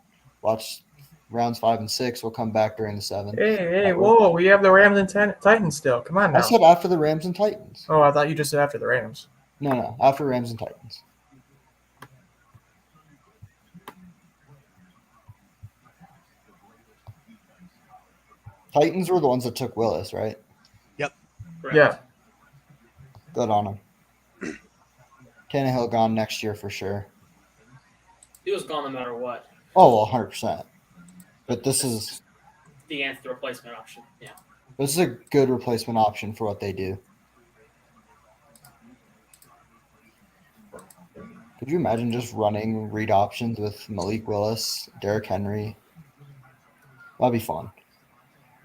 A: watch rounds 5 and 6. We'll come back during the 7th.
B: Hey, whoa! We have the Rams and Titans still. Come on now.
A: I said after the Rams and Titans.
B: Oh, I thought you just said after the Rams.
A: No, after Rams and Titans. Titans were the ones that took Willis, right?
D: Yep.
E: Correct.
B: Yeah.
A: Good on him. Tannehill gone next year for sure.
E: He was gone no matter what.
A: Oh, well, 100%. But this is
E: The answer, the replacement option. Yeah.
A: this is a good replacement option for what they do. Could you imagine just running read options with Malik Willis, Derrick Henry? That'd be fun.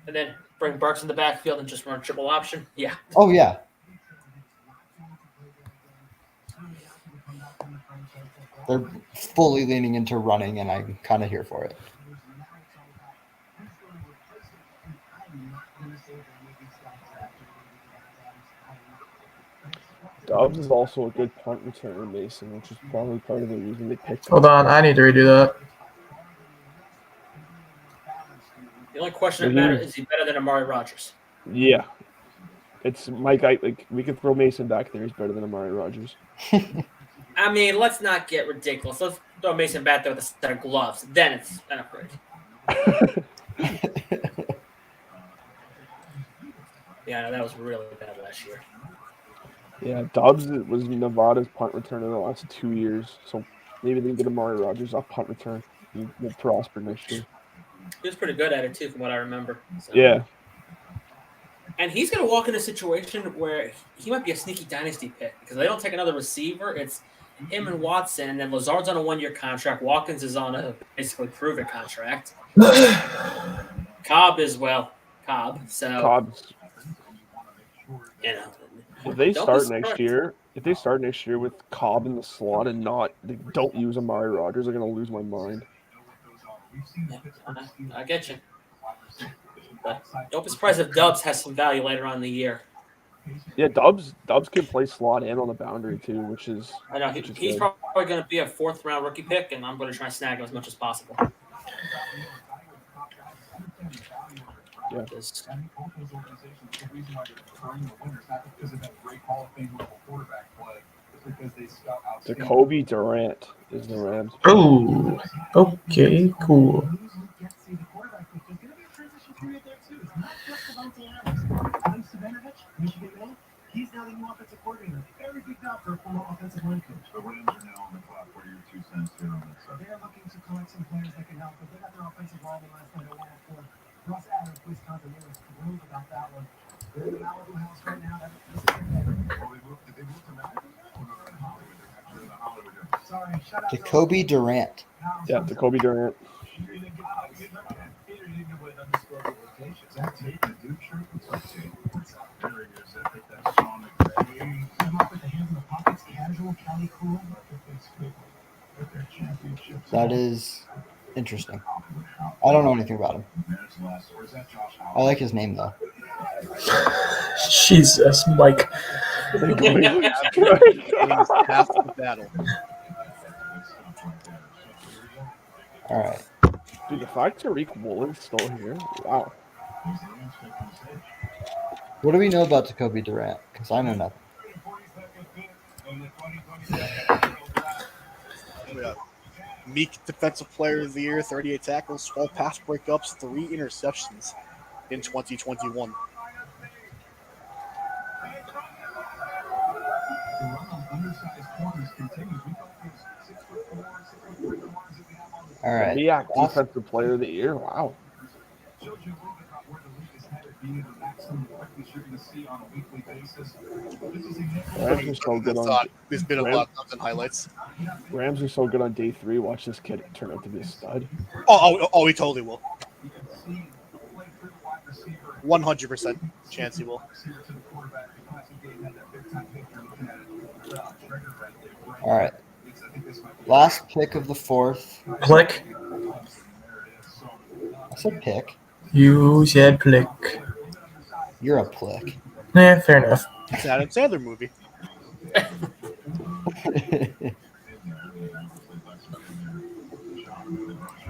E: And then bring Burks in the backfield and just run triple option. Yeah.
A: Oh, yeah. They're fully leaning into running, and I'm kind of here for it.
C: Dobbs is also a good punt returner, Mason, which is probably part of the reason they picked him.
B: Hold on, I need to redo that.
E: The only question that matters is he better than Amari Rodgers?
C: Yeah. It's my guy. Like, we could throw Mason back there. He's better than Amari Rodgers.
E: I mean, let's not get ridiculous. Let's throw Mason back there with a set of gloves. Then it's an upgrade. Yeah, no, that was really bad last year.
C: Yeah, Dobbs was Nevada's punt returner the last 2 years, so maybe they can get Amari Rodgers off punt return. We'll prosper next year.
E: He was pretty good at it, too, from what I remember. So.
C: Yeah.
E: And he's going to walk in a situation where he might be a sneaky dynasty pick because they don't take another receiver. It's him and Watson, and then Lazard's on a 1-year contract. Watkins is on a basically prove-it contract. Cobb is, Cobb. So,
C: Cobb's.
E: You know.
C: If they start next year with Cobb in the slot and they don't use Amari Rodgers, they're going to lose my mind.
E: Yeah, I get you. But don't be surprised if Dubs has some value later on in the year.
C: Yeah, Dubs can play slot and on the boundary too, which is.
E: I know he's probably going to be a 4th-round rookie pick, and I'm going to try and snag him as much as possible.
C: Yeah. Jacoby Durant is the Rams.
B: Oh, okay, cool.
I: He's now the new offensive coordinator. Very big job for a former offensive line coach. The Rams are now on the clock. What are your 2 cents here on this? So they're looking to collect some players that can help. But they got their offensive line last night. They won for Ross Adams, Wisconsin. They were thrilled about that one. They're in the Malibu house right now. Did they move to Malibu? Oh, no, they're in Hollywood. They're actually in the Hollywood. Sorry, shut up.
A: Jacoby Durant.
C: Yeah, Jacoby Durant.
A: That is interesting. I don't know anything about him. I like his name, though.
B: Jesus, Mike.
D: Half the battle.
A: All right.
C: Dude, the fact Tariq Woolen's still here, wow.
A: What do we know about Jacoby Durant? Because I know nothing.
D: Yeah. Meek Defensive Player of the Year, 38 tackles, 12 pass breakups, 3 interceptions in 2021.
A: All right.
C: Miak Defensive Player of the Year, wow. Rams are so good on
D: There's been a lot of highlights.
C: Rams are so good on day 3. Watch this kid turn out to be a stud.
D: Oh, he totally will. 100% chance he will.
A: All right. Last pick of the 4th.
B: Plick.
A: I said pick.
B: You said plick.
A: You're a plick.
B: Yeah, fair enough.
D: It's an Adam Sandler movie.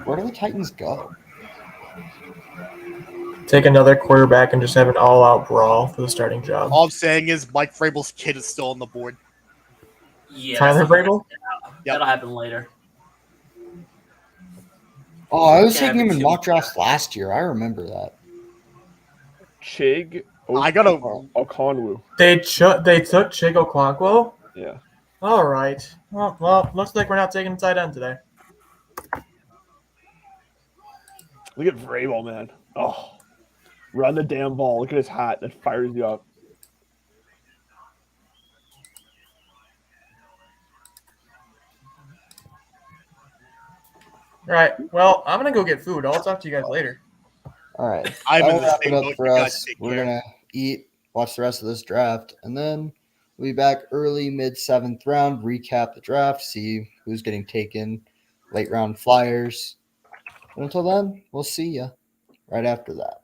A: Where do the Titans go?
B: Take another quarterback and just have an all-out brawl for the starting job.
D: All I'm saying is Mike Vrabel's kid is still on the board.
E: Yeah,
B: Tyler Vrabel?
E: That'll happen later.
A: Oh, I was taking him in mock drafts last year. I remember that.
C: Chig
D: Okonwu.
B: They took Chig Okonkwo?
C: Yeah.
B: All right. Well, looks like we're not taking a tight end today.
C: Look at Vrabel, man. Oh, run the damn ball. Look at his hat that fires you up.
B: All right. Well, I'm going to go get food. I'll talk to you guys later.
A: All right.
D: I'm in
A: That'll
D: the
A: wrap
D: same
A: it up
D: boat.
A: for
D: You guys
A: us.
D: take
A: We're
D: care.
A: going to eat, watch the rest of this draft, and then we'll be back early, mid-7th round, recap the draft, see who's getting taken, late round flyers. And until then, we'll see you right after that.